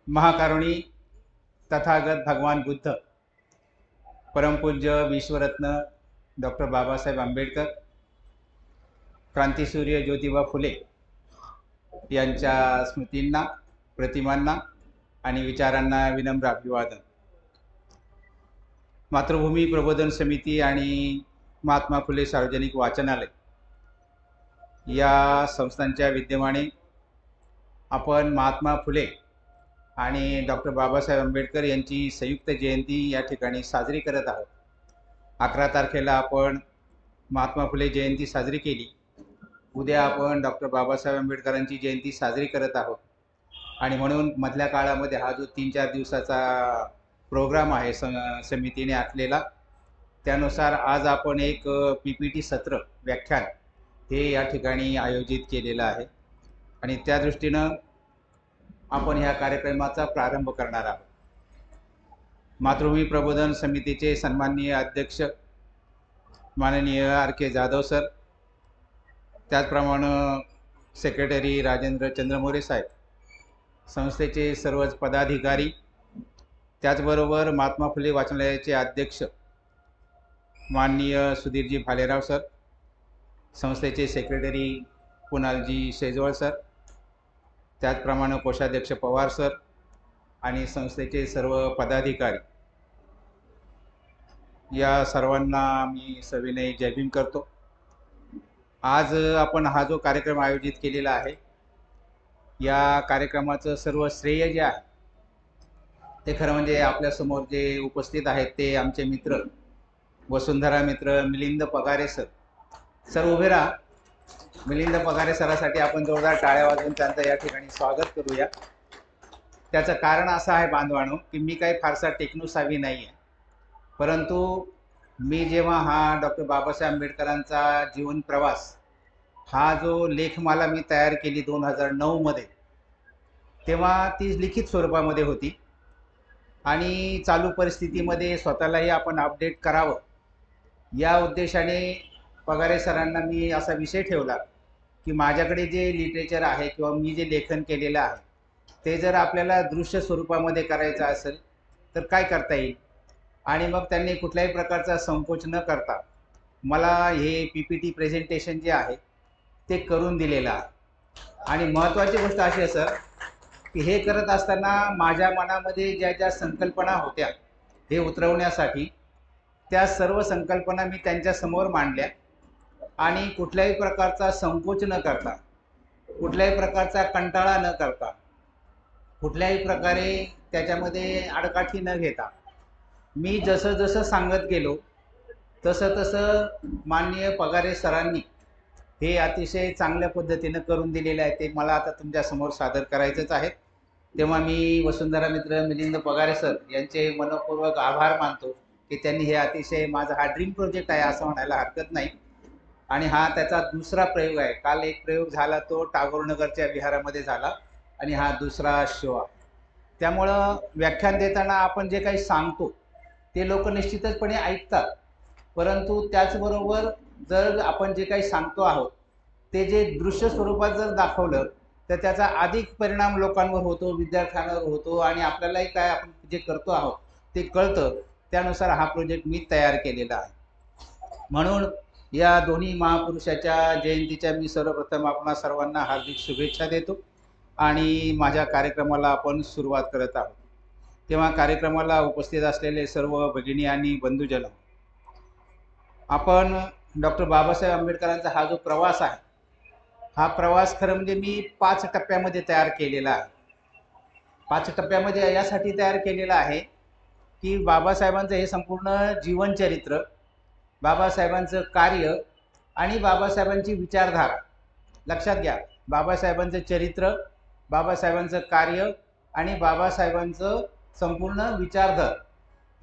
महाकारुणी तथागत भगवान बुद्ध, परमपूज्य विश्वरत्न डॉक्टर बाबासाहेब आंबेडकर, क्रांतिसूर्य ज्योतिबा फुले यांच्या स्मृतींना, प्रतिमांना आणि विचारांना विनम्र अभिवादन. मातृभूमी प्रबोधन समिती आणि महात्मा फुले सार्वजनिक वाचनालय या संस्थांच्या विद्यमाने आपण महात्मा फुले आणि डॉक्टर बाबासाहेब आंबेडकर यांची संयुक्त जयंती या ठिकाणी साजरी करत आहोत. 11 तारखेला आपण महात्मा फुले जयंती साजरी केली. उद्या आपण डॉक्टर बाबासाहेब आंबेडकरांची जयंती साजरी करत आहोत आणि म्हणून मधल्या काळामध्ये हा जो 3-4 दिवसाचा प्रोग्राम आहे समितीने आखलेला, त्यानुसार आज आपण एक PPT सत्र व्याख्यान हे या ठिकाणी आयोजित केलेलं आहे आणि त्या दृष्टीनं आपण ह्या कार्यक्रमाचा प्रारंभ करणार आहोत. मातृभूमी प्रबोधन समितीचे सन्माननीय अध्यक्ष माननीय RK जाधव सर, त्याचप्रमाणे सेक्रेटरी राजेंद्र चंद्रमोरे साहेब, संस्थेचे सर्वच पदाधिकारी, त्याचबरोबर महात्मा फुले वाचनालयाचे अध्यक्ष माननीय सुधीरजी भालेराव सर, संस्थेचे सेक्रेटरी कुणालजी शेजवळ सर, त्याचप्रमाणे कोषाध्यक्ष पवार सर आणि संस्थेचे सर्व पदाधिकारी, या सर्वांना मी सविनय जय भीम करतो. आज आपण हा जो कार्यक्रम आयोजित केलेला आहे, या कार्यक्रमाचं सर्व श्रेय जे आहे ते खरं म्हणजे आपल्यासमोर जे उपस्थित आहेत ते आमचे मित्र, वसुंधरा मित्र मिलिंद पगारे सर. सर उभे राहा. मिलिंद पगारे सरासाठी आपण जोरदार टाळ्या वाजवून त्यांचं या ठिकाणी स्वागत करूया. त्याचं कारण असं आहे बांधवानो, की मी काही फारसा टेक्नोसावी नाही आहे, परंतु मी जेव्हा हा डॉक्टर बाबासाहेब आंबेडकरांचा जीवन प्रवास हा जो लेखमाला मी तयार केली 2009 मध्ये, तेव्हा ती लिखित स्वरूपामध्ये होती आणि चालू परिस्थितीमध्ये स्वतःलाही आपण अपडेट करावं या उद्देशाने पगारे सरांना मी असा विषय ठेवला की माझ्याकडे जे लिटरेचर आहे किंवा मी जे लेखन केलेलं आहे ते जर आपल्याला दृश्य स्वरूपामध्ये करायचं असेल तर काय करता येईल. आणि मग त्यांनी कुठल्याही प्रकारचा संकोच न करता मला हे PPT प्रेझेंटेशन जे आहे ते करून दिलेलं आहे. आणि महत्त्वाची गोष्ट अशी आहे सर की हे करत असताना माझ्या मनामध्ये ज्या ज्या संकल्पना होत्या हे उतरवण्यासाठी, त्या सर्व संकल्पना मी त्यांच्यासमोर मांडल्या आणि कुठल्याही प्रकारचा संकोच न करता, कुठल्याही प्रकारचा कंटाळा न करता, कुठल्याही प्रकारे त्याच्यामध्ये आडकाठी न घेता मी जसं जसं सांगत गेलो तसं तसं माननीय पगारे सरांनी हे अतिशय चांगल्या पद्धतीनं करून दिलेलं आहे. ते मला आता तुमच्यासमोर सादर करायचंच आहे. तेव्हा मी वसुंधरा मित्र मिलिंद पगारे सर यांचे मनपूर्वक आभार मानतो की त्यांनी हे अतिशय, माझा हा ड्रीम प्रोजेक्ट आहे असं म्हणायला हरकत नाही आणि हा त्याचा दुसरा प्रयोग आहे. काल एक प्रयोग झाला तो टागोरनगरच्या विहारामध्ये झाला आणि हा दुसरा शो आहे. त्यामुळं व्याख्यान देताना आपण जे काही सांगतो ते लोक निश्चितचपणे ऐकतात, परंतु त्याचबरोबर जर आपण जे काही सांगतो आहोत ते जे दृश्य स्वरूपात जर दाखवलं तर त्याचा अधिक परिणाम लोकांवर होतो, विद्यार्थ्यांवर होतो आणि आपल्यालाही काय आपण जे करतो आहोत ते कळतं. त्यानुसार हा प्रोजेक्ट मी तयार केलेला आहे. म्हणून या दोन्ही महापुरुषाच्या जयंतीच्या मी सर्वप्रथम आपणा सर्वांना हार्दिक शुभेच्छा देतो आणि माझ्या कार्यक्रमाला आपण सुरुवात करत आहोत. तेव्हा कार्यक्रमाला उपस्थित असलेले सर्व भगिनी आणि बंधुजन, आपण डॉक्टर बाबासाहेब आंबेडकरांचा हा जो प्रवास आहे, हा प्रवास खरं म्हणजे मी 5 टप्प्यामध्ये तयार केलेला आहे. 5 टप्प्यामध्ये यासाठी तयार केलेला आहे की बाबासाहेबांचं हे संपूर्ण जीवनचरित्र, बाबासाहेबांचं कार्य आणि बाबासाहेबांची विचारधारा लक्षात घ्या. बाबासाहेबांचं चरित्र, बाबासाहेबांचं कार्य आणि बाबासाहेबांचं संपूर्ण विचारधारा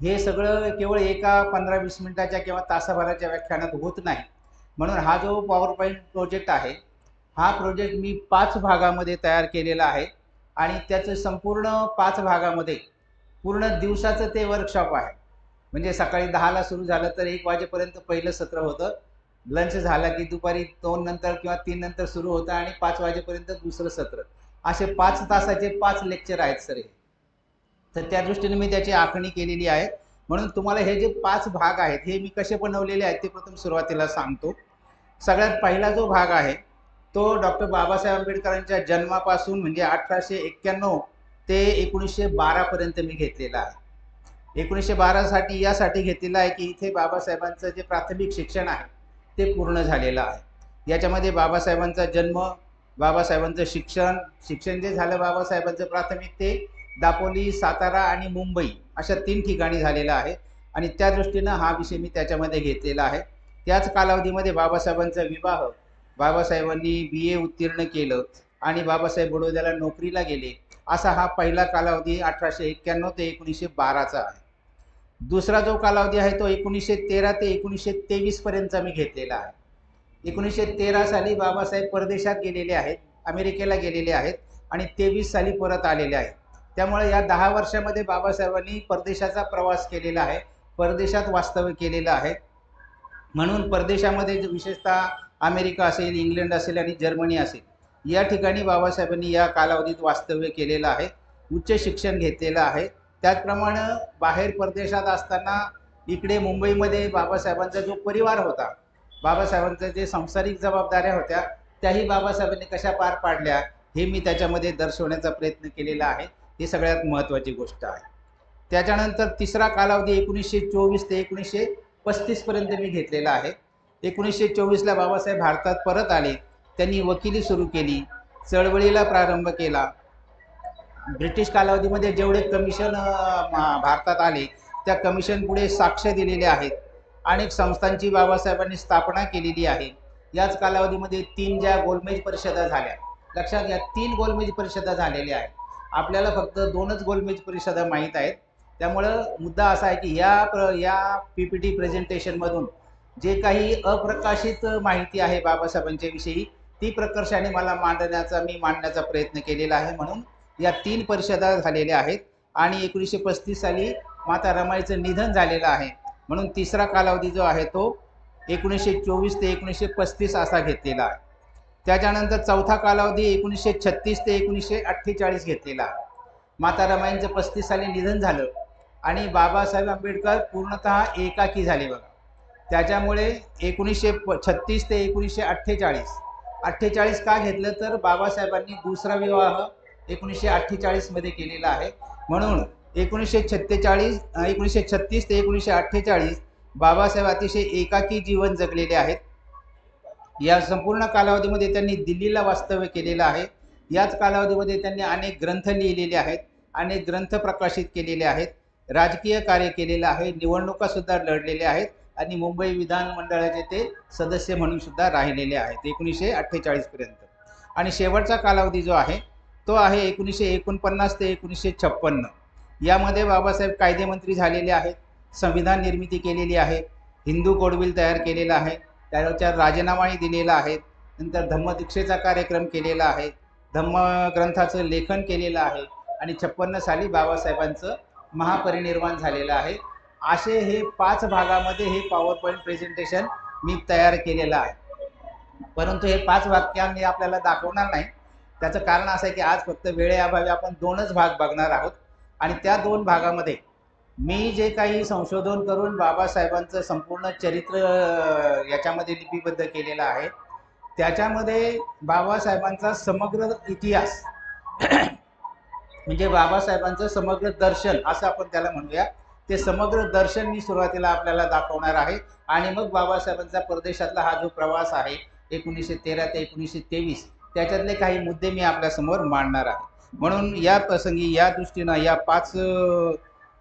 हे सगळं केवळ एका 15-20 मिनिटाच्या किंवा तासाभराच्या व्याख्यानात होत नाही. म्हणून हा जो पॉवरपॉईंट प्रोजेक्ट आहे, हा प्रोजेक्ट मी 5 भागामध्ये तयार केलेला आहे आणि त्याचं संपूर्ण 5 भागामध्ये पूर्ण दिवसाचं ते वर्कशॉप आहे. म्हणजे सकाळी 10ला सुरू झालं तर 1 वाजेपर्यंत पहिलं सत्र होतं, लंच झाला की दुपारी 2 नंतर किंवा 3 नंतर सुरू होतं आणि 5 वाजेपर्यंत दुसरं सत्र. असे 5 तासाचे 5 लेक्चर आहेत सर हे. तर त्या दृष्टीने मी त्याची आखणी केलेली आहे. म्हणून तुम्हाला हे जे 5 भाग आहेत हे मी कसे बनवलेले आहेत ते प्रथम सुरुवातीला सांगतो. सगळ्यात पहिला जो भाग आहे तो डॉक्टर बाबासाहेब आंबेडकरांच्या जन्मापासून म्हणजे 1891 ते 1912 पर्यंत मी घेतलेला आहे. 1912 साठी यासाठी घेतलेला आहे की इथे बाबासाहेबांचं जे प्राथमिक शिक्षण आहे ते पूर्ण झालेलं आहे. याच्यामध्ये बाबासाहेबांचा जन्म, बाबासाहेबांचं शिक्षण जे झालं बाबासाहेबांचं प्राथमिक ते दापोली, सातारा आणि मुंबई अशा 3 ठिकाणी झालेलं आहे आणि त्या दृष्टीनं हा विषय मी त्याच्यामध्ये घेतलेला आहे. त्याच कालावधीमध्ये बाबासाहेबांचा विवाह, बाबासाहेबांनी BA उत्तीर्ण केलं आणि बाबासाहेब बडोद्याला नोकरीला गेले, असा हा पहिला कालावधी 1891 ते 1912चा आहे. दुसरा जो कालावधी आहे तो 1913 ते 1923 पर्यंतचा मी घेतलेला आहे. 1913 साली बाबासाहेब परदेशात गेलेले आहेत, अमेरिकेला गेलेले आहेत आणि 23 साली परत आलेले आहेत. त्यामुळे या 10 वर्षामध्ये बाबासाहेबांनी परदेशाचा प्रवास केलेला आहे, परदेशात वास्तव्य केलेलं आहे. म्हणून परदेशामध्ये विशेषतः अमेरिका असेल, इंग्लंड असेल आणि जर्मनी असेल या ठिकाणी बाबासाहेबांनी या कालावधीत वास्तव्य केलेलं आहे, उच्च शिक्षण घेतलेलं आहे. त्याचप्रमाणे बाहेर परदेशात असताना इकडे मुंबईमध्ये बाबासाहेबांचा जो परिवार होता, बाबासाहेबांच्या जे सांसारिक जबाबदाऱ्या होत्या त्याही बाबासाहेबांनी कशा पार पाडल्या हे मी त्याच्यामध्ये दर्शवण्याचा प्रयत्न केलेला आहे. ही सगळ्यात महत्त्वाची गोष्ट आहे. त्याच्यानंतर तिसरा कालावधी 1924 ते 1935 पर्यंत मी घेतलेला आहे. 1924ला बाबासाहेब भारतात परत आले, त्यांनी वकिली सुरू केली, चळवळीला प्रारंभ केला. ब्रिटिश कालावधीमध्ये जेवढे कमिशन भारतात आले त्या कमिशन पुढे साक्ष दिलेले आहेत. अनेक संस्थांची बाबासाहेबांनी स्थापना केलेली आहे. याच कालावधीमध्ये 3 ज्या गोलमेज परिषदा झाल्या, लक्षात घ्या 3 गोलमेज परिषदा झालेल्या आहेत. आपल्याला फक्त 2च गोलमेज परिषदा माहीत आहेत. त्यामुळं मुद्दा असा आहे की या PPT प्रेझेंटेशनमधून जे काही अप्रकाशित माहिती आहे बाबासाहेबांच्या विषयी ती प्रकर्षाने मला मांडण्याचा प्रयत्न केलेला आहे. म्हणून या 3 परिषदा झालेल्या आहेत आणि 1935 साली माता रमाईचं निधन झालेलं आहे. म्हणून तिसरा कालावधी जो आहे तो 1924 ते 1935 असा घेतलेला आहे. त्याच्यानंतर चौथा कालावधी 1936 ते 1948 घेतलेला आहे. माता रमाईंचं 35 साली निधन झालं आणि बाबासाहेब आंबेडकर पूर्णतः एकाकी झाले बघा. त्याच्यामुळे 1936 ते 1948 का घेतलं तर बाबासाहेबांनी दुसरा विवाह 1948 मध्ये केलेला आहे. म्हणून 1936 ते 1948 बाबासाहेब अतिशय एकाकी जीवन जगलेले आहेत. या संपूर्ण कालावधीमध्ये त्यांनी दिल्लीला वास्तव्य केलेलं आहे. याच कालावधीमध्ये त्यांनी अनेक ग्रंथ लिहिलेले आहेत, अनेक ग्रंथ प्रकाशित केलेले आहेत, राजकीय कार्य केलेलं आहे, निवडणुका सुद्धा लढलेल्या आहेत आणि मुंबई विधानमंडळाचे ते सदस्य म्हणून सुद्धा राहिलेले आहेत 1948 पर्यंत. आणि शेवटचा कालावधी जो आहे तो आहे 1949 ते 1956. यामध्ये बाबासाहेब कायदेमंत्री झालेले आहेत, संविधान निर्मिती केलेली आहे, हिंदू कोडबिल तयार केलेला आहे, त्याच्यावर राजीनामाही दिलेला आहे, नंतर धम्मदीक्षेचा कार्यक्रम केलेला आहे, धम्मग्रंथाचं लेखन केलेलं आहे आणि 56 साली बाबासाहेबांचं महापरिनिर्वाण झालेलं आहे. असे हे 5 भागामध्ये हे पॉवर पॉईंट प्रेझेंटेशन मी तयार केलेलं आहे. परंतु हे 5 वाक्य मी आपल्याला दाखवणार नाही. त्याचं कारण असं आहे की आज फक्त वेळेअभावी आपण 2च भाग बघणार आहोत आणि त्या 2 भागामध्ये मी जे काही संशोधन करून बाबासाहेबांचं संपूर्ण चरित्र याच्यामध्ये लिपिबद्ध केलेलं आहे त्याच्यामध्ये बाबासाहेबांचा समग्र इतिहास म्हणजे बाबासाहेबांचं समग्र दर्शन असं आपण त्याला म्हणूया, ते समग्र दर्शन मी सुरुवातीला आपल्याला दाखवणार आहे आणि मग बाबासाहेबांचा परदेशातला हा जो प्रवास आहे 1913 ते 1923 त्याच्यातले काही मुद्दे मी आपल्यासमोर मांडणार आहे. म्हणून या प्रसंगी या दृष्टीनं या 5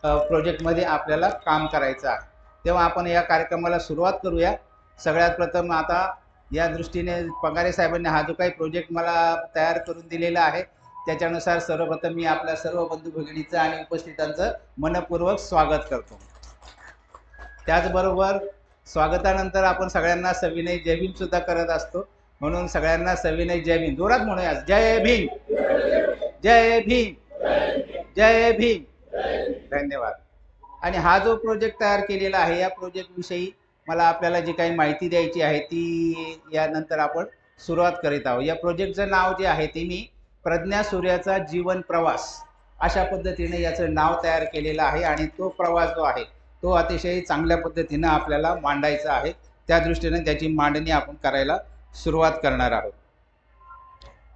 प्रोजेक्टमध्ये आपल्याला काम करायचं आहे. तेव्हा आपण या कार्यक्रमाला सुरुवात करूया. सगळ्यात प्रथम आता या दृष्टीने पगारे साहेबांनी हा जो काही प्रोजेक्ट मला तयार करून दिलेला आहे त्याच्यानुसार सर्वप्रथम मी आपल्या सर्व बंधू भगिनीचं आणि उपस्थितांचं मनपूर्वक स्वागत करतो. त्याचबरोबर स्वागतानंतर आपण सगळ्यांना सविनय जय भीम सुद्धा करत असतो. म्हणून सगळ्यांना सविनय जय भीम जोरात म्हणूया. जय भीम, जय भीम, जय भीम. धन्यवाद. आणि हा जो प्रोजेक्ट तयार केलेला आहे या प्रोजेक्ट विषयी मला आपल्याला जी काही माहिती द्यायची आहे ती यानंतर आपण सुरुवात करीत आहोत. या प्रोजेक्टचं नाव जे आहे ते मी प्रज्ञा सूर्याचा जीवन प्रवास अशा पद्धतीने याचं नाव तयार केलेलं आहे आणि तो प्रवास जो आहे तो अतिशय चांगल्या पद्धतीनं आपल्याला मांडायचा आहे. त्या दृष्टीने त्याची मांडणी आपण करायला सुरुवात करणार आहोत.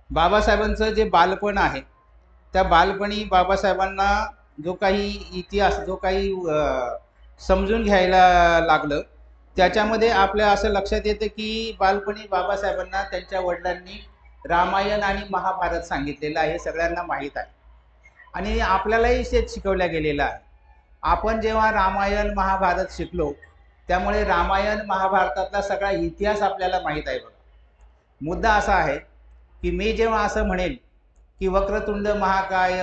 बाबासाहेबांचं जे बालपण आहे त्या बालपणी बाबासाहेबांना जो काही इतिहास जो काही समजून घ्यायला लागलं त्याच्यामध्ये आपल्या असं लक्षात येतं की बालपणी बाबासाहेबांना त्यांच्या वडिलांनी रामायण आणि महाभारत सांगितलेलं आहे, हे सगळ्यांना माहीत आहे आणि आपल्यालाही तेच शिकवल्या गेलेलं आहे. आपण जेव्हा रामायण महाभारत शिकलो त्यामुळे रामायण महाभारतातला सगळा इतिहास आपल्याला माहीत आहे. बघा, मुद्दा असा आहे की मी जेव्हा असं म्हणेल की वक्रतुंड महाकाय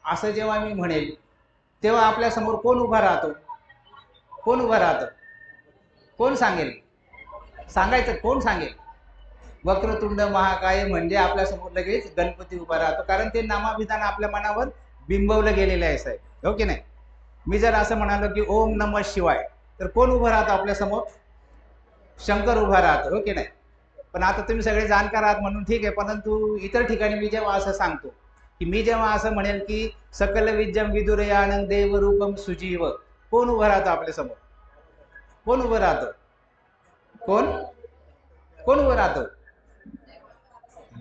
असं जेव्हा मी म्हणेल तेव्हा आपल्यासमोर कोण उभा राहतो? कोण उभं राहतं? कोण सांगेल? सांगायचं कोण सांगेल? वक्रतुंड महाकाय म्हणजे आपल्यासमोर लगेच गणपती उभा राहतो, कारण ते नामाभिधान आपल्या मनावर बिंबवलं गेलेलं आहे साहेब, हो की नाही? मी जर असं म्हणालो की ओम नमः शिवाय तर कोण उभं राहतं आपल्यासमोर? शंकर उभा राहतो, हो की नाही? पण आता तुम्ही सगळे जाणकार आहात म्हणून ठीक आहे, परंतु इतर ठिकाणी मी जेव्हा असं सांगतो की मी जेव्हा असं म्हणेल की सकल विद्यम विदुरयानं देवरूपम सुजीव, कोण उभं राहतं आपल्यासमोर? कोण उभं राहतं? कोण कोण उभं राहतं?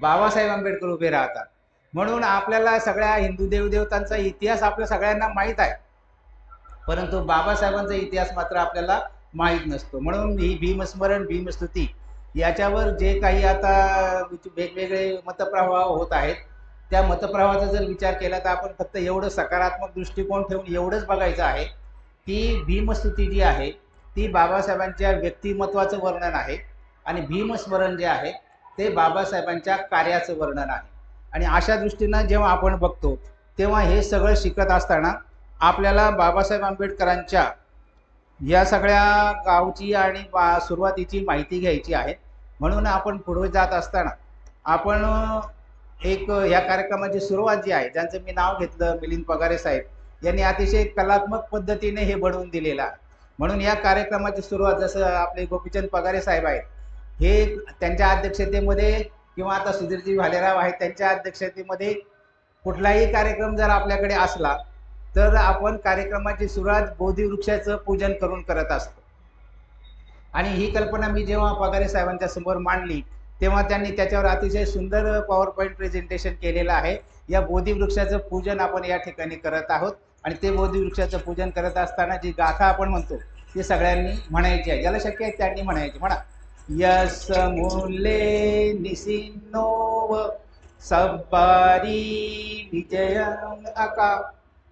बाबासाहेब आंबेडकर उभे राहतात. म्हणून आपल्याला सगळ्या हिंदू देवदेवतांचा इतिहास आपल्या सगळ्यांना माहीत आहे, परंतु बाबासाहेबांचा इतिहास मात्र आपल्याला माहीत नसतो. म्हणून ही भीमस्मरण भीमस्तुती याच्यावर जे काही आता वेगवेगळे मतप्रवाह होत आहेत त्या मतप्रवाहाचा जर विचार केला तर आपण फक्त एवढं सकारात्मक दृष्टिकोन ठेवून एवढंच बघायचं आहे की भीमस्तुती जी आहे ती बाबासाहेबांच्या व्यक्तिमत्वाचं वर्णन आहे आणि भीमस्मरण जे आहे ते बाबासाहेबांच्या कार्याचं वर्णन आहे. आणि अशा दृष्टीनं जेव्हा आपण बघतो तेव्हा हे सगळं शिकत असताना आपल्याला बाबासाहेब आंबेडकरांच्या या सगळ्या गावची आणि सुरुवातीची माहिती घ्यायची आहे. म्हणून आपण पुढे जात असताना आपण एक ह्या कार्यक्रमाची सुरुवात जी आहे, ज्यांचं मी नाव घेतलं मिलिंद पगारे साहेब यांनी अतिशय कलात्मक पद्धतीने हे बनवून दिलेलं आहे. म्हणून या कार्यक्रमाची सुरुवात जसं आपले गोपीचंद पगारे साहेब आहेत हे त्यांच्या अध्यक्षतेमध्ये किंवा आता सुधीरजी भालेराव आहेत त्यांच्या अध्यक्षतेमध्ये कुठलाही कार्यक्रम जर आपल्याकडे असला तर आपण कार्यक्रमाची सुरुवात बोधिवृक्षाचं पूजन करून करत असतो. आणि ही कल्पना मी जेव्हा पगारे साहेबांच्या समोर मांडली तेव्हा त्यांनी त्याच्यावर अतिशय सुंदर पॉवर पॉईंट प्रेझेंटेशन केलेलं आहे. या बोधिवृक्षाचं पूजन आपण या ठिकाणी करत आहोत आणि ते बोधिवृक्षाचं पूजन करत असताना जी गाथा आपण म्हणतो ती सगळ्यांनी म्हणायची आहे. ज्याला शक्य आहे त्यांनी म्हणायची. म्हणा, यस मूले निसिन्नोव सब्बारी विजयं अका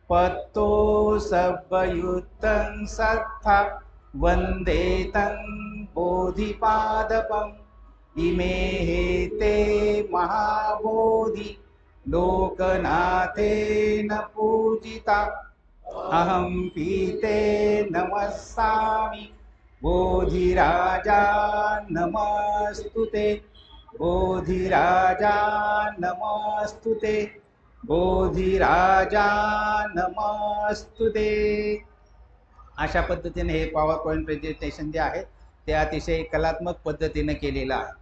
पत्तो सब्बयुतं सत्था वंदे तं बोधिपादपम् इमे ते महाबोधि लोकनाथेन पूजिता अहं पीते नमस्सामि बोधिराजा नमस्तुते बोधिराजा नमस्तुते बोधिराजा नमस्तुते. अशा पद्धतीने हे पॉवर पॉईंट प्रेझेंटेशन जे आहे ते अतिशय कलात्मक पद्धतीने केलेलं आहे.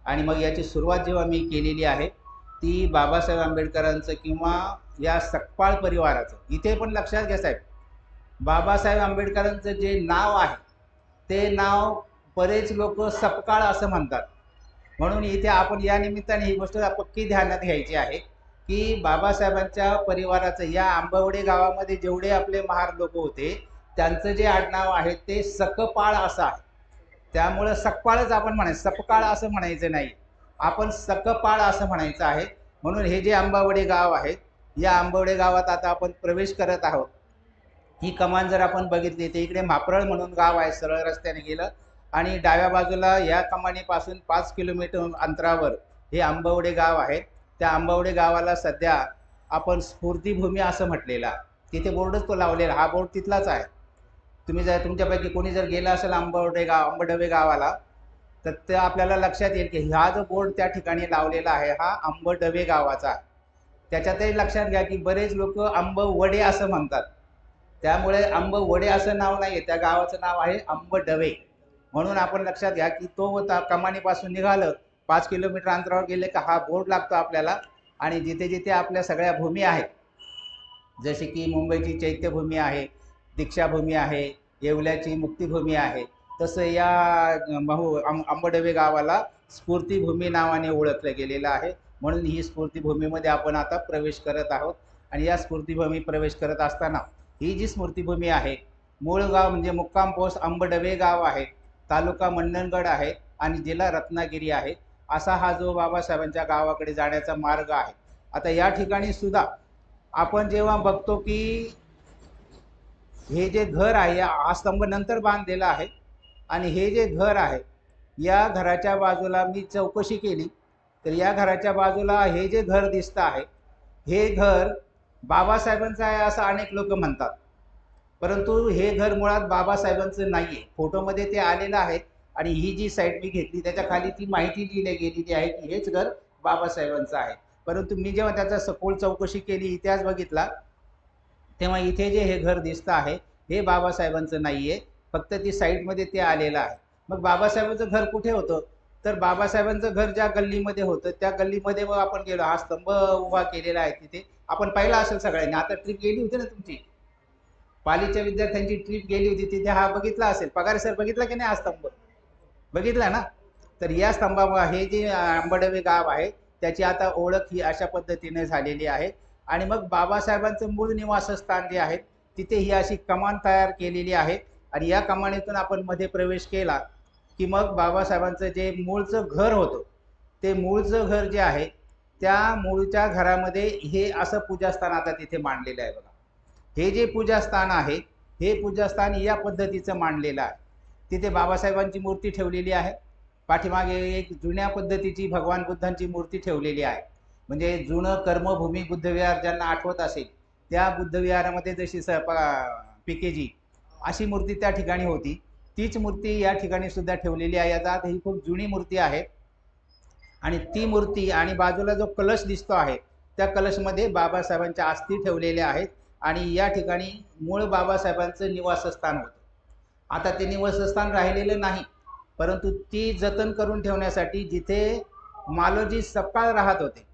आणि मग याची सुरुवात जेव्हा मी केलेली आहे ती बाबासाहेब आंबेडकरांचं किंवा या सकपाळ परिवाराचं, इथे पण लक्षात घ्या साहेब, बाबासाहेब आंबेडकरांचं जे नाव आहे ते नाव बरेच लोक सपकाळ असं म्हणतात. म्हणून इथे आपण या निमित्ताने ही गोष्ट पक्की ध्यानात घ्यायची आहे की बाबासाहेबांच्या परिवाराचं या आंबवडे गावामध्ये जेवढे आपले महार लोक होते त्यांचं जे आडनाव आहे ते सकपाळ असं आहे. त्यामुळं सकपाळच आपण म्हणायचं, सपकाळ असं म्हणायचं नाही, आपण सकपाळ असं म्हणायचं आहे. म्हणून हे जे आंबावडे गाव आहे या आंबावडे गावात आता आपण प्रवेश करत आहोत. ही कमान जर आपण बघितली तर इकडे म्हाप्रळ म्हणून गाव आहे, सरळ रस्त्याने गेलं आणि डाव्या बाजूला या कमानीपासून 5 किलोमीटर अंतरावर हे आंबवडे गाव आहे. त्या आंबवडे गावाला सध्या आपण स्फूर्तीभूमी असं म्हटलेलं आहे. तिथे बोर्डच तो लावलेला, हा बोर्ड तिथलाच आहे. तुम्ही जर तुमच्यापैकी कोणी जर गेला असेल आंबडवे गावाला तर ते आपल्याला लक्षात येईल की हा जो बोर्ड त्या ठिकाणी लावलेला आहे हा आंबडवे गावाचा आहे. त्याच्यातही लक्षात घ्या की बरेच लोक आंबवडे असं म्हणतात, त्यामुळे आंबवडे असं नाव नाही आहे, त्या गावाचं नाव आहे आंबडवे. म्हणून आपण लक्षात घ्या की तो कमानीपासून निघालं 5 किलोमीटर अंतरावर गेले का हा बोर्ड लागतो आपल्याला. आणि जिथे जिथे आपल्या सगळ्या भूमी आहेत जसे की मुंबईची चैत्यभूमी आहे, दीक्षाभूमी आहे, येवल्याची मुक्तिभूमी आहे, तसं या आंबडवे गावाला स्फूर्तीभूमी नावाने ओळखलं गेलेलं आहे. म्हणून ही स्फूर्तीभूमीमध्ये आपण आता प्रवेश करत आहोत. आणि या स्फूर्तीभूमी प्रवेश करत असताना ही जी स्फूर्तीभूमी आहे, मूळ गाव म्हणजे मुक्काम पोस्ट आंबडवे गाव आहे, तालुका मंडणगड आहे आणि जिल्हा रत्नागिरी आहे. असा हा जो बाबासाहेबांच्या गावाकडे जाण्याचा मार्ग आहे. आता या ठिकाणी सुद्धा आपण जेव्हा बघतो की हे जे घर आहे हा स्तंभ नंतर बांधलेला आहे आणि हे जे घर आहे या घराच्या बाजूला मी चौकशी केली तर या घराच्या बाजूला हे जे घर दिसतं आहे हे घर बाबासाहेबांचं आहे असं अनेक लोक म्हणतात. परंतु हे घर मुळात बाबासाहेबांचं नाही आहे. फोटोमध्ये ते आलेलं आहे आणि ही जी साईट मी घेतली त्याच्या खाली ती माहिती लिहिली गेलेली आहे की हेच घर बाबासाहेबांचं आहे. परंतु मी जेव्हा त्याचा सखोल चौकशी केली, इतिहास बघितला, तेव्हा इथे जे हे घर दिसतं आहे हे बाबासाहेबांचं नाही आहे, फक्त ती साईटमध्ये ते आलेलं आहे. मग बाबासाहेबांचं घर कुठे होतं? तर बाबासाहेबांचं घर ज्या गल्लीमध्ये होतं त्या गल्लीमध्ये मग आपण गेलो. हा स्तंभ उभा केलेला आहे तिथे, आपण पाहिला असेल सगळ्यांनी. आता ट्रिप गेली होती ना तुमची, पालीच्या विद्यार्थ्यांची ट्रिप गेली होती, तिथे हा बघितला असेल. पगारे सर बघितला की नाही हा स्तंभ? बघितला ना? तर या स्तंभा हे जे आंबडवे गाव आहे त्याची आता ओळख ही अशा पद्धतीने झालेली आहे. आणि मग बाबासाहेबांचं मूळ निवासस्थान जे आहे तिथे ही अशी कमान तयार केलेली आहे आणि या कमानीतून आपण मध्ये प्रवेश केला की मग बाबासाहेबांचं जे मूळचं घर होतं ते मूळचं घर जे आहे त्या मूळच्या घरामध्ये हे असं पूजास्थान आता तिथे मांडलेलं आहे बघा. हे जे पूजास्थान आहे हे पूजास्थान या पद्धतीचं मांडलेलं आहे. तिथे बाबासाहेबांची मूर्ती ठेवलेली आहे. पाठीमागे एक जुन्या पद्धतीची भगवान बुद्धांची मूर्ती ठेवलेली आहे. म्हणजे जुनं कर्मभूमी बुद्धविहार ज्यांना आठवत असेल त्या बुद्धविहारामध्ये जशी पिकेजी अशी मूर्ती त्या ठिकाणी होती, तीच मूर्ती या ठिकाणी सुद्धा ठेवलेली आहे. याचा ही खूप जुनी मूर्ती आहे आणि ती मूर्ती आणि बाजूला जो कलश दिसतो आहे त्या कलशमध्ये बाबासाहेबांच्या अस्थी ठेवलेल्या आहेत आणि या ठिकाणी मूळ बाबासाहेबांचं निवासस्थान होतं. आता ते निवासस्थान राहिलेलं नाही, परंतु ती जतन करून ठेवण्यासाठी जिथे मालोजी सकपाळ राहत होते,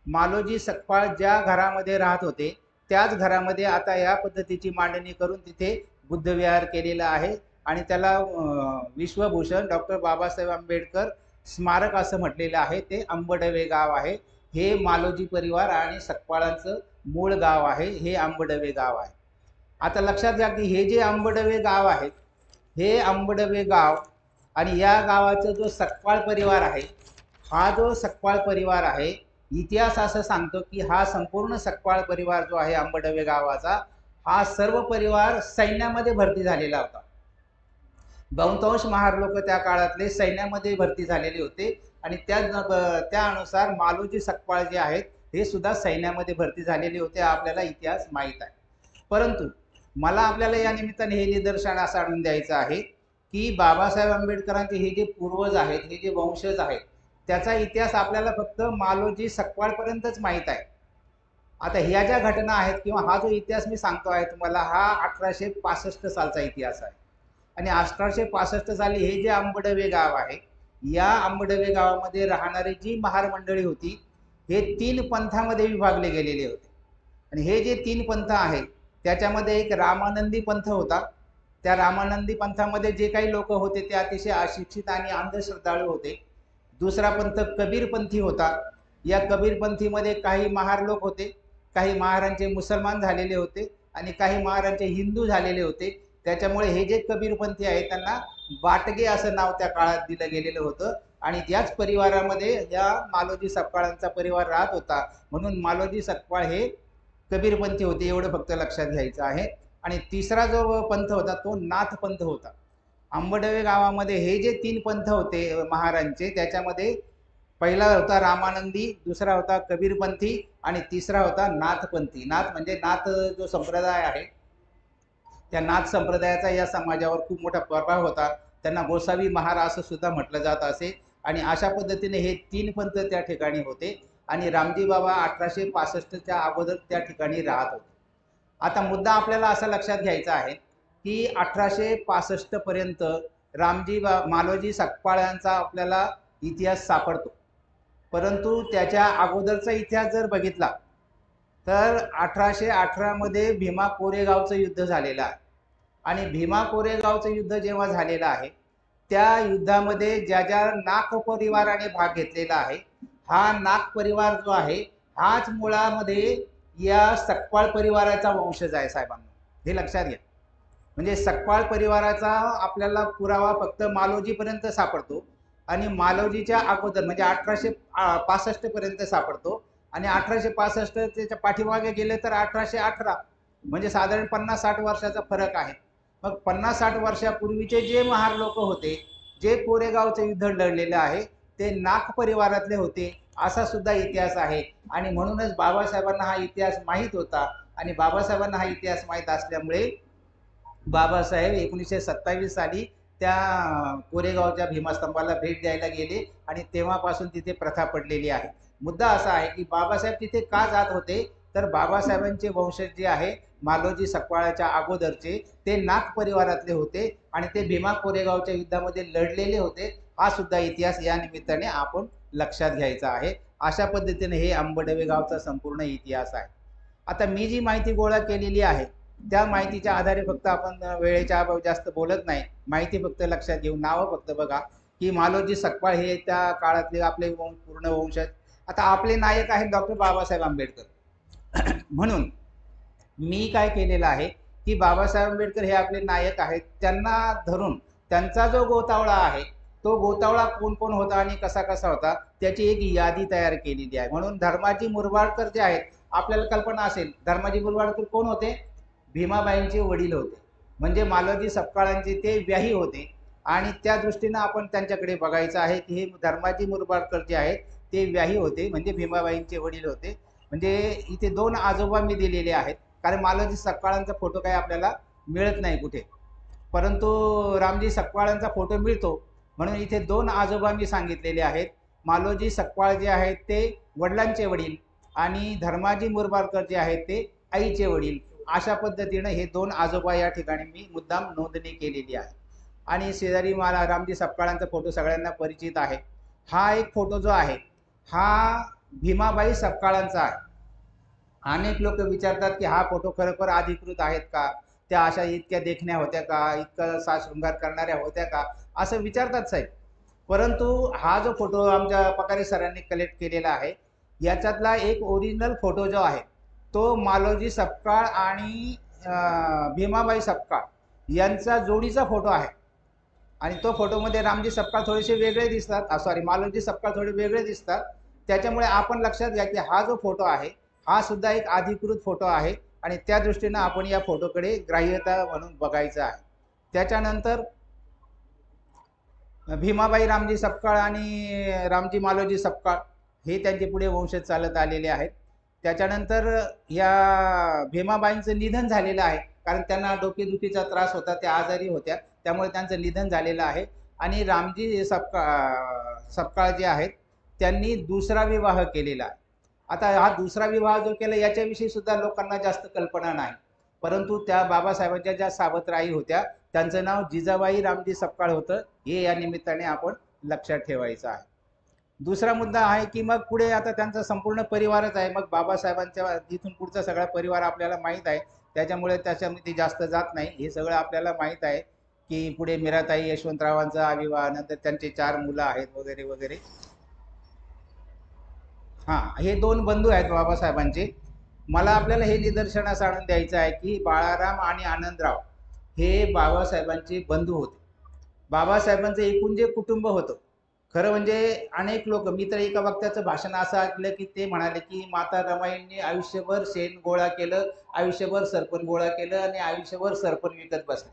मालोजी सकपाळ ज्या घरामध्ये राहत होते त्याच घरामध्ये आता या पद्धतीची मांडणी करून तिथे बुद्धविहार केलेला आहे आणि त्याला विश्वभूषण डॉक्टर बाबासाहेब आंबेडकर स्मारक असं म्हटलेलं आहे. ते आंबडवे गाव आहे. हे मालोजी परिवार आणि सकपाळांचं मूळ गाव आहे, हे आंबडवे गाव आहे. आता लक्षात घ्या की हे जे आंबडवे गाव आहे हे आंबडवे गाव आणि या गावाचा जो सकपाळ परिवार आहे, हा जो सकपाळ परिवार आहे इतिहास असं सांगतो की हा संपूर्ण सकपाळ परिवार जो आहे आंबडवे गावाचा हा सर्व परिवार सैन्यामध्ये भरती झालेला होता. बहुतांश महार लोक त्या काळातले सैन्यामध्ये भरती झालेले होते आणि त्यानुसार मालोजी सकपाळ जे आहेत हे सुद्धा सैन्यामध्ये भरती झालेले होते. आपल्याला इतिहास माहीत आहे. परंतु मला आपल्याला या निमित्ताने हे निदर्शन असं आणून द्यायचं आहे की बाबासाहेब आंबेडकरांचे हे जे पूर्वज आहेत, हे जे वंशज आहेत, त्याचा इतिहास आपल्याला फक्त मालोजी सकपाळपर्यंतच माहीत आहे. आता ह्या ज्या घटना आहेत किंवा हा जो इतिहास मी सांगतो आहे तुम्हाला हा 1865 सालचा इतिहास आहे आणि 1865 साली हे जे आंबडवे गाव आहे या आंबडवे गावामध्ये राहणारी जी महार मंडळी होती हे 3 पंथामध्ये विभागले गेलेले होते. आणि हे जे 3 पंथ आहेत त्याच्यामध्ये एक रामानंदी पंथ होता. त्या रामानंदी पंथामध्ये जे काही लोक होते ते अतिशय अशिक्षित आणि अंधश्रद्धाळू होते. दुसरा पंथ कबीरपंथी होता. या कबीरपंथीमध्ये काही महार लोक होते, काही महारांचे मुसलमान झालेले होते आणि काही महारांचे हिंदू झालेले होते. त्याच्यामुळे हे जे कबीरपंथी आहेत त्यांना बाटगे असं नाव त्या काळात दिलं गेलेलं होतं आणि त्याच परिवारामध्ये या मालोजी सकपाळांचा परिवार राहत होता. म्हणून मालोजी सकपाळ हे कबीरपंथी होते, एवढं फक्त लक्षात घ्यायचं आहे. आणि तिसरा जो पंथ होता तो नाथ पंथ होता. आंबडवे गावामध्ये हे जे 3 पंथ होते महारांचे त्याच्यामध्ये पहिला होता रामानंदी, दुसरा होता कबीरपंथी आणि तिसरा होता नाथपंथी. नाथ म्हणजे नाथ जो संप्रदाय आहे त्या नाथ संप्रदायाचा या समाजावर खूप मोठा प्रभाव होता. त्यांना गोसावी महार असं सुद्धा म्हटलं जात असे आणि अशा पद्धतीने हे 3 पंथ त्या ठिकाणी होते आणि रामजी बाबा 1865च्या अगोदर त्या ठिकाणी राहत होते. आता मुद्दा आपल्याला असा लक्षात घ्यायचा आहे की 1865 पर्यंत मालोजी सकपाळांचा आपल्याला इतिहास सापडतो. परंतु त्याच्या अगोदरचा इतिहास जर बघितला तर 1818 मध्ये भीमा कोरेगावचं युद्ध झालेलं आहे आणि भीमा कोरेगावचं युद्ध जेव्हा झालेलं आहे त्या युद्धामध्ये ज्या ज्या नाग परिवाराने भाग घेतलेला आहे, हा नाग परिवार जो आहे हाच मुळामध्ये या सकपाळ परिवाराचा वंशज आहे साहेबांना, हे लक्षात घ्या. म्हणजे सकपाळ परिवाराचा आपल्याला पुरावा फक्त मालोजी पर्यंत सापडतो आणि मालोजीच्या अगोदर म्हणजे 1865 पर्यंत सापडतो आणि 1865 त्याच्या पाठीमागे गेले तर 1818, म्हणजे साधारण 50-60 वर्षाचा फरक आहे. मग 50-60 वर्षापूर्वीचे जे महार लोक होते, जे कोरेगावचं युद्ध लढलेलं आहे, ते नाग परिवारातले होते असा सुद्धा इतिहास आहे. आणि म्हणूनच बाबासाहेबांना हा इतिहास माहीत होता आणि बाबासाहेबांना हा इतिहास माहीत असल्यामुळे बाबासाहेब 1927 साली त्या कोरेगावच्या भीमास्तंभाला भेट द्यायला गेले आणि तेव्हापासून तिथे प्रथा पडलेली आहे. मुद्दा असा आहे की बाबासाहेब तिथे का जात होते, तर बाबासाहेबांचे वंशज जे आहे मालोजी सकपाळाच्या अगोदरचे ते नाग परिवारातले होते आणि ते भीमा कोरेगावच्या युद्धामध्ये लढलेले होते. हा सुद्धा इतिहास या निमित्ताने आपण लक्षात घ्यायचा आहे. अशा पद्धतीने हे आंबडवे गावचा संपूर्ण इतिहास आहे. आता मी जी माहिती गोळा केलेली आहे त्या माहितीच्या आधारे फक्त आपण वेळेच्या अभावी जास्त बोलत नाही, माहिती फक्त लक्षात घेऊन नावं फक्त बघा की मालोजी सकपाळ हे त्या काळातले आपले पूर्ण वंशज. आता आपले नायक आहेत डॉक्टर बाबासाहेब आंबेडकर म्हणून मी काय केलेलं आहे की बाबासाहेब आंबेडकर हे आपले नायक आहेत, त्यांना धरून त्यांचा जो गोतावळा आहे तो गोतावळा कोण कोण होता आणि कसा कसा होता त्याची एक यादी तयार केलेली आहे. म्हणून धर्माजी मुरबाडकर जे आहेत, आपल्याला कल्पना असेल धर्माजी मुरबाडकर कोण होते, भीमाबाईंचे वडील होते, म्हणजे मालोजी सकपाळांचे ते व्याही होते आणि त्या दृष्टीनं आपण त्यांच्याकडे बघायचं आहे की हे धर्माजी मुरबाडकर जे आहेत ते व्याही होते, म्हणजे भीमाबाईंचे वडील होते. म्हणजे इथे दोन आजोबा मी दिलेले आहेत, कारण मालोजी सकपाळांचा फोटो काही आपल्याला मिळत नाही कुठे, परंतु रामजी सकपाळांचा फोटो मिळतो म्हणून इथे दोन आजोबा मी सांगितलेले आहेत. मालोजी सकपाळ जे आहेत ते वडिलांचे वडील आणि धर्माजी मुरबाडकर जे आहेत ते आईचे वडील. अशा पद्धतीनं हे दोन आजोबा या ठिकाणी मी मुद्दाम नोंदणी केलेली आहे. आणि शेजारी मला रामजी सकपाळांचा फोटो सगळ्यांना परिचित आहे. हा एक फोटो जो आहे हा भीमाबाई सकपाळांचा आहे. अनेक लोक विचारतात की हा फोटो खरोखर अधिकृत आहेत का, त्या अशा इतक्या देखण्या होत्या का, इतका साजशृंगार करणाऱ्या होत्या का, असं विचारतात साहेब. परंतु हा जो फोटो आमच्या पकारे सरांनी कलेक्ट केलेला आहे याच्यातला एक ओरिजिनल फोटो जो आहे तो मालोजी सकपाळ आणि भीमाबाई सकपाळ यांचा जोडीचा फोटो आहे. आणि तो फोटोमध्ये रामजी सकपाळ थोडेसे वेगळे दिसतात, सॉरी मालोजी सकपाळ थोडे वेगळे दिसतात. त्याच्यामुळे आपण लक्षात घ्या की हा जो फोटो आहे हा सुद्धा एक अधिकृत फोटो आहे आणि त्या दृष्टीनं आपण या फोटोकडे ग्राह्यता म्हणून बघायचं आहे. त्याच्यानंतर भीमाबाई रामजी सकपाळ आणि रामजी मालोजी सकपाळ हे त्यांचे पुढे वंशज चालत आलेले आहेत. त्याच्यानंतर या भीमाबाईंचं निधन झालेलं आहे, कारण त्यांना डोकेदुखीचा त्रास होता, त्या आजारी होत्या, त्यामुळे त्यांचं निधन झालेलं आहे. आणि रामजी सकपाळ जे आहेत त्यांनी दुसरा विवाह केलेला आहे. आता हा दुसरा विवाह जो केला याच्याविषयी सुद्धा लोकांना जास्त कल्पना नाही, परंतु त्या बाबासाहेबांच्या ज्या सावत्र आई होत्या त्यांचं नाव जिजाबाई रामजी सकपाळ होतं, हे या निमित्ताने आपण लक्षात ठेवायचं आहे. दुसरा मुद्दा आहे की मग पुढे आता त्यांचा संपूर्ण परिवारच आहे, मग बाबासाहेबांच्या इथून पुढचा सगळा परिवार आपल्याला माहीत आहे, त्याच्यामुळे त्याच्यामध्ये जास्त जात नाही. हे सगळं आपल्याला माहीत आहे की पुढे मीराताई यशवंतरावांचा विवाह, नंतर त्यांचे 4 मुलं आहेत वगैरे वगैरे. हां, हे 2 बंधू आहेत बाबासाहेबांचे. मला आपल्याला हे निदर्शनास आणून द्यायचं आहे की बाळाराम आणि आनंदराव हे बाबासाहेबांचे बंधू होते. बाबासाहेबांचं एकूण जे कुटुंब होतं, खरं म्हणजे अनेक लोक, मी तर एका वक्त्याचं भाषण असं ऐकलं की ते म्हणाले की माता रमाईंनी आयुष्यभर शेण गोळा केलं, आयुष्यभर सरपण गोळा केलं आणि आयुष्यभर सरपण विकत बसले,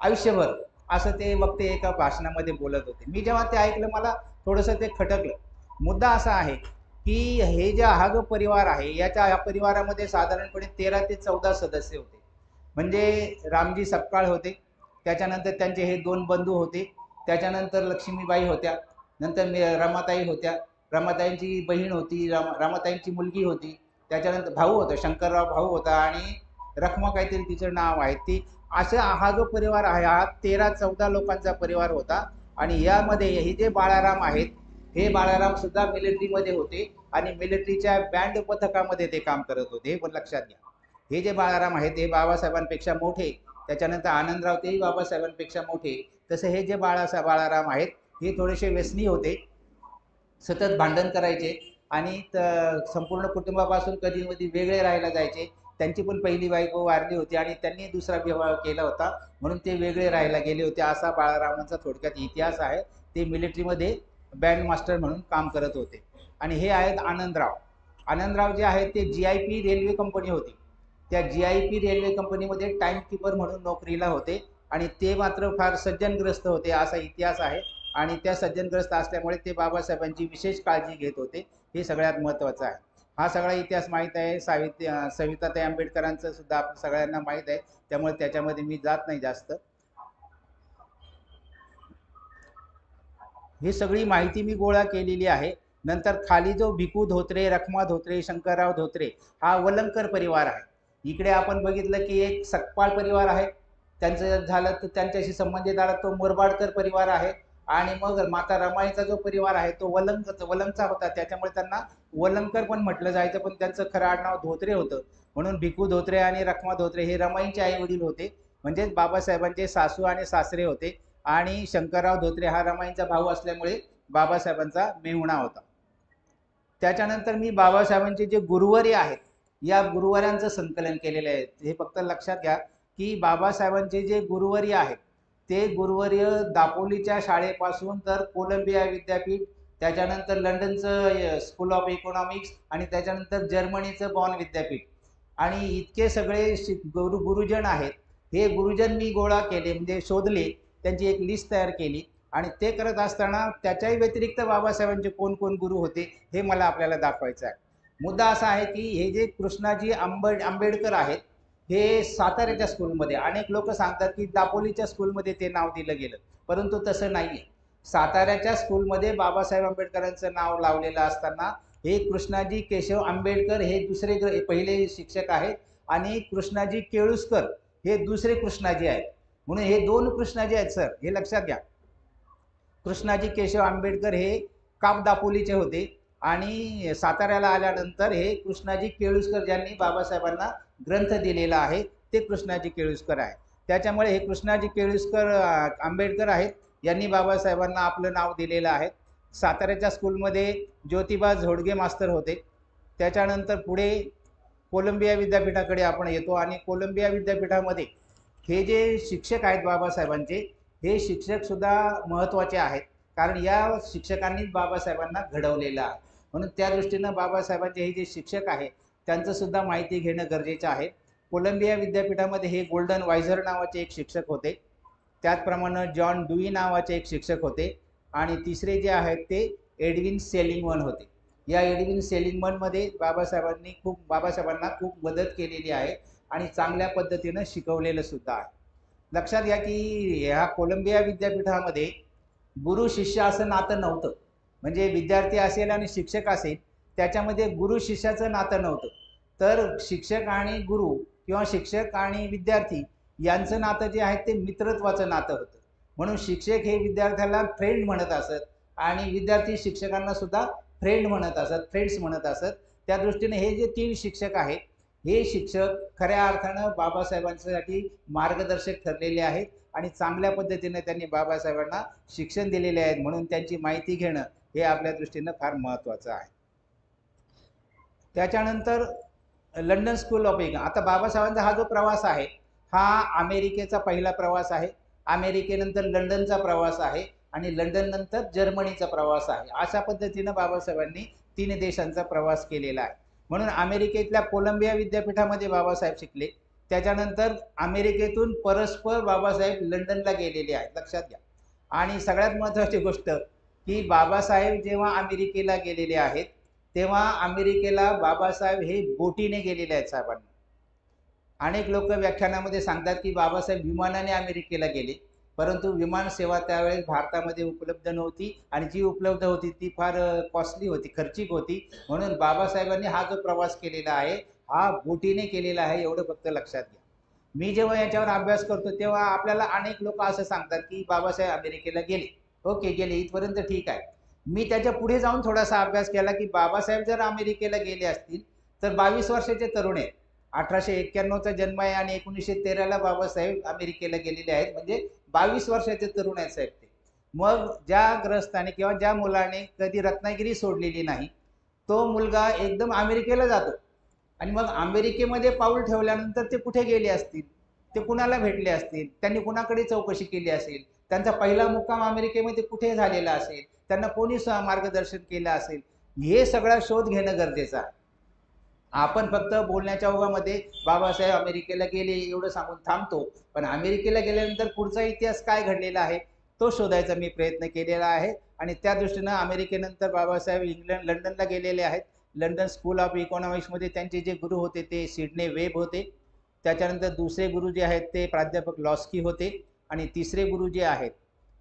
आयुष्यभर, असं ते वक्ते एका भाषणामध्ये बोलत होते. मी जेव्हा ते ऐकलं मला थोडंसं ते खटकलं. मुद्दा असा आहे की हे जे हा जो परिवार आहे या परिवारामध्ये साधारणपणे 13 ते 14 सदस्य होते. म्हणजे रामजी सकपाळ होते, त्याच्यानंतर त्यांचे हे 2 बंधू होते, त्याच्यानंतर लक्ष्मीबाई होत्या, नंतर रमाताई होत्या, रमाताईंची बहीण होती, रमाताईंची मुलगी होती, त्याच्यानंतर भाऊ होता, शंकरराव भाऊ होता आणि रखमा काहीतरी तिचं नाव आहे ती. असा हा जो परिवार आहे हा 13-14 लोकांचा परिवार होता. आणि यामध्ये हे जे बाळाराम आहेत हे बाळाराम सुद्धा मिलिटरीमध्ये होते आणि मिलिटरीच्या बँड पथकामध्ये ते काम करत होते, हे पण लक्षात घ्या. हे जे बाळाराम आहेत हे बाबासाहेबांपेक्षा मोठे, त्याच्यानंतर आनंदराव तेही बाबासाहेबांपेक्षा मोठे. तसे हे जे बाळाराम आहेत हे थोडेसे व्यसनी होते, सतत भांडण करायचे आणि संपूर्ण कुटुंबापासून कधी मधी वेगळे राहायला जायचे. त्यांची पण पहिली बायको वारली होती आणि त्यांनी दुसरा विवाह केला होता, म्हणून ते वेगळे राहायला गेले होते. असा बाळारामांचा थोडक्यात इतिहास आहे. ते मिलिटरीमध्ये बँड मास्टर म्हणून काम करत होते. आणि हे आहेत आनंदराव. आनंदराव जे आहेत ते GIP रेल्वे कंपनी होती, त्या GIP रेल्वे कंपनीमध्ये टाइम कीपर म्हणून नोकरीला होते आणि ते मात्र फार सज्जनग्रस्त होते असा इतिहास आहे. आणि त्या सज्जनग्रस्त असल्यामुळे ते बाबासाहेबांची विशेष काळजी घेत होते, हे सगळ्यात महत्त्वाचं आहे. हा सगळा इतिहास माहीत आहे. सविताताई आंबेडकरांचं सुद्धा आपण सगळ्यांना माहीत आहे, त्यामुळे त्याच्यामध्ये मी जात नाही जास्त. ही सगळी माहिती मी गोळा केलेली आहे. नंतर खाली जो भिकू धोत्रे, रखमा धोत्रे, शंकरराव धोत्रे हा वलंकर परिवार आहे. इकडे आपण बघितलं की एक सकपाळ परिवार आहे, त्यांचं झालं तर त्यांच्याशी संबंधित आला तो मोरबाडकर परिवार आहे. आणि मग माता रमाईचा जो परिवार आहे तो वलंगचा होता, त्याच्यामुळे त्यांना वलंकर पण म्हटलं जायचं, पण त्यांचं खरं आडनाव धोत्रे होतं. म्हणून भिकू धोत्रे आणि रखमा धोत्रे हे रमाईचे आई वडील होते, म्हणजेच बाबासाहेबांचे सासू आणि सासरे होते. आणि शंकरराव धोत्रे हा रमाईंचा भाऊ असल्यामुळे बाबासाहेबांचा मेहुणा होता. त्याच्यानंतर मी बाबासाहेबांचे जे गुरुवर्य आहेत या गुरुवर्यांचं संकलन केलेलं आहे. हे फक्त लक्षात घ्या की बाबासाहेबांचे जे गुरुवर्य आहेत ते गुरुवर्य दापोलीच्या शाळेपासून तर कोलंबिया विद्यापीठ, त्याच्यानंतर लंडनचं स्कूल ऑफ इकॉनॉमिक्स आणि त्याच्यानंतर जर्मनीचं बॉन विद्यापीठ, आणि इतके सगळे गुरुजन आहेत. हे गुरुजन मी गोळा केले, म्हणजे शोधले, त्यांची एक लिस्ट तयार केली. आणि ते करत असताना त्याच्याही व्यतिरिक्त बाबासाहेबांचे कोण कोण गुरु होते हे मला आपल्याला दाखवायचं आहे. मुद्दा असा आहे की हे जे कृष्णाजी आंबेडकर आहेत हे साताऱ्याच्या स्कूलमध्ये, अनेक लोक सांगतात की दापोलीच्या स्कूलमध्ये ते नाव दिलं गेलं, परंतु तसं नाही आहे. साताऱ्याच्या स्कूलमध्ये बाबासाहेब आंबेडकरांचं नाव लावलेलं असताना हे कृष्णाजी केशव आंबेडकर हे दुसरे पहिले शिक्षक आहेत आणि कृष्णाजी केळुसकर हे दुसरे कृष्णाजी आहेत. म्हणून हे दोन कृष्णाजी आहेत सर, हे लक्षात घ्या. कृष्णाजी केशव आंबेडकर हे काप दापोलीचे होते आणि साताऱ्याला आल्यानंतर हे कृष्णाजी केळुसकर ज्यांनी बाबासाहेबांना ग्रंथ दिलेला आहे ते कृष्णाजी केळुसकर आहे. त्याच्यामुळे हे कृष्णाजी केळुसकर आंबेडकर आहेत, यांनी बाबासाहेबांना आपलं नाव दिलेलं आहे. साताऱ्याच्या स्कूलमध्ये ज्योतिबा झोडगे मास्तर होते. त्याच्यानंतर पुढे कोलंबिया विद्यापीठाकडे आपण येतो आणि कोलंबिया विद्यापीठामध्ये हे जे शिक्षक आहेत बाबासाहेबांचे, हे शिक्षक सुद्धा महत्त्वाचे आहेत, कारण या शिक्षकांनीच बाबासाहेबांना घडवलेलं आहे. म्हणून त्या दृष्टीनं बाबासाहेबांचे हे जे शिक्षक आहेत त्यांचं सुद्धा माहिती घेणं गरजेचं आहे. कोलंबिया विद्यापीठामध्ये हे गोल्डन वायझर नावाचे एक शिक्षक होते, त्याचप्रमाणे जॉन डुई नावाचे एक शिक्षक होते आणि तिसरे जे आहेत ते एडविन सेलिंगमन होते. या एडविन सेलिंगमनमध्ये बाबासाहेबांना खूप मदत केलेली आहे आणि चांगल्या पद्धतीनं शिकवलेलं सुद्धा आहे. लक्षात घ्या की ह्या कोलंबिया विद्यापीठामध्ये गुरु शिष्य असं नातं नव्हतं, म्हणजे विद्यार्थी असेल आणि शिक्षक असेल त्याच्यामध्ये गुरु शिष्याचं नातं नव्हतं, तर शिक्षक आणि गुरु किंवा शिक्षक आणि विद्यार्थी यांचं नातं जे आहे ते मित्रत्वाचं नातं होतं. म्हणून शिक्षक हे विद्यार्थ्याला फ्रेंड म्हणत असत आणि विद्यार्थी शिक्षकांना सुद्धा फ्रेंड्स म्हणत असत. त्या दृष्टीने हे जे तीन शिक्षक आहेत हे शिक्षक खऱ्या अर्थानं बाबासाहेबांसाठी मार्गदर्शक ठरलेले आहेत आणि चांगल्या पद्धतीने त्यांनी बाबासाहेबांना शिक्षण दिलेले आहेत, म्हणून त्यांची माहिती घेणं हे आपल्या दृष्टीनं फार महत्त्वाचं आहे. त्याच्यानंतर लंडन स्कूल ऑफ इकॉनॉमिक्स. आता बाबासाहेबांचा हा जो प्रवास आहे हा अमेरिकेचा पहिला प्रवास आहे, अमेरिकेनंतर लंडनचा प्रवास आहे आणि लंडन नंतर जर्मनीचा प्रवास आहे. अशा पद्धतीनं बाबासाहेबांनी 3 देशांचा प्रवास केलेला आहे. म्हणून अमेरिकेतल्या कोलंबिया विद्यापीठामध्ये बाबासाहेब शिकले. त्याच्यानंतर अमेरिकेतून परस्पर बाबासाहेब लंडनला गेलेले आहेत, लक्षात घ्या. आणि सगळ्यात महत्त्वाची गोष्ट की बाबासाहेब जेव्हा अमेरिकेला गेलेले आहेत तेव्हा अमेरिकेला बाबासाहेब हे बोटीने गेलेले आहेत साहेबांना. अनेक लोक व्याख्यानामध्ये सांगतात की बाबासाहेब विमानाने अमेरिकेला गेले, परंतु विमान सेवा त्यावेळेस भारतामध्ये उपलब्ध नव्हती आणि जी उपलब्ध होती ती फार कॉस्टली होती, खर्चिक होती. म्हणून बाबासाहेबांनी हा जो प्रवास केलेला आहे हा बोटीने केलेला आहे, एवढं फक्त लक्षात घ्या. मी जेव्हा याच्यावर अभ्यास करतो तेव्हा आपल्याला अनेक लोक असं सांगतात की बाबासाहेब अमेरिकेला गेले. ओके, गेले, इथपर्यंत ठीक आहे. मी त्याच्या पुढे जाऊन थोडासा अभ्यास केला की बाबासाहेब जर अमेरिकेला गेले असतील तर 22 वर्षाचे तरुण आहेत. 1891चा जन्म आहे आणि 1913ला बाबासाहेब अमेरिकेला गेलेले आहेत, म्हणजे 22 वर्षाचे तरुण आहेत साहेब ते. मग ज्या ग्रस्ताने किंवा ज्या मुलाने कधी रत्नागिरी सोडलेली नाही, तो मुलगा एकदम अमेरिकेला जातो आणि मग अमेरिकेमध्ये पाऊल ठेवल्यानंतर ते कुठे गेले असतील, ते कुणाला भेटले असतील, त्यांनी कुणाकडे चौकशी केली असेल, त्यांचा पहिला मुक्काम अमेरिकेमध्ये कुठे झालेला असेल, त्यांना कोणी मार्गदर्शन केलं असेल, हे सगळा शोध घेणं गरजेचं आहे. आपण फक्त बोलण्याच्या ओघामध्ये बाबासाहेब अमेरिकेला गेले एवढं सांगून थांबतो, पण अमेरिकेला गेल्यानंतर पुढचा इतिहास काय घडलेला आहे तो शोधायचा मी प्रयत्न केलेला आहे. आणि त्या दृष्टीनं अमेरिकेनंतर बाबासाहेब लंडनला गेलेले आहेत. लंडन स्कूल ऑफ इकॉनॉमिक्समध्ये त्यांचे जे गुरु होते ते सिडने वेब होते. त्याच्यानंतर दुसरे गुरु जे आहेत ते प्राध्यापक लॉस्की होते आणि तिसरे गुरु जे आहेत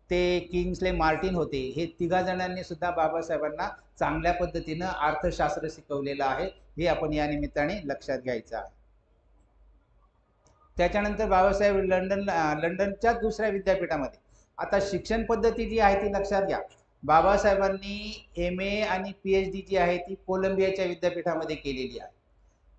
ते किंग्सले मार्टिन होते. हे तिघा जणांनी सुद्धा बाबासाहेबांना चांगल्या पद्धतीनं अर्थशास्त्र शिकवलेलं आहे, हे आपण या निमित्ताने लक्षात घ्यायचं आहे. त्याच्यानंतर बाबासाहेब लंडनच्या दुसऱ्या विद्यापीठामध्ये, आता शिक्षण पद्धती जी आहे ती लक्षात घ्या. बाबासाहेबांनी MA आणि PhD जी आहे ती कोलंबियाच्या विद्यापीठामध्ये केलेली आहे.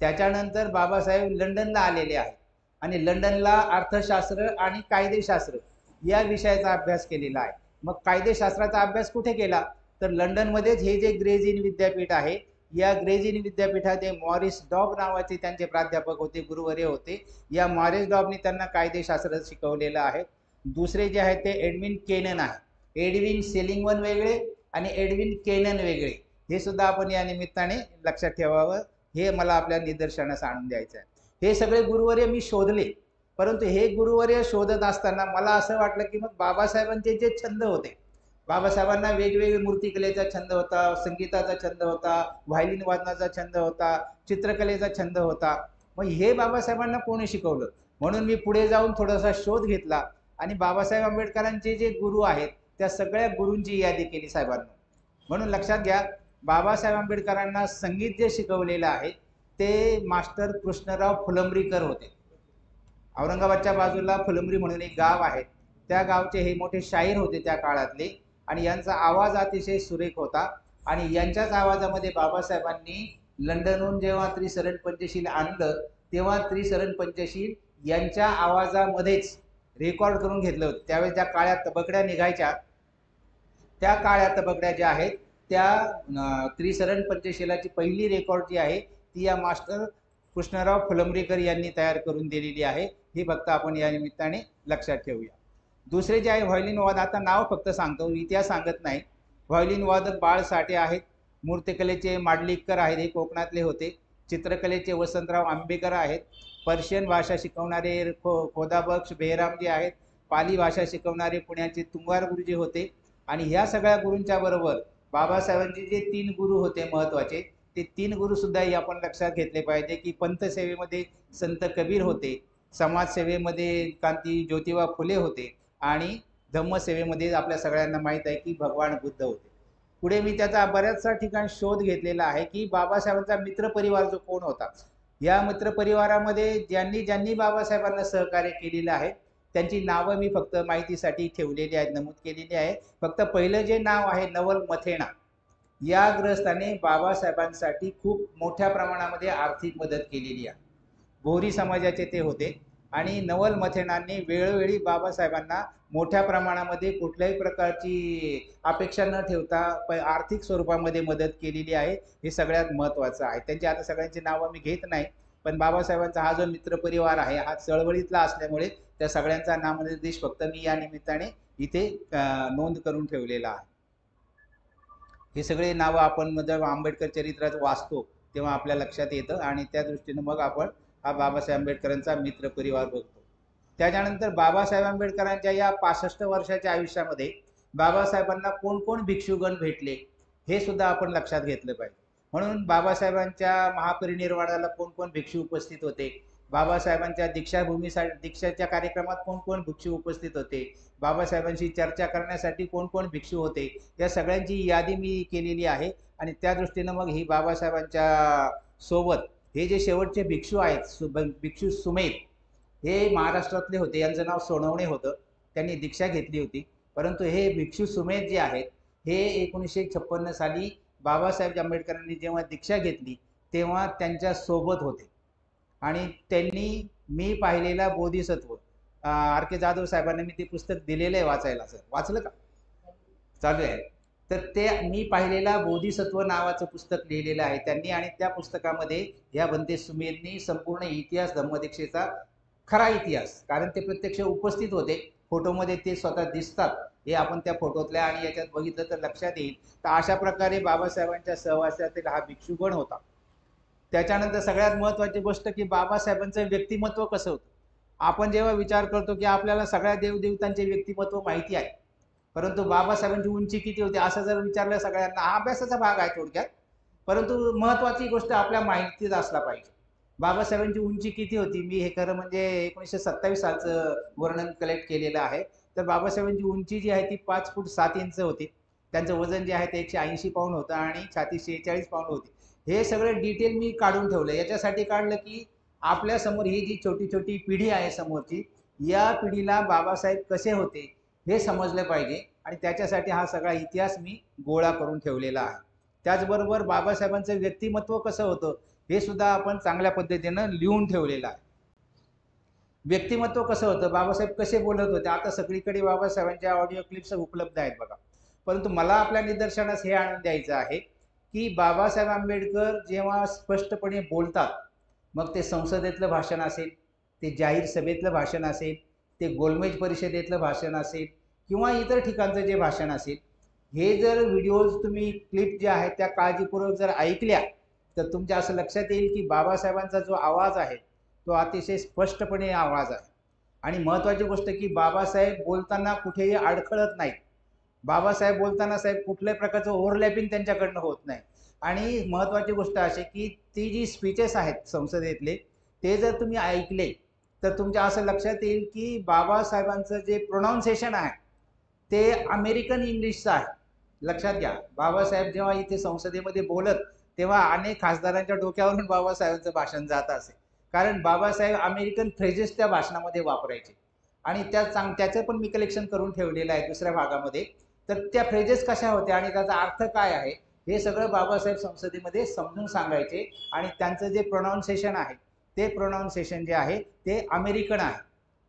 त्याच्यानंतर बाबासाहेब लंडनला आलेले आहेत आणि लंडनला अर्थशास्त्र आणि कायदेशास्त्र या विषयाचा अभ्यास केलेला आहे. मग कायदेशास्त्राचा अभ्यास कुठे केला तर लंडनमध्येच हे जे ग्रेज इन विद्यापीठ आहे, या ग्रेज इन विद्यापीठात मॉरिस डॉब नावाचे त्यांचे प्राध्यापक होते, गुरुवर्य होते. या मॉरिस डॉबनी त्यांना कायदेशास्त्र शिकवलेलं आहे. दुसरे जे आहेत ते एडविन केनन आहे. एडविन सेलिंगमन वेगळे आणि एडविन केनन वेगळे, हे सुद्धा आपण या निमित्ताने लक्षात ठेवावं, हे मला आपल्या निदर्शनास आणून द्यायचं आहे. हे सगळे गुरुवर्य मी शोधले, परंतु हे गुरुवर्य शोधत असताना मला असं वाटलं की मग बाबासाहेबांचे जे छंद होते, बाबासाहेबांना वेगवेगळे मूर्तिकलेचा छंद होता, संगीताचा छंद होता, व्हायलिन वादनाचा छंद होता, चित्रकलेचा छंद होता, मग हे बाबासाहेबांना कोणी शिकवलं? म्हणून मी पुढे जाऊन थोडासा शोध घेतला आणि बाबासाहेब आंबेडकरांचे जे गुरु आहेत त्या सगळ्या गुरूंची यादी केली साहेबांना. म्हणून लक्षात घ्या, बाबासाहेब आंबेडकरांना संगीत जे शिकवलेलं आहे ते मास्टर कृष्णराव फुलंब्रीकर होते. औरंगाबादच्या बाजूला फुलंब्री म्हणून एक गाव आहे, त्या गावचे हे मोठे शाहीर होते त्या काळातले आणि यांचा आवाज अतिशय सुरेख होता. आणि यांच्याच आवाजामध्ये बाबासाहेबांनी लंडनहून जेव्हा त्रिसरण पंचशील आणलं तेव्हा त्रिसरण पंचशील यांच्या आवाजामध्येच रेकॉर्ड करून घेतलं होतं. त्यावेळेस ज्या काळ्या तबकड्या निघायच्या, त्या काळ्या तबकड्या ज्या आहेत त्या त्रिसरण पंचशीलाची पहिली रेकॉर्ड जी आहे ती या मास्टर कृष्णराव फुलंब्रीकर यांनी तयार करून दिलेली आहे, हे फक्त आपण या निमित्ताने लक्षात ठेवूया. दुसरे जे आहे व्हायोलिन वादक, आता नाव फक्त सांगतो, इतिहास सांगत नाही. व्हायोलिन वादक बाळ साठे आहेत. मूर्तिकलेचे माडलिककर आहेत, हे कोकणातले होते. चित्रकलेचे वसंतराव आंबेकर आहेत. पर्शियन भाषा शिकवणारे खोदाबक्ष बेहराम जे आहेत. पाली भाषा शिकवणारे पुण्याचे तुंगार गुरुजी होते. आणि ह्या सगळ्या गुरूंच्या बरोबर बाबासाहेबांचे जे 3 गुरु होते महत्त्वाचे, ते 3 गुरु सुद्धा आपण लक्षात घेतले पाहिजे की पंथ सेवेमध्ये संत कबीर होते, समाजसेवेमध्ये क्रांती ज्योतिबा फुले होते आणि धम्मसेवेमध्ये आपल्या सगळ्यांना माहीत आहे की भगवान बुद्ध होते. पुढे मी त्याचा बऱ्याचशा ठिकाणी शोध घेतलेला आहे की बाबासाहेबांचा मित्रपरिवार जो कोण होता, या मित्रपरिवारामध्ये ज्यांनी ज्यांनी बाबासाहेबांना सहकार्य केलेलं आहे त्यांची नावं मी फक्त माहितीसाठी ठेवलेली आहेत, नमूद केलेली आहे. फक्त पहिलं जे नाव आहे नवल मथेणा, या ग्रस्ताने बाबासाहेबांसाठी खूप मोठ्या प्रमाणामध्ये आर्थिक मदत केलेली आहे. भोरी समाजाचे ते होते आणि नवल मथेणांनी वेळोवेळी बाबासाहेबांना मोठ्या प्रमाणामध्ये कुठल्याही प्रकारची अपेक्षा न ठेवता आर्थिक स्वरूपामध्ये मदत केलेली आहे, हे सगळ्यात महत्त्वाचं आहे. त्यांची आता सगळ्यांची नावं मी घेत नाही, पण बाबासाहेबांचा हा जो मित्रपरिवार आहे हा चळवळीतला असल्यामुळे त्या सगळ्यांचा नामनिर्देश फक्त मी या निमित्ताने इथे नोंद करून ठेवलेला आहे. हे सगळे नावं आपण जेव्हा आंबेडकर चरित्रात वाचतो तेव्हा आपल्या लक्षात येतं आणि त्या दृष्टीनं मग आपण हा बाबासाहेब आंबेडकरांचा मित्रपरिवार बघतो. त्याच्यानंतर बाबासाहेब आंबेडकरांच्या या 65 वर्षाच्या आयुष्यामध्ये बाबासाहेबांना कोण कोण भिक्षुगण भेटले हे सुद्धा आपण लक्षात घेतलं पाहिजे. म्हणून बाबासाहेबांच्या महापरिनिर्वाणाला कोण कोण भिक्षू उपस्थित होते, बाबासाहेबांच्या दीक्षाच्या कार्यक्रमात कोण कोण भिक्षू उपस्थित होते, बाबासाहेबांशी चर्चा करण्यासाठी कोण कोण भिक्षू होते, या सगळ्यांची यादी मी केलेली आहे. आणि त्या दृष्टीनं मग ही बाबासाहेबांच्या सोबत हे जे शेवटचे भिक्षू आहेत, भिक्षू सुमेध, हे महाराष्ट्रातले होते. यांचं नाव सोनवणे होतं, त्यांनी दीक्षा घेतली होती. परंतु हे भिक्षू सुमेध जे आहेत हे 1956 साली बाबासाहेब आंबेडकरांनी जेव्हा दीक्षा घेतली तेव्हा त्यांच्या सोबत होते. आणि त्यांनी मी पाहिलेला बोधिसत्व, आर के जाधव साहेबांनी मी ते पुस्तक दिलेलं आहे वाचायला. सर वाचलं का? चालू आहे. तर ते मी पाहिलेला बोधिसत्व नावाचं पुस्तक लिहिलेलं आहे त्यांनी, आणि त्या पुस्तकामध्ये या बनते सुमेरनी संपूर्ण इतिहास धम्मदीक्षेचा खरा इतिहास, कारण ते प्रत्यक्ष उपस्थित होते, फोटोमध्ये ते स्वतः दिसतात, हे आपण त्या फोटोतल्या आणि याच्यात बघितलं तर लक्षात येईल. तर अशा प्रकारे बाबासाहेबांच्या सहवासातील हा भिक्षुगण होता. त्याच्यानंतर सगळ्यात महत्त्वाची गोष्ट की बाबासाहेबांचं व्यक्तिमत्व कसं होतं. आपण जेव्हा विचार करतो की आपल्याला सगळ्या देवदेवतांचे व्यक्तिमत्व माहिती आहे, परंतु बाबासाहेबांची उंची किती होती असं जर विचारलं सगळ्यांना, हा अभ्यासाचा भाग आहे थोडक्यात, परंतु महत्त्वाची गोष्ट आपल्या माहितीत असला पाहिजे. बाबासाहेबांची उंची किती होती, मी हे खरं म्हणजे 1927 सालचं वर्णन कलेक्ट केलेलं आहे. तर बाबासाहेबांची उंची जी आहे ती 5 फूट 7 इंच होती. त्यांचं वजन जे आहे ते 180 पाऊंड होतं आणि छाती 46 पाऊंड होती. हे सगळं डिटेल मी काढून ठेवलं. याच्यासाठी काढलं की आपल्या समोर ही जी छोटी छोटी पिढी आहे समोरची, या पिढीला बाबासाहेब कसे होते हे समजलं पाहिजे, आणि त्याच्यासाठी हा सगळा इतिहास मी गोळा करून ठेवलेला आहे. त्याचबरोबर बाबासाहेबांचं व्यक्तिमत्व कसं होतं हे सुद्धा आपण चांगल्या पद्धतीनं लिहून ठेवलेलं आहे. व्यक्तिमत्व कसं होतं, बाबासाहेब कसे बोलत होते, आता सगळीकडे बाबासाहेबांच्या ऑडिओ क्लिप्स उपलब्ध आहेत बघा. परंतु मला आपल्या निदर्शनास हे आणून द्यायचं आहे की बाबासाहेब आंबेडकर जेव्हा स्पष्टपणे बोलतात, मग ते संसदेतलं भाषण असेल, ते जाहीर सभेतलं भाषण असेल, ते गोलमेज परिषदेतलं भाषण असेल, किंवा इतर ठिकाणचं जे भाषण असेल, हे जर व्हिडिओज तुम्ही क्लिप जे आहेत त्या काळजीपूर्वक जर ऐकल्या तर तुमच्या असं लक्षात येईल की बाबासाहेबांचा जो आवाज आहे तो अतिशय स्पष्टपणे आवाज आहे. आणि महत्त्वाची गोष्ट की बाबासाहेब बोलताना कुठेही अडखळत नाहीत. बाबासाहेब बोलताना साहेब कुठल्याही प्रकारचं ओव्हरलॅपिंग त्यांच्याकडनं होत नाही. आणि महत्त्वाची गोष्ट अशी की ती जी स्पीचेस आहेत संसदेतले ते जर तुम्ही ऐकले तर तुमच्या असं लक्षात येईल की बाबासाहेबांचं जे प्रोनाऊन्सिएशन आहे ते अमेरिकन इंग्लिशचं आहे. लक्षात घ्या, बाबासाहेब जेव्हा इथे संसदेमध्ये बोलत तेव्हा अनेक खासदारांच्या डोक्यावरून बाबासाहेबांचं भाषण जात असे, कारण बाबासाहेब अमेरिकन फ्रेजेस त्या भाषणामध्ये वापरायचे. आणि त्याचं पण मी कलेक्शन करून ठेवलेलं आहे दुसऱ्या भागामध्ये. तर त्या फ्रेजेस कशा होत्या आणि त्याचा अर्थ काय आहे हे सगळं बाबासाहेब संसदेमध्ये समजून सांगायचे. आणि त्यांचं जे प्रोनाऊन्सिएशन आहे ते प्रोनाऊन्सिएशन जे आहे ते अमेरिकन आहे.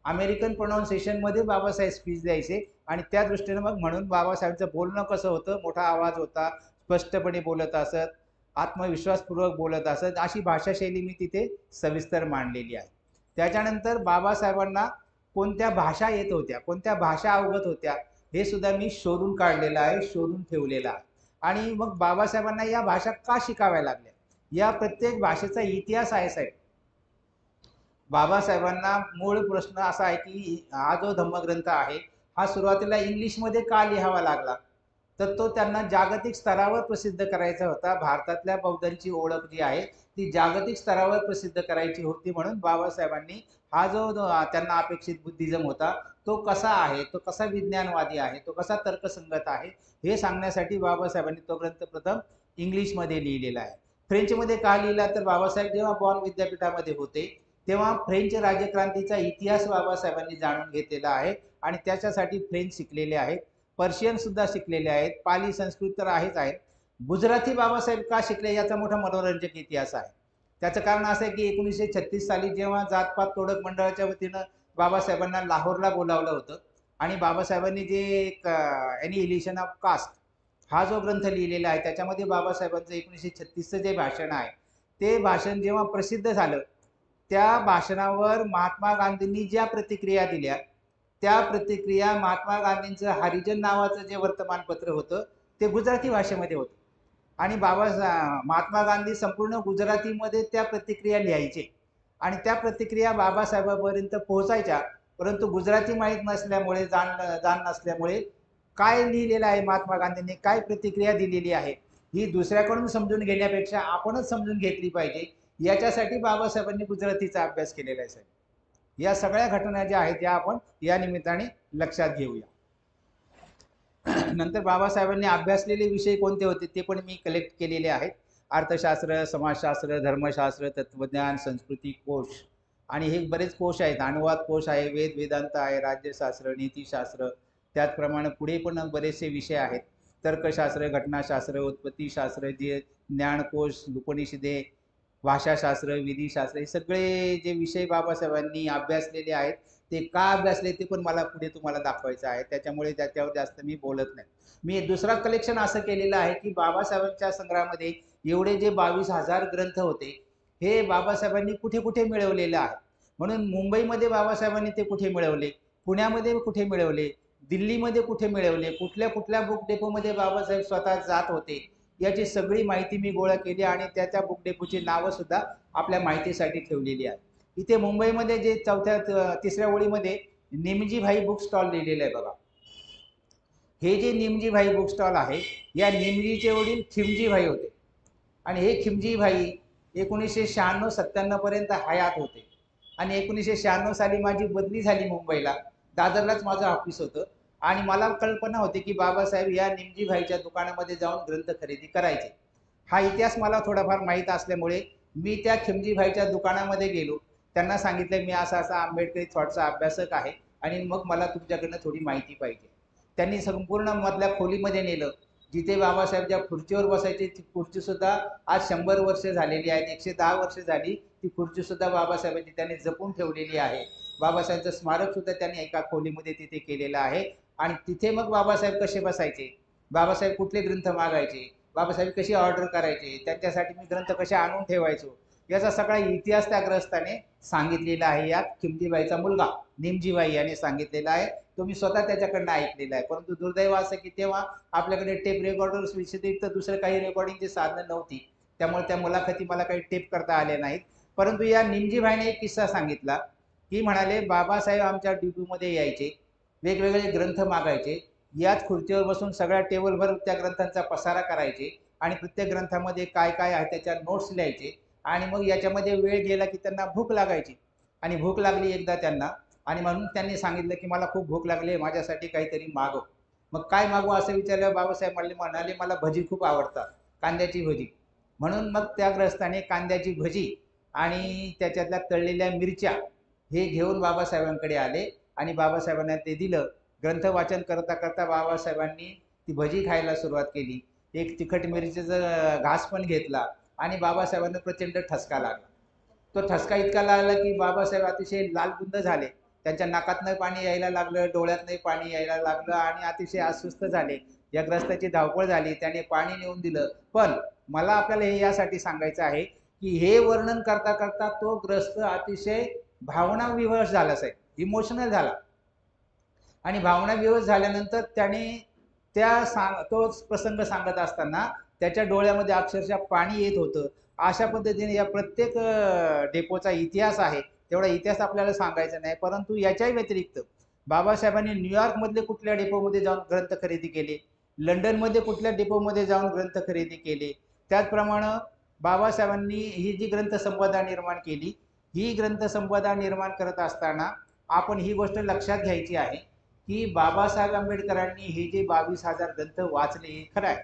अमेरिकन प्रोनाऊन्सिएशनमध्ये बाबासाहेब स्पीच द्यायचे. आणि त्या दृष्टीनं मग म्हणून बाबासाहेबांचं बोलणं कसं होतं, मोठा आवाज होता, स्पष्टपणे बोलत असत, आत्मविश्वासपूर्वक बोलत असत, अशी भाषाशैली मी तिथे सविस्तर मांडलेली आहे. त्याच्यानंतर बाबासाहेबांना कोणत्या भाषा येत होत्या, कोणत्या भाषा अवगत होत्या हे सुद्धा मी शोधून काढलेलं आहे, शोधून ठेवलेलं आहे. आणि मग बाबासाहेबांना या भाषा का शिकाव्या लागल्या, या प्रत्येक भाषेचा इतिहास आहे साहेब. बाबासाहेबांना मूळ प्रश्न असा आहे की हा जो धम्मग्रंथ आहे हा सुरुवातीला इंग्लिशमध्ये का लिहावा लागला, तर तो त्यांना जागतिक स्तरावर प्रसिद्ध करायचा होता. भारतातल्या बौद्धांची ओळख जी आहे ती जागतिक स्तरावर प्रसिद्ध करायची होती, म्हणून बाबासाहेबांनी हा जो त्यांना अपेक्षित बुद्धिझम होता तो कसा आहे, तो कसा विज्ञानवादी आहे, तो कसा तर्कसंगत आहे हे सांगण्यासाठी बाबासाहेबांनी तो ग्रंथ प्रथम इंग्लिशमध्ये लिहिलेला आहे. फ्रेंचमध्ये का लिहिला, तर बाबासाहेब जेव्हा बॉन विद्यापीठामध्ये होते तेव्हा फ्रेंच राज्यक्रांतीचा इतिहास बाबासाहेबांनी जाणून घेतलेला आहे आणि त्याच्यासाठी फ्रेंच शिकलेले आहेत, पर्शियन सुद्धा शिकलेले आहेत, पाली संस्कृत तर आहेच आहेत. गुजराती बाबासाहेब का शिकले याचा मोठा मनोरंजक इतिहास आहे. त्याचं कारण असं आहे की 1936 साली जेव्हा जातपात तोडक मंडळाच्या वतीनं बाबासाहेबांना लाहोरला बोलावलं होतं आणि बाबासाहेबांनी जे एक एनिहिलेशन ऑफ कास्ट हा जो ग्रंथ लिहिलेला आहे त्याच्यामध्ये बाबासाहेबांचं 1936चं जे भाषण आहे ते भाषण जेव्हा प्रसिद्ध झालं, त्या भाषणावर महात्मा गांधींनी ज्या प्रतिक्रिया दिल्या त्या प्रतिक्रिया, महात्मा गांधींचं हरिजन नावाचं जे वर्तमानपत्र होतं ते गुजराती भाषेमध्ये होतं. आणि महात्मा गांधी संपूर्ण गुजरातीमध्ये त्या प्रतिक्रिया लिहायचे आणि त्या प्रतिक्रिया बाबासाहेबांपर्यंत पोहोचायच्या. परंतु गुजराती माहीत नसल्यामुळे, जाण नसल्यामुळे काय लिहिलेलं आहे महात्मा गांधींनी, काय प्रतिक्रिया दिलेली आहे ही दुसऱ्याकडून समजून घेण्यापेक्षा आपणच समजून घेतली पाहिजे, याच्यासाठी बाबासाहेबांनी गुजरातीचा अभ्यास केलेला आहे साहेब. या सगळ्या घटना ज्या आहेत त्या आपण या निमित्ताने लक्षात घेऊया. नंतर बाबासाहेबांनी अभ्यासलेले विषय कोणते होते ते पण मी कलेक्ट केलेले आहेत. अर्थशास्त्र, समाजशास्त्र, धर्मशास्त्र, तत्वज्ञान, संस्कृती कोश, आणि हे बरेच कोश आहेत. अनुवाद कोश आहे, वेद वेदांत आहे, राज्यशास्त्र, नीतिशास्त्र, त्याचप्रमाणे पुढे पण बरेचसे विषय आहेत. तर्कशास्त्र, घटनाशास्त्र, उत्पत्तीशास्त्र, जे ज्ञानकोश, उपनिषदे, भाषाशास्त्र, विधिशास्त्र, हे सगळे जे विषय बाबासाहेबांनी अभ्यासलेले आहेत ते का अभ्यासले ते पण मला पुढे तुम्हाला दाखवायचं आहे. त्याच्यामुळे त्याच्यावर जास्त मी बोलत नाही. मी दुसरा कलेक्शन असं केलेलं आहे की बाबासाहेबांच्या संग्रहामध्ये एवढे जे 22,000 ग्रंथ होते हे बाबासाहेबांनी कुठे कुठे मिळवलेले आहे. म्हणून मुंबईमध्ये बाबासाहेबांनी ते कुठे मिळवले, पुण्यामध्ये कुठे मिळवले, दिल्लीमध्ये कुठे मिळवले, कुठल्या कुठल्या बुक डेपोमध्ये बाबासाहेब स्वतः जात होते, याची सगळी माहिती मी गोळा केली आणि त्या बुक डेपोची नावं सुद्धा आपल्या माहितीसाठी ठेवलेली आहे. इथे मुंबईमध्ये जे तिसऱ्या ओळीमध्ये निमजी भाई बुक स्टॉल लिहिलेलं आहे बघा. हे जे निमजी भाई बुक स्टॉल आहे, या निमजीचे वडील खिमजी भाई होते आणि हे खिमजी भाई 1996-97 पर्यंत हयात होते आणि 1996 साली माझी बदली झाली मुंबईला. दादरलाच माझं ऑफिस होतं आणि मला कल्पना होती की बाबासाहेब या निमजी भाईच्या दुकानामध्ये जाऊन ग्रंथ खरेदी करायचे. हा इतिहास मला थोडाफार माहीत असल्यामुळे मी त्या खिमजी भाईच्या दुकानामध्ये गेलो. त्यांना सांगितलं मी असा असा आंबेडकरी थॉटचा अभ्यासक आहे आणि मग मला तुमच्याकडनं थोडी माहिती पाहिजे. त्यांनी संपूर्ण मधल्या खोलीमध्ये नेलं. जिथे बाबासाहेब ज्या खुर्चीवर बसायचे ती खुर्ची सुद्धा आज 100 वर्ष झालेली आहेत, 110 वर्ष झाली. ती खुर्ची सुद्धा बाबासाहेबांची त्यांनी जपून ठेवलेली आहे. बाबासाहेबांचं स्मारक सुद्धा त्यांनी एका खोलीमध्ये तिथे केलेलं आहे. आणि तिथे मग बाबासाहेब कसे बसायचे, बाबासाहेब कुठले ग्रंथ मागायचे, बाबासाहेब कशी ऑर्डर करायचे, त्यांच्यासाठी मी ग्रंथ कसे आणून ठेवायचो, याचा सगळा इतिहास त्या ग्रस्ताने सांगितलेला आहे. यात खिमजीबाईचा मुलगा निमजीबाई याने सांगितलेला आहे. तो मी स्वतः त्याच्याकडनं ऐकलेला आहे. परंतु दुर्दैव असं की तेव्हा आपल्याकडे टेप रेकॉर्डर्स व्यतिरिक्त दुसरं काही रेकॉर्डिंगची साधनं नव्हती, त्यामुळे त्या मुलाखती मला काही टेप करता आल्या नाहीत. परंतु या निमजीबाईने एक किस्सा सांगितला की म्हणाले बाबासाहेब आमच्या ड्युटीमध्ये यायचे, वेगवेगळे ग्रंथ मागायचे, याच खुर्चीवर बसून सगळ्या टेबलभर त्या ग्रंथांचा पसारा करायचे आणि प्रत्येक ग्रंथामध्ये काय काय आहे त्याच्या नोट्स लिहायचे. आणि मग याच्यामध्ये वेळ गेला की त्यांना भूक लागायची आणि भूक लागली एकदा त्यांना आणि म्हणून त्यांनी सांगितलं की मला खूप भूक लागली, माझ्यासाठी काहीतरी मागव. मग काय मागू असं विचारलं. बाबासाहेब म्हणाले मला भजी खूप आवडतात, कांद्याची भजी. म्हणून मग त्या ग्रस्ताने कांद्याची भजी आणि त्याच्यातल्या तळलेल्या मिरच्या हे घेऊन बाबासाहेबांकडे आले आणि बाबासाहेबांना ते दिलं. ग्रंथ वाचन करता करता बाबासाहेबांनी ती भजी खायला सुरुवात केली. एक तिखट मिरचीचा घास पण घेतला आणि बाबासाहेबांना प्रचंड ठसका लागला. तो ठसका इतका लागला की बाबासाहेब अतिशय लालबुंद झाले. त्यांच्या नाकातनं पाणी यायला लागलं, डोळ्यातनंही पाणी यायला लागलं आणि अतिशय अस्वस्थ झाले. या ग्रस्ताची धावपळ झाली, त्याने पाणी नेऊन दिलं. पण मला आपल्याला हे यासाठी सांगायचं आहे की हे वर्णन करता करता तो ग्रस्त अतिशय भावनाविवश झाला साहेब, इमोशनल झाला. आणि भावनाविवश झाल्यानंतर त्याने तोच प्रसंग सांगत असताना त्याच्या डोळ्यामध्ये अक्षरशः पाणी येत होतं. अशा पद्धतीने या प्रत्येक डेपोचा इतिहास आहे. तेवढा इतिहास आपल्याला सांगायचा नाही. परंतु याच्याही व्यतिरिक्त बाबासाहेबांनी न्यूयॉर्कमधले कुठल्या डेपोमध्ये जाऊन ग्रंथ खरेदी केले, लंडनमध्ये कुठल्या डेपोमध्ये जाऊन ग्रंथ खरेदी केले, त्याचप्रमाणे बाबासाहेबांनी ही जी ग्रंथसंपदा निर्माण केली, ही ग्रंथसंपदा निर्माण करत असताना आपण ही गोष्ट लक्षात घ्यायची आहे की बाबासाहेब आंबेडकरांनी हे जे 22,000 ग्रंथ वाचले हे खरं आहे.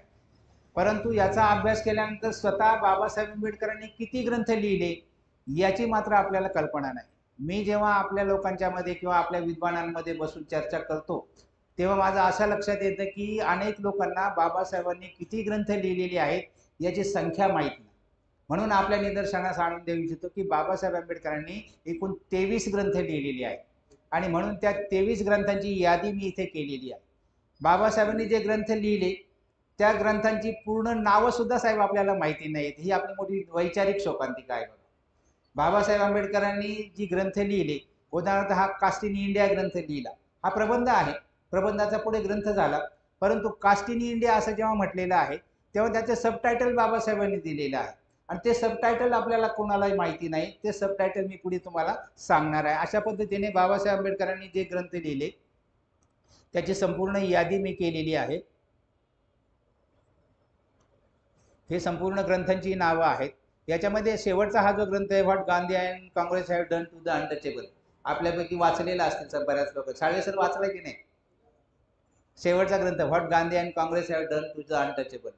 परंतु याचा अभ्यास केल्यानंतर स्वतः बाबासाहेब आंबेडकरांनी किती ग्रंथ लिहिले याची मात्र आपल्याला कल्पना नाही. मी जेव्हा आपल्या लोकांच्या मध्ये किंवा आपल्या विद्वानांमध्ये बसून चर्चा करतो तेव्हा माझं असं लक्षात येतं की अनेक लोकांना बाबासाहेबांनी किती ग्रंथ लिहिलेली आहेत याची संख्या माहीत नाही. म्हणून आपल्या निदर्शनास आणून देऊ इच्छितो की बाबासाहेब आंबेडकरांनी एकूण 23 ग्रंथ लिहिलेले आहेत आणि म्हणून त्या 23 ग्रंथांची यादी मी इथे केलेली आहे. बाबासाहेबांनी जे ग्रंथ लिहिले त्या ग्रंथांची पूर्ण नावं सुद्धा साहेब आपल्याला माहिती नाहीत. ही आपली मोठी वैचारिक शोकांतिका आहे. बाबासाहेब आंबेडकरांनी जी ग्रंथ लिहिले, उदाहरणार्थ हा कास्ट इन इंडिया ग्रंथ लिहिला, हा प्रबंध आहे. प्रबंधाचा पुढे ग्रंथ झाला. परंतु कास्ट इन इंडिया असं जेव्हा म्हटलेलं आहे तेव्हा त्याचे सबटायटल बाबासाहेबांनी दिलेलं आहे आणि ते सबटायटल आपल्याला कोणालाही माहिती नाही. ते सबटायटल मी पुढे तुम्हाला सांगणार आहे. अशा पद्धतीने बाबासाहेब आंबेडकरांनी जे ग्रंथ लिहिले त्याची संपूर्ण यादी मी केलेली आहे. हे संपूर्ण ग्रंथांची नावं आहेत. याच्यामध्ये शेवटचा हा जो ग्रंथ आहे, what Gandhi and Congress have done to the untouchable, आपल्यापैकी वाचलेला असतील बऱ्याच लोक. साळवे सर वाचला की नाही शेवटचा ग्रंथ, what Gandhi and Congress have done to the untouchable,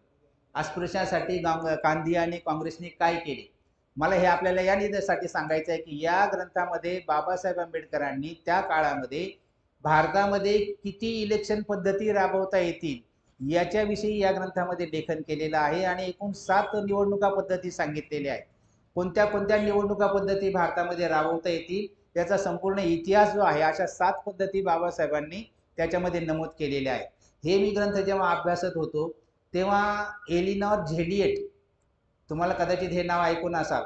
अस्पृश्यासाठी गांधी आणि काँग्रेसने काय केले. मला हे आपल्याला या निदर्शनासाठी सांगायचं आहे की या ग्रंथामध्ये बाबासाहेब आंबेडकरांनी त्या काळामध्ये भारतामध्ये किती इलेक्शन पद्धती राबवता येतील याच्याविषयी या ग्रंथामध्ये लेखन केलेलं आहे आणि एकूण 7 निवडणुका पद्धती सांगितलेल्या आहेत. कोणत्या कोणत्या निवडणुका पद्धती भारतामध्ये राबवता येतील त्याचा संपूर्ण इतिहास जो आहे, अशा 7 पद्धती बाबासाहेबांनी त्याच्यामध्ये नमूद केलेल्या आहेत. हे मी ग्रंथ जेव्हा अभ्यासत होतो तेव्हा एलिनॉर झेलियट, तुम्हाला कदाचित हे नाव ऐकून असाल,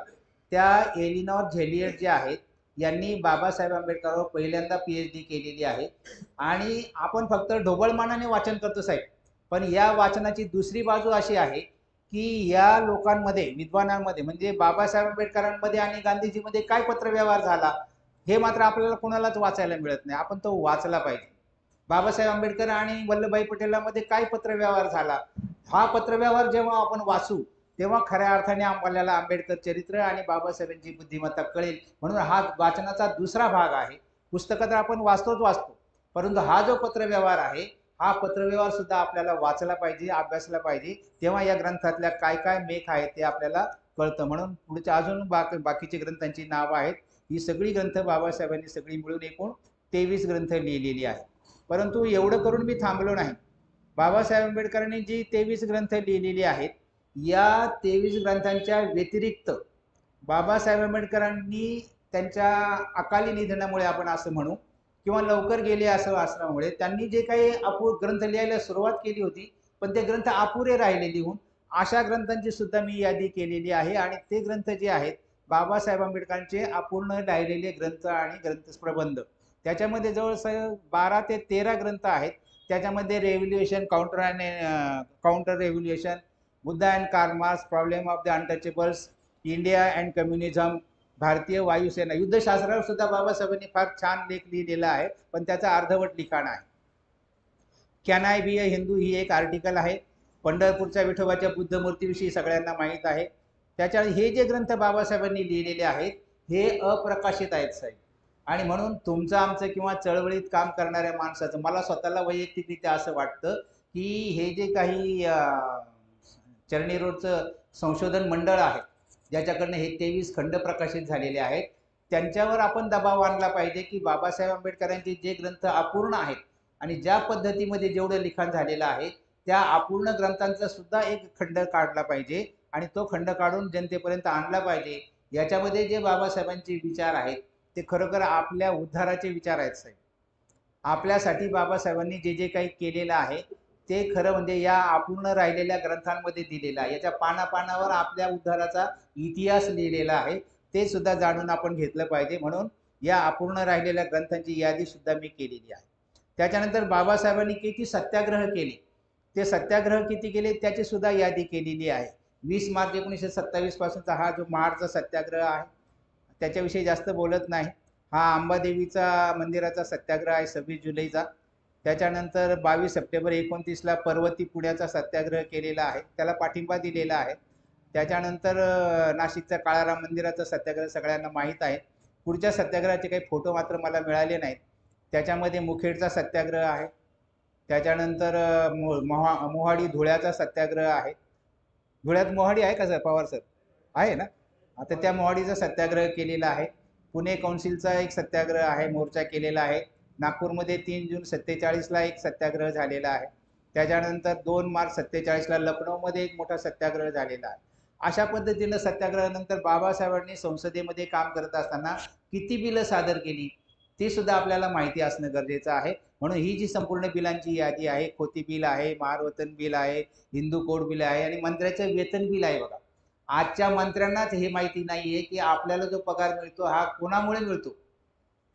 त्या एलिनॉर झेलियट जे आहेत यांनी बाबासाहेब आंबेडकरवर पहिल्यांदा PhD केलेली आहे. आणि आपण फक्त ढोबळमानाने वाचन करतो साहेब, पण या वाचनाची दुसरी बाजू अशी आहे की या लोकांमध्ये, विद्वानांमध्ये, म्हणजे बाबासाहेब आंबेडकरांमध्ये आणि गांधीजीमध्ये काय पत्रव्यवहार झाला हे मात्र आपल्याला कोणालाच वाचायला मिळत नाही. आपण तो वाचला पाहिजे. बाबासाहेब आंबेडकर आणि वल्लभभाई पटेलांमध्ये काय पत्रव्यवहार झाला, हा पत्रव्यवहार जेव्हा आपण वाचू तेव्हा खऱ्या अर्थाने आपल्याला आंबेडकर चरित्र आणि बाबासाहेबांची बुद्धिमत्ता कळेल. म्हणून हा वाचनाचा दुसरा भाग आहे. पुस्तकं तर आपण वाचतो, परंतु हा जो पत्रव्यवहार आहे, हा पत्रव्यवहार सुद्धा आपल्याला वाचला पाहिजे, अभ्यासला पाहिजे. तेव्हा या ग्रंथातल्या काय काय मेख आहेत ते आपल्याला कळतं. म्हणून पुढच्या अजून बाकीची ग्रंथांची नावं आहेत. ही सगळी ग्रंथ बाबासाहेबांनी सगळी मिळून एकूण 23 ग्रंथ लिहिलेली आहेत. परंतु एवढं करून मी थांबलो नाही. बाबासाहेब आंबेडकरांनी जी 23 ग्रंथ लिहिलेली आहेत, या 23 ग्रंथांच्या व्यतिरिक्त बाबासाहेब आंबेडकरांनी त्यांच्या अकाली निधनामुळे आपण असं म्हणू किंवा लवकर गेले असं असल्यामुळे त्यांनी जे काही ग्रंथ लिहायला सुरुवात केली होती, पण ते ग्रंथ अपुरे राहिले लिहून, अशा ग्रंथांची सुद्धा मी यादी केलेली आहे. आणि ते ग्रंथ जे आहेत बाबासाहेब आंबेडकरांचे अपूर्ण राहिलेले ग्रंथ आणि ग्रंथ प्रबंध, त्याच्यामध्ये जवळ 12 ते 13 ग्रंथ आहेत. त्याच्यामध्ये revolution, counter revolution, Buddha and Karl Marx, problem of the untouchables, India and communism, भारतीय वायुसेना, युद्धशास्त्रावर सुद्धा बाबासाहेबांनी फार छान लेख लिहिलेला आहे, पण त्याचा अर्धवट लिखाण आहे. Can I be a Hindu ही एक आर्टिकल आहे. पंढरपूरच्या विठोबाच्या बुद्धमूर्तीविषयी सगळ्यांना माहीत आहे. त्याच्या हे जे ग्रंथ बाबासाहेबांनी लिहिलेले आहेत हे अप्रकाशित आहेत साहेब. आणि म्हणून तुमचं, आमचं किंवा चळवळीत काम करणाऱ्या माणसाचं, मला स्वतःला वैयक्तिकरित्या असं वाटतं की हे जे काही चरणी रोडचं संशोधन मंडळ आहे, ज्याच्याकडनं हे 23 खंड प्रकाशित झालेले आहेत, त्यांच्यावर आपण दबाव आणला पाहिजे की बाबासाहेब आंबेडकरांचे जे ग्रंथ अपूर्ण आहेत आणि ज्या पद्धतीमध्ये जेवढं लिखाण झालेलं आहे त्या अपूर्ण ग्रंथांचा सुद्धा एक खंड काढला पाहिजे आणि तो खंड काढून जनतेपर्यंत आणला पाहिजे. याच्यामध्ये जे बाबासाहेबांचे विचार आहेत ते खरोखर आपल्या उद्धाराचे विचार आहेत साहेब. आपल्यासाठी बाबासाहेबांनी जे जे काही केलेलं आहे ते खरं म्हणजे या अपूर्ण राहिलेल्या ग्रंथांमध्ये दिलेलं आहे. याच्या पानापानावर आपल्या उद्धाराचा इतिहास लिहिलेला आहे, ते सुद्धा जाणून आपण घेतलं पाहिजे. म्हणून या अपूर्ण राहिलेल्या ग्रंथांची यादी सुद्धा मी केलेली आहे. त्याच्यानंतर बाबासाहेबांनी किती सत्याग्रह केले, ते सत्याग्रह किती केले त्याची सुद्धा यादी केलेली आहे. 20 मार्च 1927 पासूनचा हा जो महाडचा सत्याग्रह आहे त्याच्याविषयी जास्त बोलत नाही. हा अंबादेवीचा मंदिराचा सत्याग्रह आहे 26 जुलैचा. त्याच्यानंतर 22 सप्टेंबर 29ला पर्वती पुण्याचा सत्याग्रह केलेला आहे, त्याला पाठिंबा दिलेला आहे. त्याच्यानंतर नाशिकचा काळाराम मंदिराचा सत्याग्रह सगळ्यांना माहीत आहे. पुढच्या सत्याग्रहाचे काही फोटो मात्र मला मिळाले नाहीत. त्याच्यामध्ये मुखेडचा सत्याग्रह आहे. त्याच्यानंतर मोहाडी धुळ्याचा सत्याग्रह आहे. धुळ्यात मोहाडी आहे का सर, पवार सर? आहे ना. आता त्या मोहाडीचा सत्याग्रह केलेला आहे. पुणे कौन्सिलचा एक सत्याग्रह आहे, मोर्चा केलेला आहे. नागपूरमध्ये 3 जून 47ला एक सत्याग्रह झालेला आहे. त्याच्यानंतर 2 मार्च 47ला लखनौमध्ये एक मोठा सत्याग्रह झालेला आहे. अशा पद्धतीनं सत्याग्रहानंतर बाबासाहेबांनी संसदेमध्ये काम करत असताना किती बिलं सादर केली ते सुद्धा आपल्याला माहिती असणं गरजेचं आहे. म्हणून ही जी संपूर्ण बिलांची यादी आहे, खोती बिल आहे, महारवतन बिल आहे, हिंदू कोड बिल आहे आणि मंत्र्याचं वेतन बिल आहे. बघा, आजच्या मंत्र्यांनाच हे माहिती नाहीये की आपल्याला जो पगार मिळतो हा कोणामुळे मिळतो.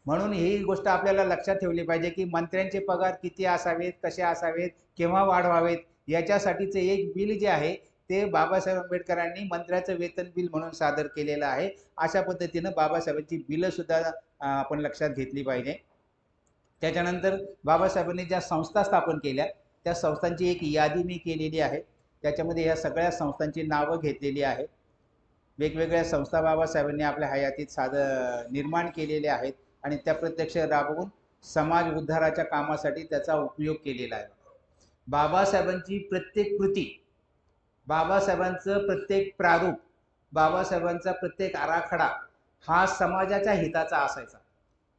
म्हणून ही गोष्ट आपल्याला लक्षात ठेवली पाहिजे की मंत्र्यांचे पगार किती असावेत, कसे असावेत, केव्हा वाढवावेत, याच्यासाठीचं एक बिल जे आहे ते बाबासाहेब आंबेडकरांनी मंत्र्याचं वेतन बिल म्हणून सादर केलेलं आहे. अशा पद्धतीनं बाबासाहेबांची बिलं सुद्धा आपण लक्षात घेतली पाहिजे. त्याच्यानंतर बाबासाहेबांनी ज्या संस्था स्थापन केल्या त्या संस्थांची एक यादी मी केलेली आहे. त्याच्यामध्ये या सगळ्या संस्थांची नावं घेतलेली आहेत. वेगवेगळ्या संस्था बाबासाहेबांनी आपल्या हयातीत निर्माण केलेल्या आहेत आणि त्या प्रत्यक्ष राबवून समाज उद्धाराच्या कामासाठी त्याचा उपयोग केलेला आहे. बाबासाहेबांची प्रत्येक कृती, बाबासाहेबांचं प्रत्येक प्रारूप, बाबासाहेबांचा प्रत्येक आराखडा हा समाजाच्या हिताचा असायचा.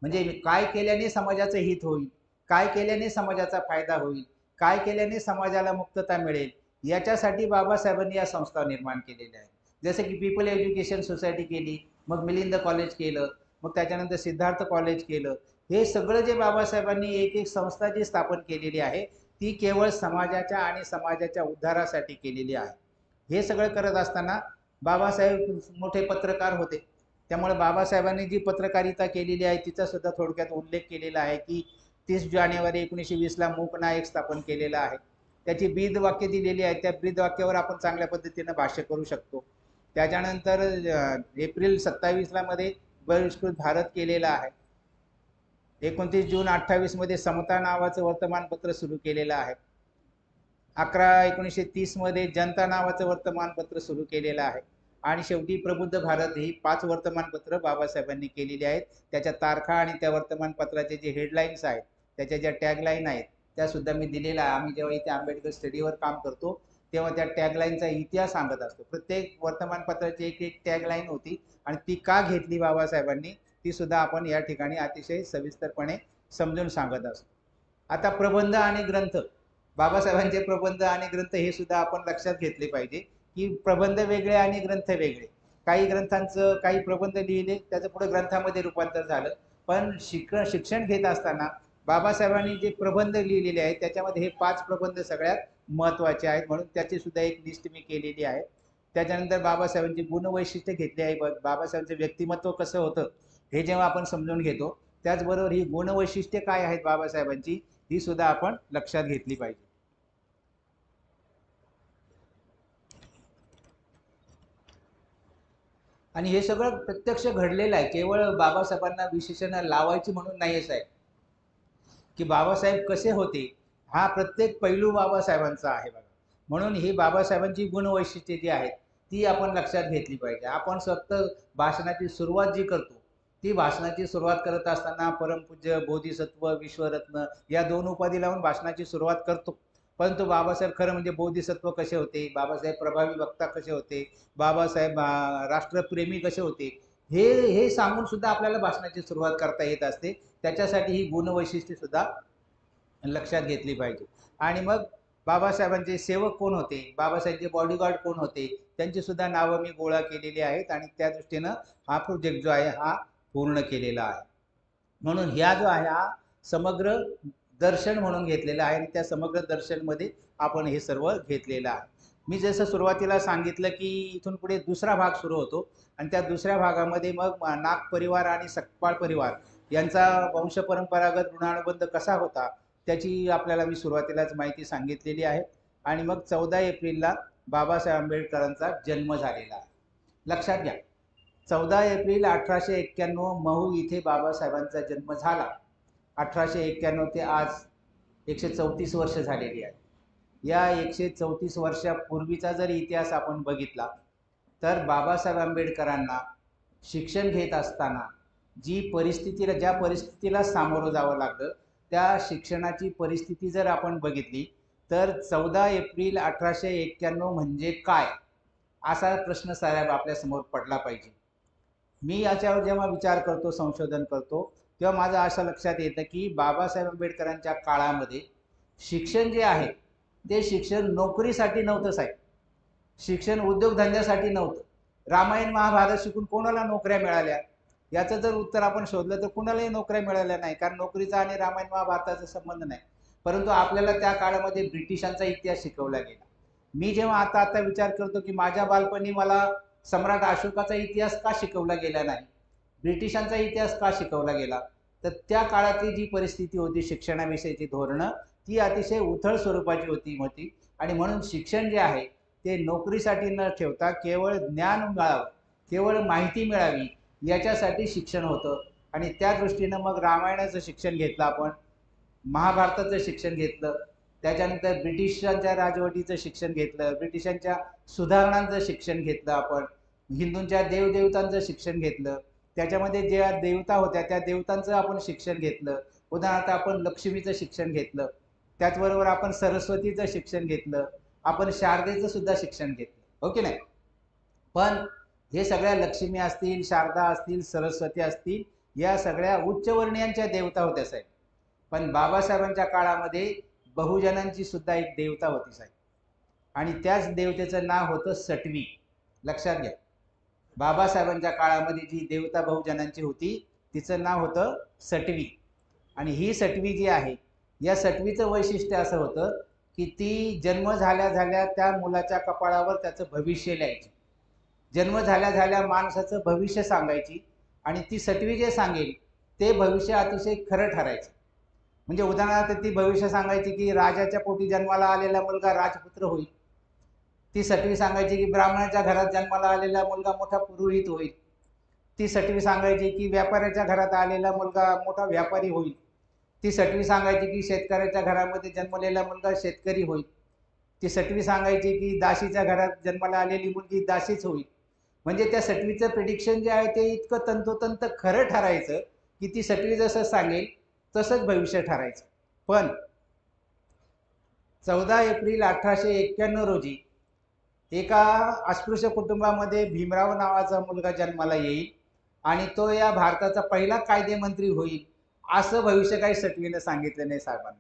म्हणजे काय केल्याने समाजाचं हित होईल, काय केल्याने समाजाचा फायदा होईल, काय केल्याने समाजाला मुक्तता मिळेल याच्यासाठी बाबासाहेबांनी या संस्था निर्माण केलेल्या आहेत. जसं की पीपल एज्युकेशन सोसायटी केली, मग मिलिंद कॉलेज केलं, मग त्याच्यानंतर सिद्धार्थ कॉलेज केलं. हे सगळं जे बाबासाहेबांनी एक एक संस्था जी स्थापन केलेली आहे ती केवळ समाजाच्या आणि समाजाच्या उद्धारासाठी केलेली आहे. हे सगळं करत असताना बाबासाहेब मोठे पत्रकार होते, त्यामुळे बाबासाहेबांनी जी पत्रकारिता केलेली आहे तिचा सुद्धा थोडक्यात उल्लेख केलेला आहे की 30 जानेवारी 1920ला मूक नायक स्थापन केलेला आहे. त्याची ब्रीद वाक्य दिलेली आहे, त्या ब्रीद वाक्यावर आपण चांगल्या पद्धतीने भाष्य करू शकतो. त्याच्यानंतर एप्रिल 27ला मध्ये बहिष्कृत भारत केलेला आहे. 29 जून 28 मध्ये समता नावाचं वर्तमानपत्र सुरू केलेलं आहे. 11/1930 मध्ये जनता नावाचं वर्तमानपत्र सुरू केलेलं आहे. आणि शेवटी प्रबुद्ध भारत ही 5 वर्तमानपत्र बाबासाहेबांनी केलेली आहेत. त्याच्या तारखा आणि त्या वर्तमानपत्राचे जे हेडलाईन्स आहेत, त्याच्या ज्या टॅगलाईन आहेत त्या सुद्धा मी दिलेल्या आहे. आम्ही जेव्हा इथे आंबेडकर स्टडीवर काम करतो तेव्हा त्या टॅगलाईनचा इतिहास सांगत असतो. प्रत्येक वर्तमानपत्राची एक एक टॅगलाईन होती आणि ती का घेतली बाबासाहेबांनी ती सुद्धा आपण या ठिकाणी अतिशय सविस्तरपणे समजून सांगत असतो. आता प्रबंध आणि ग्रंथ, बाबासाहेबांचे प्रबंध आणि ग्रंथ हे सुद्धा आपण लक्षात घेतले पाहिजे की प्रबंध वेगळे आणि ग्रंथ वेगळे. काही ग्रंथांचं काही प्रबंध लिहिले त्याचं पुढे ग्रंथामध्ये रूपांतर झालं, पण शिक्षण घेत असताना बाबासाहेबांनी जे प्रबंध लिहिलेले आहेत त्याच्यामध्ये हे 5 प्रबंध सगळ्यात महत्त्वाचे आहेत, म्हणून त्याची सुद्धा एक लिस्ट मी केलेली आहे. त्याच्यानंतर बाबासाहेबांची गुणवैशिष्ट्ये घेतली आहे. बाबासाहेबांचं व्यक्तिमत्व कसं होतं हे जेव्हा आपण समजून घेतो, त्याचबरोबर ही गुणवैशिष्ट्ये काय आहेत बाबासाहेबांची ही सुद्धा आपण लक्षात घेतली पाहिजे. आणि हे सगळं प्रत्यक्ष घडलेलं आहे, केवळ बाबासाहेबांना विशेषण लावायची म्हणून नाही आहे साहेब. की बाबासाहेब कसे होते हा प्रत्येक पैलू बाबासाहेबांचा आहे बघा. म्हणून ही बाबासाहेबांची गुणवैशिष्ट्ये जी आहेत ती आपण लक्षात घेतली पाहिजे. आपण फक्त भाषणाची सुरुवात जी करतो ती भाषणाची सुरुवात करत असताना परमपूज्य बोधिसत्व विश्वरत्न या 2 उपाधी लावून भाषणाची सुरुवात करतो. परंतु बाबासाहेब खरं म्हणजे बोधिसत्व कसे होते, बाबासाहेब प्रभावी वक्ता कसे होते, बाबासाहेब राष्ट्रप्रेमी कसे होते हे सांगून सुद्धा आपल्याला भाषणाची सुरुवात करता येत असते. त्याच्यासाठी ही गुणवैशिष्ट्ये सुद्धा लक्षात घेतली पाहिजे. आणि मग बाबासाहेबांचे सेवक कोण होते, बाबासाहेबांचे बॉडीगार्ड कोण होते, त्यांची सुद्धा नावं मी गोळा केलेली आहेत आणि त्या दृष्टीनं हा प्रोजेक्ट जो आहे हा पूर्ण केलेला आहे. म्हणून ह्या जो आहे हा समग्र दर्शन म्हणून घेतलेला आहे आणि त्या समग्र दर्शनमध्ये आपण हे सर्व घेतलेलं आहे. मी जसं सुरुवातीला सांगितलं की इथून पुढे दुसरा भाग सुरू होतो आणि त्या दुसऱ्या भागामध्ये मग नाग परिवार आणि सकपाळ परिवार यांचा वंशपरंपरागत ऋणानुबंध कसा होता त्याची आपल्याला मी सुरुवातीलाच माहिती सांगितलेली आहे. आणि मग 14 एप्रिलला बाबासाहेब आंबेडकरांचा जन्म झालेला आहे. लक्षात घ्या, 14 एप्रिल 1891 महू इथे बाबासाहेबांचा जन्म झाला. 1891 ते आज 134 वर्ष झालेली आहे. या 134 वर्षापूर्वीचा जर इतिहास आपण बघितला तर बाबासाहेब आंबेडकरांना शिक्षण घेत असताना ज्या परिस्थितीला सामोरं जावं लागलं त्या शिक्षणाची परिस्थिती जर आपण बघितली तर 14 एप्रिल 1891 म्हणजे काय असा प्रश्न साहेब आपल्यासमोर पडला पाहिजे. मी याच्यावर जेव्हा विचार करतो, संशोधन करतो, तेव्हा माझं असं लक्षात येतं की बाबासाहेब आंबेडकरांच्या काळामध्ये शिक्षण जे आहे ते शिक्षण नोकरीसाठी नव्हतं साहेब, शिक्षण उद्योगधंद्यासाठी नव्हतं. रामायण महाभारत शिकून कोणाला नोकऱ्या मिळाल्या याचं जर उत्तर आपण शोधलं तर कुणालाही नोकऱ्या मिळाल्या नाही, कारण नोकरीचा आणि रामायण महाभारताचा संबंध नाही. परंतु आपल्याला त्या काळामध्ये ब्रिटिशांचा इतिहास शिकवला गेला. मी जेव्हा आता विचार करतो की माझ्या बालपणी मला सम्राट अशोकाचा इतिहास का शिकवला गेला नाही, ब्रिटिशांचा इतिहास का शिकवला गेला, तर त्या काळातली जी परिस्थिती होती शिक्षणाविषयीची धोरणं ती अतिशय उथळ स्वरूपाची होती. आणि म्हणून शिक्षण जे आहे ते नोकरीसाठी न ठेवता केवळ ज्ञान मिळावं, केवळ माहिती मिळावी याच्यासाठी शिक्षण होतं. आणि त्या दृष्टीनं मग रामायणाचं शिक्षण घेतलं आपण, महाभारताचं शिक्षण घेतलं, त्याच्यानंतर ब्रिटिशांच्या राजवटीचं शिक्षण घेतलं, ब्रिटिशांच्या सुधारणांचं शिक्षण घेतलं, आपण हिंदूंच्या देवदेवतांचं शिक्षण घेतलं, त्याच्यामध्ये ज्या देवता होत्या त्या देवतांचं आपण शिक्षण घेतलं. उदाहरणार्थ आपण लक्ष्मीचं शिक्षण घेतलं, त्याचबरोबर आपण सरस्वतीचं शिक्षण घेतलं, आपण शारदेचं सुद्धा शिक्षण घेतलं, हो की नाही. पण हे सगळ्या लक्ष्मी असतील, शारदा असतील, सरस्वती असतील या सगळ्या उच्चवर्णीयांच्या देवता होत्या साहेब. पण बाबासाहेबांच्या काळामध्ये बहुजनांची सुद्धा एक देवता होती साहेब, आणि त्याच देवतेचं नाव होतं सटवी. लक्षात घ्या, बाबासाहेबांच्या काळामध्ये जी देवता बहुजनांची होती तिचं नाव होतं सटवी. आणि ही सटवी जी आहे, या सटवीचं वैशिष्ट्य असं होतं की ती जन्म झाल्या झाल्या त्या मुलाच्या कपाळावर त्याचं भविष्य लिहायची. जन्म झाल्या झाल्या माणसाचं भविष्य सांगायची, आणि ती सटवी जे सांगेल ते भविष्य अतिशय खरं ठरायचं. म्हणजे उदाहरणार्थ ती भविष्य सांगायची की राजाच्या पोटी जन्माला आलेला मुलगा राजपुत्र होईल. ती सटवी सांगायची की ब्राह्मणाच्या घरात जन्माला आलेला मुलगा मोठा पुरोहित होईल. ती सटवी सांगायची की व्यापाऱ्याच्या घरात आलेला मुलगा मोठा व्यापारी होईल. ती सटवी सांगायची की शेतकऱ्याच्या घरामध्ये जन्मलेला मुलगा शेतकरी होईल. ती सटवी सांगायची की दासीच्या घरात जन्माला आलेली मुलगी दासीच होईल. म्हणजे त्या सटवीचं प्रिडिक्शन जे आहे ते इतकं तंतोतंत खरं ठरायचं की ती सटवी जसं सांगेल तसंच भविष्य ठरायचं. पण 14 एप्रिल 1891 रोजी एका अस्पृश्य कुटुंबामध्ये भीमराव नावाचा मुलगा जन्माला येईल आणि तो या भारताचा पहिला कायदेमंत्री होईल, असं भविष्य काही सटवीनं सांगितलं नाही साहेबांनी.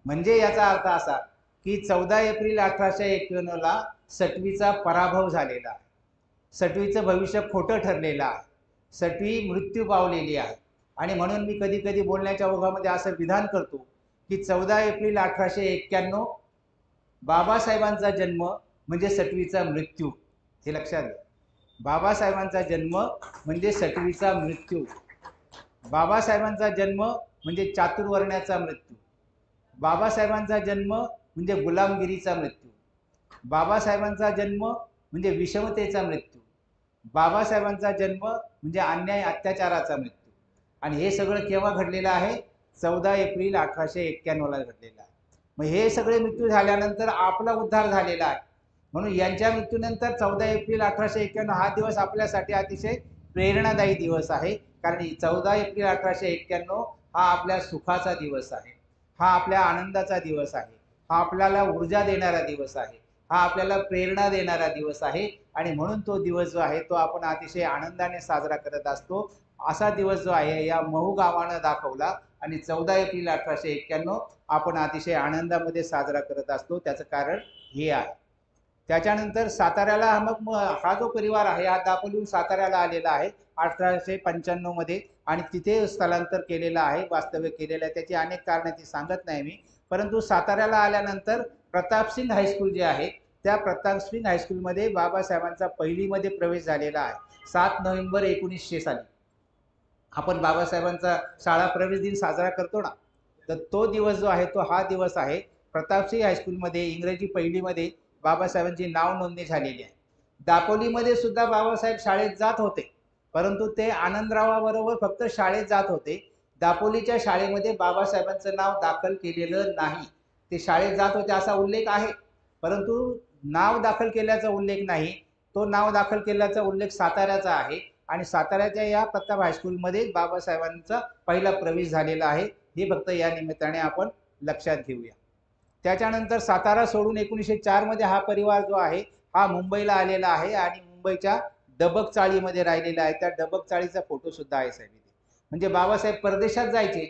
म्हणजे याचा अर्थ असा की 14 एप्रिल 1891ला सटवीचा पराभव झालेला आहे. सटवीचं भविष्य खोटं ठरलेलं आहे. सटवी मृत्यू पावलेली आहे. आणि म्हणून मी कधी कधी बोलण्याच्या ओघामध्ये असं विधान करतो की 14 एप्रिल 1891 बाबासाहेबांचा जन्म म्हणजे सटवीचा मृत्यू. हे लक्षात घ्या, बाबासाहेबांचा जन्म म्हणजे सटवीचा मृत्यू. बाबासाहेबांचा जन्म म्हणजे चातुर्वर्ण्याचा मृत्यू. बाबासाहेबांचा जन्म म्हणजे गुलामगिरीचा मृत्यू. बाबासाहेबांचा जन्म म्हणजे विषमतेचा मृत्यू. बाबासाहेबांचा जन्म म्हणजे अन्याय अत्याचाराचा मृत्यू. आणि हे सगळं केव्हा घडलेलं आहे? 14 एप्रिल 1891ला घडलेलं आहे. मग हे सगळे मृत्यू झाल्यानंतर आपला उद्धार झालेला आहे. म्हणून यांच्या मृत्यूनंतर 14 एप्रिल 1891 हा दिवस आपल्यासाठी अतिशय प्रेरणादायी दिवस आहे. कारण 14 एप्रिल 1891 हा आपल्या सुखाचा दिवस आहे, हा आपल्या आनंदाचा दिवस आहे, हा आपल्याला ऊर्जा देणारा दिवस आहे, हा आपल्याला प्रेरणा देणारा दिवस आहे. आणि म्हणून तो दिवस जो आहे तो आपण अतिशय आनंदाने साजरा करत असतो. असा दिवस जो आहे या महू गावानं दाखवला, आणि 14 एप्रिल 1891 आपण अतिशय आनंदामध्ये साजरा करत असतो. त्याचं कारण हे आहे. त्याच्यानंतर साताऱ्याला मग हा जो परिवार आहे हा दापोलीहून साताऱ्याला आलेला आहे 1895 मध्ये, आणि तिथे स्थलांतर केलेलं आहे, वास्तव्य केलेलं आहे. त्याची अनेक कारणं ती सांगत नाही मी. परंतु साताऱ्याला आल्यानंतर प्रतापसिंग हायस्कूल जे आहे त्या प्रतापसिंग हायस्कूलमध्ये बाबासाहेबांचा पहिलीमध्ये प्रवेश झालेला आहे 7 नोव्हेंबर 1900 साली. आपण बाबासाहेबांचा शाळा प्रवेश दिन साजरा करतो ना, तर तो दिवस जो आहे तो हा दिवस आहे. प्रतापसिंग हायस्कूलमध्ये इंग्रजी पहिलीमध्ये बाबासाहेबांची नाव नोंदणी झालेली आहे. दापोलीमध्ये सुद्धा बाबासाहेब शाळेत जात होते, परंतु ते आनंदरावाबरोबर फक्त शाळेत जात होते. दापोलीच्या शाळेमध्ये बाबासाहेबांचं नाव दाखल केलेलं नाही. ते शाळेत जात होते असा उल्लेख आहे, परंतु नाव दाखल केल्याचा उल्लेख नाही. तो नाव दाखल केल्याचा उल्लेख साताऱ्याचा आहे, आणि साताऱ्याच्या या प्रताप हायस्कूलमध्ये बाबासाहेबांचा पहिला प्रवेश झालेला आहे. हे फक्त या निमित्ताने आपण लक्षात घेऊया. त्याच्यानंतर सातारा सोडून 1904 मध्ये हा परिवार जो आहे हा मुंबईला आलेला आहे, आणि मुंबईच्या डबक चाळीमध्ये राहिलेला आहे. त्या डबक चाळीचा फोटो सुद्धा आहे साहेब इथे. म्हणजे बाबासाहेब परदेशात जायचे,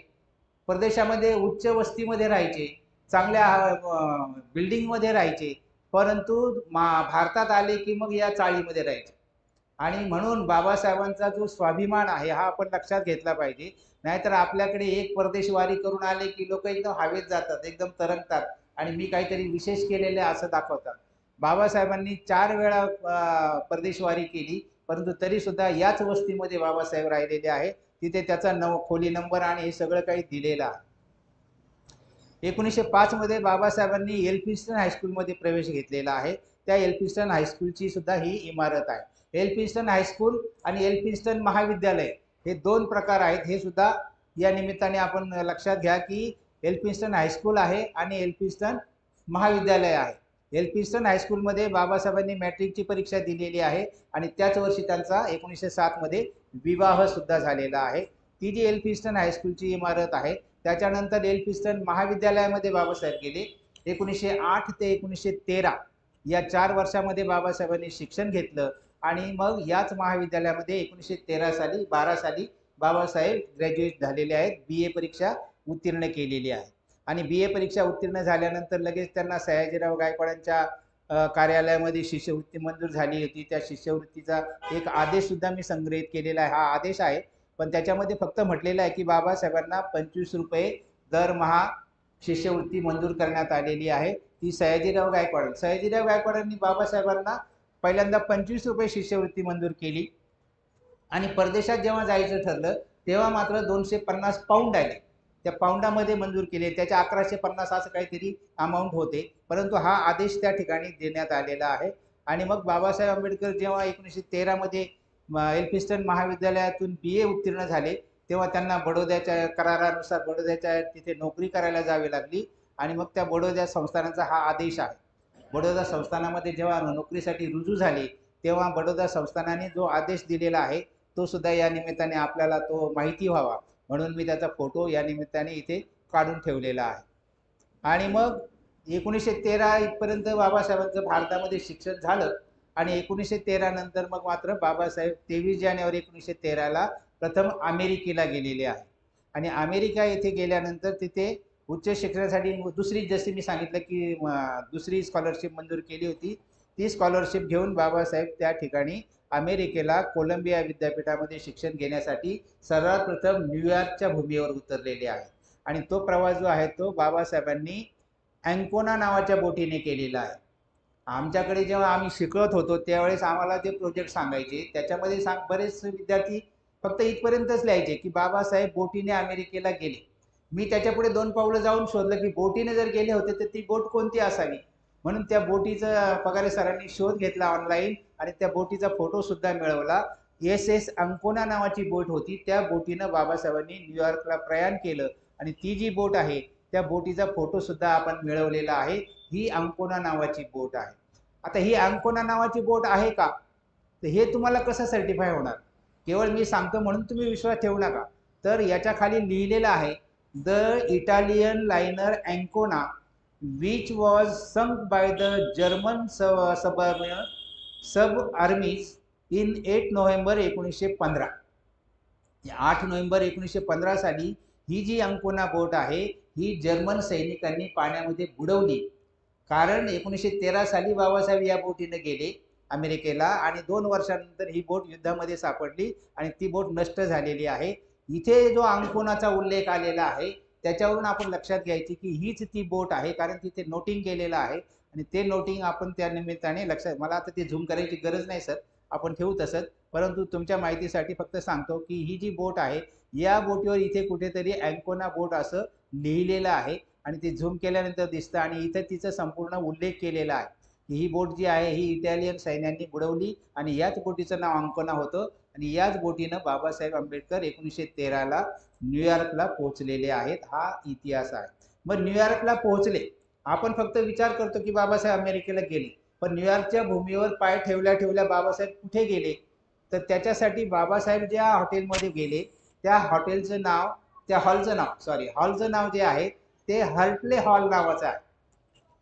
परदेशामध्ये उच्च वस्तीमध्ये राहायचे, चांगल्या बिल्डिंगमध्ये राहायचे, परंतु भारतात आले की मग या चाळीमध्ये राहायचे. आणि म्हणून बाबासाहेबांचा जो स्वाभिमान आहे हा आपण लक्षात घेतला पाहिजे. नाहीतर आपल्याकडे एक परदेशवारी करून आले की लोक एकदम हवेत जातात, एकदम तरंगतात, आणि मी काहीतरी विशेष केलेले असं दाखवतात. बाबासाहेबांनी 4 वेळा परदेशवारी केली, परंतु तरी सुद्धा याच वस्तीमध्ये बाबासाहेब राहिलेले आहे. तिथे त्याचा खोली नंबर आणि हे सगळं काही दिलेलं आहे. 1905 मध्ये बाबासाहेबांनी एल्फिन्स्टन हायस्कूलमध्ये प्रवेश घेतलेला आहे. त्या एल्फिन्स्टन हायस्कूलची सुद्धा ही इमारत आहे. एल्फिन्स्टन हायस्कूल आणि एल्फिन्स्टन महाविद्यालय हे 2 प्रकार आहेत. हे सुद्धा या निमित्ताने आपण लक्षात घ्या की एल्फिन्स्टन हायस्कूल आहे आणि एल्फिन्स्टन महाविद्यालय आहे. एल्फिन्स्टन हायस्कूलमध्ये बाबासाहेबांनी मॅट्रिकची परीक्षा दिलेली आहे, आणि त्याच वर्षी त्यांचा 1907 मध्ये विवाह सुद्धा झालेला आहे. ती जी एल्फिन्स्टन हायस्कूलची इमारत आहे. त्याच्यानंतर एल्फिन्स्टन महाविद्यालयामध्ये बाबासाहेब गेले. 1908 ते 1913 या 4 वर्षामध्ये बाबासाहेबांनी शिक्षण घेतलं, आणि मग याच महाविद्यालयामध्ये 1913 साली 12 साली बाबासाहेब ग्रॅज्युएट झालेले आहेत, BA परीक्षा उत्तीर्ण केलेली आहे. आणि BA परीक्षा उत्तीर्ण झाल्यानंतर लगेच त्यांना सयाजीराव गायकवाडांच्या कार्यालयामध्ये शिष्यवृत्ती मंजूर झाली होती. त्या शिष्यवृत्तीचा एक आदेश सुद्धा मी संग्रहित केलेला आहे. हा आदेश आहे, पण त्याच्यामध्ये फक्त म्हटलेलं आहे की बाबासाहेबांना 25 रुपये दरमहा शिष्यवृत्ती मंजूर करण्यात आलेली आहे. ती सयाजीराव गायकवाडांनी बाबासाहेबांना पहिल्यांदा 25 रुपये शिष्यवृत्ती मंजूर केली आणि परदेशात जेव्हा जायचं ठरलं तेव्हा मात्र 250 पाऊंड आले. त्या पाऊंडामध्ये मंजूर केले. त्याच्या 1150 असं काहीतरी अमाऊंट होते, परंतु हा आदेश त्या ठिकाणी देण्यात आलेला आहे. आणि मग बाबासाहेब आंबेडकर जेव्हा 1913 मध्ये एल्फिन्स्टन महाविद्यालयातून BA उत्तीर्ण झाले तेव्हा त्यांना बडोद्याच्या करारानुसार बडोद्याच्या तिथे नोकरी करायला जावी लागली. आणि मग त्या बडोद्या संस्थानाचा हा आदेश आहे. बडोदा संस्थानामध्ये जेव्हा नोकरीसाठी रुजू झाले तेव्हा बडोदा संस्थानाने जो आदेश दिलेला आहे तो सुद्धा या निमित्ताने आपल्याला तो माहिती व्हावा म्हणून मी त्याचा फोटो या निमित्ताने इथे काढून ठेवलेला आहे. आणि मग 1913 इथपर्यंत बाबासाहेबांचं भारतामध्ये शिक्षण झालं आणि 1913 नंतर मग मात्र बाबासाहेब 23 जानेवारी 1913 प्रथम अमेरिकेला गेलेले आहे. आणि अमेरिका येथे गेल्यानंतर तिथे उच्च शिक्षणासाठी दुसरी, जशी मी सांगितलं की दुसरी स्कॉलरशिप मंजूर केली होती, ती स्कॉलरशिप घेऊन बाबासाहेब त्या ठिकाणी अमेरिकेला कोलंबिया विद्यापीठामध्ये शिक्षण घेण्यासाठी सर्वात प्रथम न्यूयॉर्कच्या भूमीवर उतरलेले आहेत. आणि तो प्रवास जो आहे तो बाबासाहेबांनी अँकोना नावाच्या बोटीने केलेला आहे. आमच्याकडे जेव्हा आम्ही शिकत होतो त्यावेळेस आम्हाला ते प्रोजेक्ट सांगायचे, त्याच्यामध्ये बरेच विद्यार्थी फक्त इथपर्यंतच लिहायचे की बाबासाहेब बोटीने अमेरिकेला गेले. मी त्याच्यापुढे 2 पावलं जाऊन शोधलं की बोटीने जर गेले होते तर ती बोट कोणती असावी, म्हणून त्या बोटीचा पगारे सरांनी शोध घेतला ऑनलाईन आणि त्या बोटीचा फोटो सुद्धा मिळवला. SS अंकोना नावाची बोट होती. त्या बोटीनं बाबासाहेबांनी न्यूयॉर्कला प्रयाण केलं आणि ती जी बोट आहे त्या बोटीचा फोटो सुद्धा आपण मिळवलेला आहे. ही अंकोना नावाची बोट आहे. आता ही अंकोना नावाची बोट आहे का, तर हे तुम्हाला कसं सर्टिफाय होणार, केवळ मी सांगतो म्हणून तुम्ही विश्वास ठेवू नका. तर याच्या खाली लिहिलेलं आहे the Italian liner Ancona which was sunk by the German submarines in 8 November 1915. 8 November 1915 साली ही जी अंकोना बोट आहे ही जर्मन सैनिकांनी पाण्यामध्ये बुडवली. कारण 1913 साली बाबासाहेब या बोटीने गेले अमेरिकेला आणि 2 वर्षानंतर ही बोट युद्धामध्ये सापडली आणि ती बोट नष्ट झालेली आहे. इथे जो अंकोनाचा उल्लेख आलेला आहे त्याच्यावरून आपण लक्षात घ्यायची की हीच ती बोट आहे, कारण तिथे नोटिंग केलेलं आहे आणि ते नोटिंग आपण त्या निमित्ताने लक्षात, मला आता ते झूम करायची गरज नाही सर, आपण ठेवू तसंच, परंतु तुमच्या माहितीसाठी फक्त सांगतो की ही जी बोट आहे या बोटीवर इथे कुठेतरी अँकोना बोट असं लिहिलेलं आहे आणि ते झूम केल्यानंतर दिसतं आणि इथं तिचा संपूर्ण उल्लेख केलेला आहे की ही बोट जी आहे ही इटालियन सैन्यांनी बुडवली आणि याच बोटीचं नाव अंकोना होतं आणि याच बोटीनं बाबासाहेब आंबेडकर 1913ला न्यूयॉर्कला पोहोचलेले आहेत. हा इतिहास आहे. मग न्यूयॉर्कला पोहोचले, आपण फक्त विचार करतो की बाबासाहेब अमेरिकेला गेले, पण न्यूयॉर्कच्या भूमीवर पाय ठेवल्या ठेवल्या बाबासाहेब कुठे गेले, तर त्याच्यासाठी बाबासाहेब ज्या हॉटेलमध्ये गेले त्या हॉटेलचं नाव, त्या हॉलचं नाव जे आहे ते हर्टले हॉल नावाचं आहे.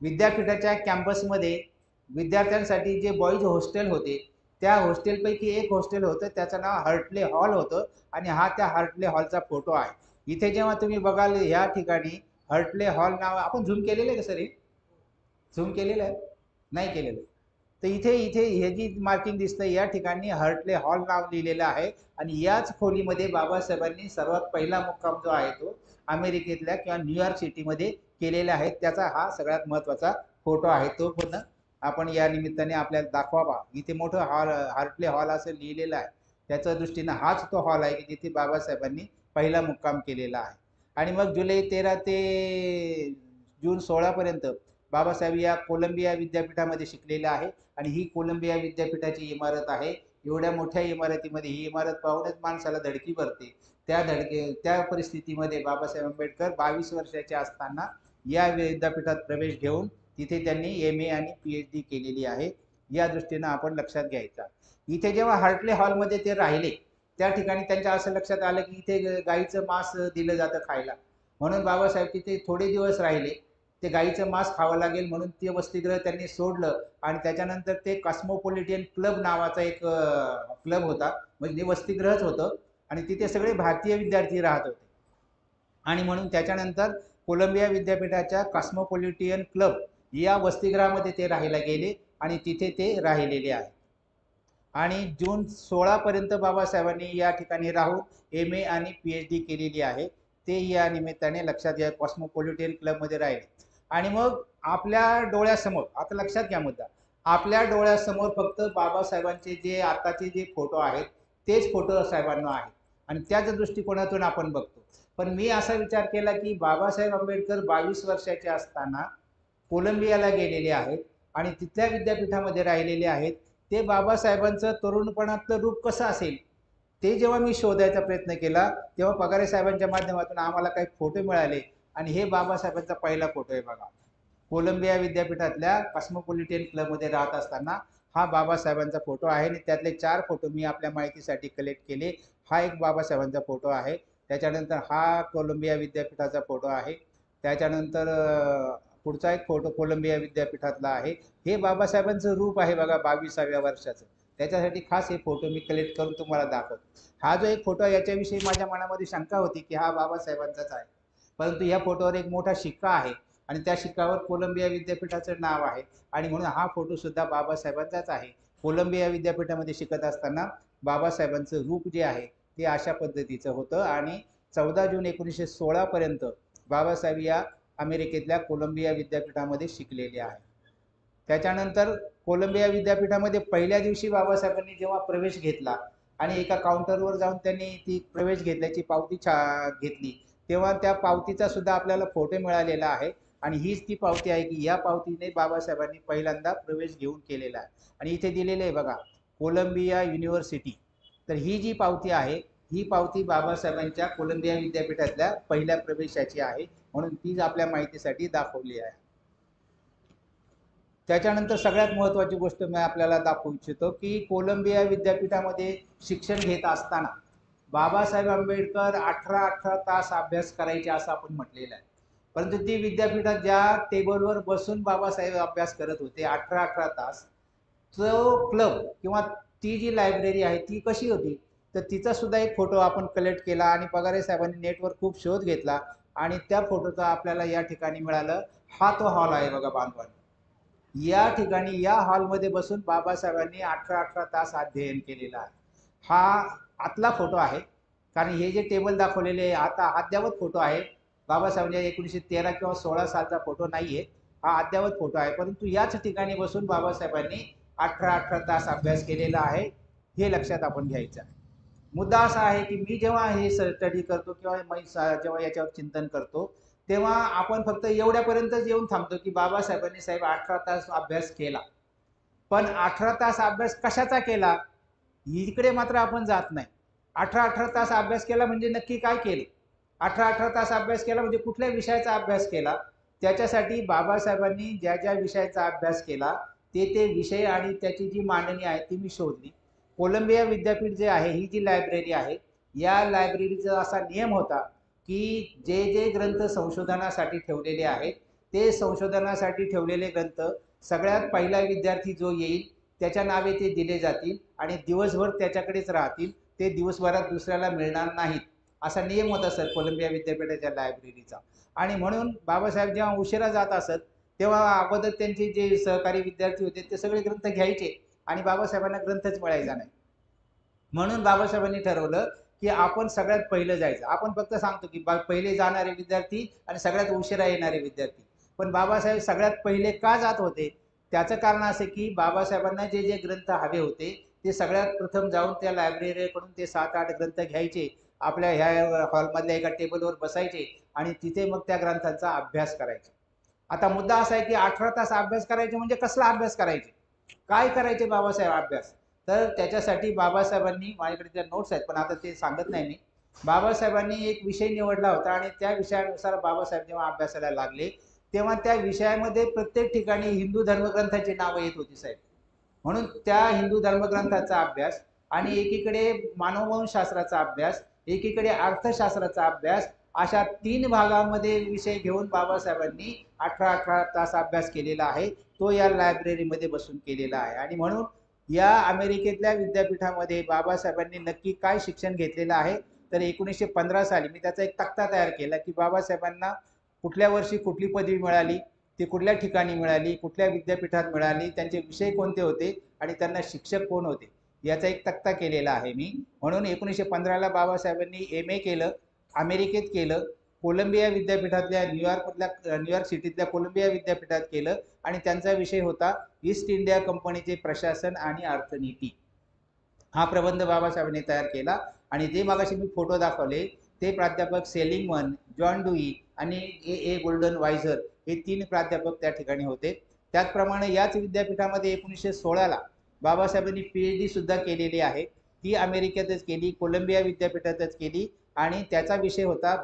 विद्यापीठाच्या कॅम्पसमध्ये विद्यार्थ्यांसाठी जे बॉईज हॉस्टेल होते त्या हॉस्टेलपैकी एक हॉस्टेल होतं, त्याचं नाव हर्टले हॉल होतं आणि हा त्या हर्टले हॉलचा फोटो आहे. इथे जेव्हा तुम्ही बघाल या ठिकाणी हर्टले हॉल नाव, आपण झूम केलेलं आहे का सर, झूम केलेलं आहे, नाही केलेलं, तर इथे इथे हे जी मार्किंग दिसतं या ठिकाणी हर्टले हॉल नाव लिहिलेलं आहे आणि याच खोलीमध्ये बाबासाहेबांनी सर्वात पहिला मुक्काम जो आहे तो अमेरिकेतल्या किंवा न्यूयॉर्क सिटीमध्ये केलेला आहे. त्याचा हा सगळ्यात महत्त्वाचा फोटो आहे. तो पण आपण या निमित्ताने आपल्याला दाखवावा. इथे मोठं हॉल, हर्टले हॉल असं लिहिलेलं आहे, त्याच्या दृष्टीनं हाच तो हॉल आहे की जिथे बाबासाहेबांनी पहिला मुक्काम केलेला आहे. आणि मग जुलै 13 ते जून 16 पर्यंत बाबासाहेब या कोलंबिया विद्यापीठामध्ये शिकलेले आहे आणि ही कोलंबिया विद्यापीठाची इमारत आहे. एवढ्या मोठ्या इमारतीमध्ये, ही इमारत पाहूनच माणसाला धडकी भरते. त्या परिस्थितीमध्ये बाबासाहेब आंबेडकर 22 वर्षाचे असताना या विद्यापीठात प्रवेश घेऊन तिथे त्यांनी MA आणि PhD केलेली आहे. या दृष्टीनं आपण लक्षात घ्यायचा. इथे जेव्हा हर्टले हॉलमध्ये ते राहिले त्या ठिकाणी त्यांच्या असं लक्षात आलं की इथे गाईचं मांस दिलं जातं खायला, म्हणून बाबासाहेब तिथे थोडे दिवस राहिले. ते गाईचं मांस खावं लागेल म्हणून ते वसतिगृह त्यांनी सोडलं आणि त्याच्यानंतर ते कॉस्मोपॉलिटन क्लब नावाचा एक क्लब होता, म्हणजे वसतिगृहच होतं आणि तिथे सगळे भारतीय विद्यार्थी राहत होते. आणि म्हणून त्याच्यानंतर कोलंबिया विद्यापीठाच्या कॉस्मोपॉलिटियन क्लब या वसतिगृहामध्ये ते राहायला गेले आणि तिथे ते राहिलेले आहेत. आणि जून 16 पर्यंत बाबासाहेबांनी या ठिकाणी राहून MA आणि PhD केलेली आहे. ते या निमित्ताने लक्षात घ्या, कॉस्मोपॉलिटियन क्लबमध्ये राहिले. आणि मग आपल्या डोळ्यासमोर, आता लक्षात घ्या मुद्दा, आपल्या डोळ्यासमोर फक्त बाबासाहेबांचे जे आताचे जे फोटो आहेत तेच फोटो साहेबांना आहेत आणि त्याच दृष्टिकोनातून आपण बघतो. पण मी असा विचार केला की बाबासाहेब आंबेडकर 22 वर्षाचे असताना कोलंबियाला गेलेले आहेत आणि तिथल्या विद्यापीठामध्ये राहिलेले आहेत. ते बाबासाहेबांचं तरुणपणातलं रूप कसं असेल ते जेव्हा मी शोधायचा प्रयत्न केला तेव्हा पगारे साहेबांच्या माध्यमातून आम्हाला काही फोटो मिळाले आणि हे बाबासाहेबांचा पहिला फोटो आहे बघा. कोलंबिया विद्यापीठातल्या कॉस्मोपॉलिटियन क्लबमध्ये राहत असताना हा बाबासाहेबांचा फोटो आहे आणि त्यातले 4 फोटो मी आपल्या माहितीसाठी कलेक्ट केले. हा एक बाबासाहेबांचा फोटो आहे. त्याच्यानंतर हा कोलंबिया विद्यापीठाचा फोटो आहे. त्याच्यानंतर पुढचा एक फोटो कोलंबिया विद्यापीठातला आहे. हे बाबासाहेबांचं रूप आहे बघा 22व्या वर्षाचं. त्याच्यासाठी खास हे फोटो मी कलेक्ट करून तुम्हाला दाखवतो. हा जो एक फोटो आहे याच्याविषयी माझ्या मनामध्ये शंका होती की हा बाबासाहेबांचाच आहे, परंतु या फोटोवर एक मोठा शिक्का आहे आणि त्या शिक्कावर कोलंबिया विद्यापीठाचं नाव आहे आणि म्हणून हा फोटो सुद्धा बाबासाहेबांचाच आहे. कोलंबिया विद्यापीठामध्ये शिकत असताना बाबासाहेबांचं रूप जे आहे ते अशा पद्धतीचं होतं आणि 14 जून 1916 पर्यंत बाबासाहेब या अमेरिकेतल्या कोलंबिया विद्यापीठामध्ये शिकलेले आहे. त्याच्यानंतर कोलंबिया विद्यापीठामध्ये पहिल्या दिवशी बाबासाहेबांनी जेव्हा प्रवेश घेतला आणि एका काउंटरवर जाऊन त्यांनी ती प्रवेश घेतल्याची पावती घेतली तेव्हा त्या पावतीचा सुद्धा आपल्याला फोटो मिळालेला आहे आणि हीच ती पावती आहे की या पावतीने बाबासाहेबांनी पहिल्यांदा प्रवेश घेऊन केलेला आहे. आणि इथे दिलेले आहे बघा, कोलंबिया युनिव्हर्सिटी. तर ही जी पावती आहे ही पावती बाबासाहेबांच्या कोलंबिया विद्यापीठातल्या पहिल्या प्रवेशाची आहे, म्हणून तीच आपल्या माहितीसाठी दाखवली आहे. त्याच्यानंतर सगळ्यात महत्त्वाची गोष्ट मी आपल्याला दाखवू इच्छितो की कोलंबिया विद्यापीठामध्ये शिक्षण घेत असताना बाबासाहेब आंबेडकर 18 तास अभ्यास करायचे असं आपण म्हटलेलं आहे. परंतु ती विद्यापीठात ज्या टेबलवर बसून बाबासाहेब अभ्यास करत होते 18 तास, तो क्लब किंवा ती जी लायब्ररी आहे ती कशी होती तर तिचा सुद्धा एक फोटो आपण कलेक्ट केला आणि पगारे साहेबांनी नेटवर खूप शोध घेतला आणि त्या फोटोचा आपल्याला या ठिकाणी मिळालं. हा तो हॉल आहे बघा बांधवानी. या ठिकाणी या हॉलमध्ये बसून बाबासाहेबांनी 18 तास अध्ययन केलेलं आहे. हा आतला फोटो आहे, कारण हे जे टेबल दाखवलेले आता अद्यावत फोटो आहे. बाबासाहेबांच्या 1913 किंवा 16 सालचा फोटो नाहीये, हा अद्यावत फोटो आहे. परंतु याच ठिकाणी बसून बाबासाहेबांनी 18 तास अभ्यास केलेला आहे, हे लक्षात आपण घ्यायचं आहे. मुद्दा असा आहे की मी जेव्हा हे स्टडी करतो किंवा जेव्हा याच्यावर चिंतन करतो तेव्हा आपण फक्त एवढ्यापर्यंतच येऊन थांबतो की बाबासाहेबांनी 18 तास अभ्यास केला. पण 18 तास अभ्यास कशाचा केला इकडे मात्र आपण जात नाही. 18 तास अभ्यास केला म्हणजे नक्की काय केलं? 18 तास अभ्यास केला म्हणजे कुठल्या विषयाचा अभ्यास केला? त्याच्यासाठी बाबासाहेबांनी ज्या ज्या विषयाचा अभ्यास केला ते विषय आणि त्याची जी मांडणी आहे ती मी शोधली. कोलंबिया विद्यापीठ जे आहे ही जी लायब्ररी आहे या लायब्ररीचा असा नियम होता की जे जे ग्रंथ संशोधनासाठी ठेवलेले आहेत ते संशोधनासाठी ठेवलेले ग्रंथ सगळ्यात पहिला विद्यार्थी जो येईल त्याच्या नावे ते दिले जातील आणि दिवसभर त्याच्याकडेच राहतील, ते दिवसभरात दुसऱ्याला मिळणार नाहीत, असा नियम होता सर कोलंबिया विद्यापीठाच्या लायब्ररीचा. आणि म्हणून बाबासाहेब जेव्हा उशिरा जात असत तेव्हा अगोदर त्यांचे जे सहकारी विद्यार्थी होते ते सगळे ग्रंथ घ्यायचे आणि बाबासाहेबांना ग्रंथच मिळायचा नाही. म्हणून बाबासाहेबांनी ठरवलं की आपण सगळ्यात पहिलं जायचं. आपण फक्त सांगतो की पहिले जाणारे विद्यार्थी आणि सगळ्यात उशिरा येणारे विद्यार्थी, पण बाबासाहेब सगळ्यात पहिले का जात होते त्याचं कारण असे की बाबासाहेबांना जे जे ग्रंथ हवे होते ते सगळ्यात प्रथम जाऊन त्या लायब्ररीकडून ते 7-8 ग्रंथ घ्यायचे, आपल्या ह्या हॉलमधल्या एका टेबलवर बसायचे आणि तिथे मग त्या ग्रंथांचा अभ्यास करायचे. आता मुद्दा असा आहे की 18 तास अभ्यास करायचे म्हणजे कसला अभ्यास करायचे, काय करायचे बाबासाहेब अभ्यास? तर त्याच्यासाठी बाबासाहेबांनी, माझ्याकडे त्या नोट्स आहेत पण आता ते सांगत नाही मी, बाबासाहेबांनी एक विषय निवडला होता आणि त्या विषयानुसार बाबासाहेब जेव्हा अभ्यासाला लागले तेव्हा त्या विषयामध्ये प्रत्येक ठिकाणी हिंदू धर्मग्रंथाची नावं येत होती साहेब. म्हणून त्या हिंदू धर्मग्रंथाचा अभ्यास आणि एकीकडे मानववंशशास्त्राचा अभ्यास, एकीकडे अर्थशास्त्राचा अभ्यास, अशा 3 भागामध्ये विषय घेऊन बाबासाहेबांनी 18 तास अभ्यास केलेला आहे. तो या लायब्ररीमध्ये बसून केलेला आहे. आणि म्हणून या अमेरिकेतल्या विद्यापीठामध्ये बाबासाहेबांनी नक्की काय शिक्षण घेतलेलं आहे तर 1915 साली मी त्याचा एक तक्ता तयार केला की बाबासाहेबांना कुठल्या वर्षी कुठली पदवी मिळाली, ती कुठल्या ठिकाणी मिळाली, कुठल्या विद्यापीठात मिळाली, त्यांचे विषय कोणते होते आणि त्यांना शिक्षक कोण होते याचा एक तक्ता केलेला आहे मी. म्हणून 1915ला बाबासाहेबांनी MA केलं, अमेरिकेत केलं, कोलंबिया विद्यापीठातल्या न्यूयॉर्क सिटीतल्या कोलंबिया विद्यापीठात केलं आणि त्यांचा विषय होता ईस्ट इंडिया कंपनीचे प्रशासन आणि अर्थनीती. हा प्रबंध बाबासाहेबांनी तयार केला आणि जे मागाशी मी फोटो दाखवले ते प्राध्यापक सेलिंगमन, जॉन डुई आणि A गोल्डन वायझर हे 3 प्राध्यापक त्या ठिकाणी होते. त्याचप्रमाणे याच विद्यापीठामध्ये 1916ला बाबासाहेबांनी PhD सुद्धा केलेली आहे. ती अमेरिकेतच केली, कोलंबिया विद्यापीठातच केली आणि त्याचा विषय होता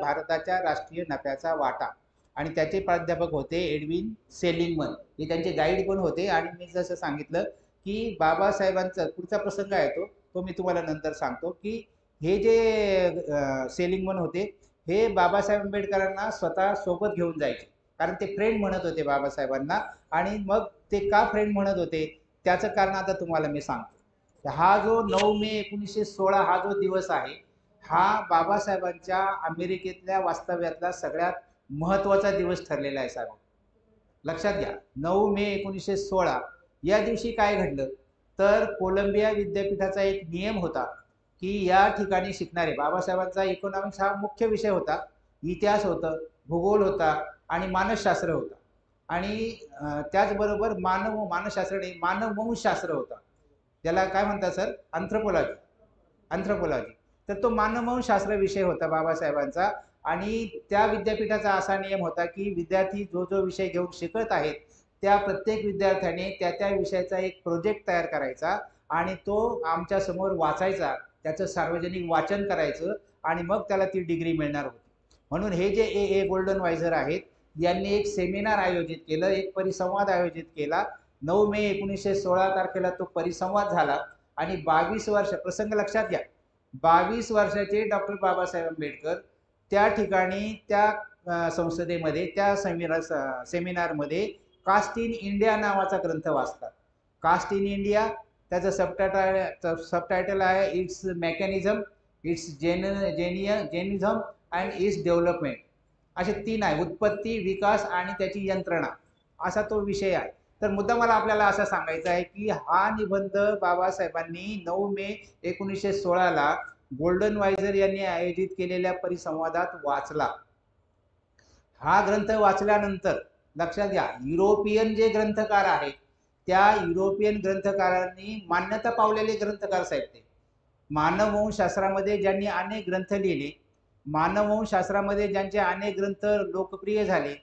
भारताच्या राष्ट्रीय नफ्याचा वाटा आणि त्याचे प्राध्यापक होते एडविन सेलिंगमन. हे त्यांचे गाईड पण होते. आणि मी जसं सांगितलं की बाबासाहेबांचा पुढचा प्रसंग आहे तो मी तुम्हाला नंतर सांगतो की हे जे सेलिंगमन होते हे बाबासाहेब आंबेडकरांना स्वतः सोबत घेऊन जायचे, कारण ते फ्रेंड म्हणत होते बाबासाहेबांना. आणि मग ते का फ्रेंड म्हणत होते त्याचं कारण आता तुम्हाला मी सांगतो. हा जो 9 मे 1916 हा जो दिवस आहे हा बाबासाहेबांच्या अमेरिकेतल्या वास्तव्यातला सगळ्यात महत्त्वाचा दिवस ठरलेला आहे साहेब. लक्षात घ्या, 9 मे 1916 या दिवशी काय घडलं तर कोलंबिया विद्यापीठाचा एक नियम होता की या ठिकाणी शिकणारे, बाबासाहेबांचा इकॉनॉमिक्स हा मुख्य विषय होता, इतिहास होतं, भूगोल होता आणि मानसशास्त्र होता आणि त्याचबरोबर मानववंशशास्त्र होता, ज्याला काय म्हणतात सर, अँथ्रोपॉलॉजी. तर तो मानववंशशास्त्र विषय होता बाबासाहेबांचा. आणि त्या विद्यापीठाचा असा नियम होता की विद्यार्थी जो जो विषय घेऊन शिकत आहेत त्या प्रत्येक विद्यार्थ्याने त्या त्या विषयाचा एक प्रोजेक्ट तयार करायचा आणि तो आमच्या समोर वाचायचा, त्याचं सार्वजनिक वाचन करायचं आणि मग त्याला ती डिग्री मिळणार होती. म्हणून हे जे A गोल्डन वायझर आहेत यांनी एक सेमिनार आयोजित केलं, एक परिसंवाद आयोजित केला. 9 मे 1916 तारखेला तो परिसंवाद झाला आणि 22 वर्ष, प्रसंग लक्षात घ्या, 22 वर्षाचे डॉक्टर बाबासाहेब आंबेडकर त्या ठिकाणी त्या संसदेमध्ये त्या सेमिनारमध्ये कास्ट इन इंडिया नावाचा ग्रंथ वाचतात. कास्ट इन इंडिया त्याचं सबटायटल आहे its mechanism, its genesis and its development. असे 3 आहे, उत्पत्ती, विकास आणि त्याची यंत्रणा, असा तो विषय आहे. तर मुद्दा मला आपल्याला असं सांगायचा आहे की हा निबंध बाबासाहेबांनी 9 मे 1916ला गोल्डन वायझर यांनी आयोजित केलेल्या परिसंवादात वाचला. हा ग्रंथ वाचल्यानंतर लक्षात घ्या, युरोपियन जे ग्रंथकार आहेत त्या युरोपियन ग्रंथकारांनी मान्यता पावलेले ग्रंथकार साहेब ते. मानववंशशास्त्रामध्ये ज्यांनी अनेक ग्रंथ लिहिले, मानववंशशास्त्रामध्ये ज्यांचे अनेक ग्रंथ लोकप्रिय झाले,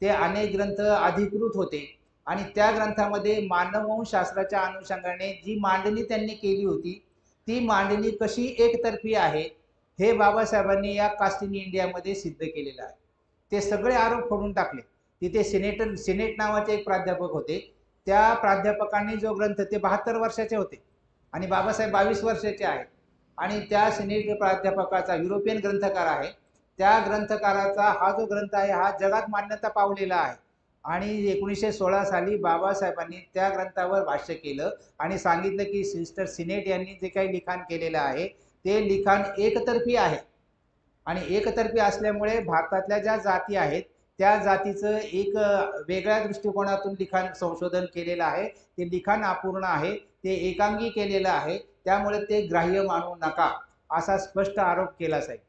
ते अनेक ग्रंथ अधिकृत होते आणि त्या ग्रंथामध्ये मानववंशशास्त्राच्या अनुषंगाने जी मांडणी त्यांनी केली होती ती मांडणी कशी एकतर्फी आहे हे बाबासाहेबांनी या कास्ट इन इंडियामध्ये सिद्ध केलेलं आहे. ते सगळे आरोप फोडून टाकले. तिथे सिनेट नावाचे एक प्राध्यापक होते, त्या प्राध्यापकांनी जो ग्रंथ, ते 72 वर्षाचे होते आणि बाबासाहेब 22 वर्षाचे आहेत आणि त्या सिनेट प्राध्यापकाचा, युरोपियन ग्रंथकार आहे, त्या ग्रंथकाराचा हा जो ग्रंथ आहे हा जगात मान्यता पावलेला आहे. आणि 1916 साली बाबासाहेबांनी त्या ग्रंथावर भाष्य केलं आणि सांगितलं की सिस्टर सिनेट यांनी जे काही लिखाण केलेलं आहे ते लिखाण एकतर्फी आहे आणि एकतर्फी असल्यामुळे भारतातल्या ज्या जाती आहेत त्या जातीचं एक वेगळ्या दृष्टिकोनातून लिखाण संशोधन केलेलं आहे, ते लिखाण अपूर्ण आहे, ते एकांगी केलेलं आहे, त्यामुळे ते ग्राह्य मानू नका, असा स्पष्ट आरोप केला साहेब.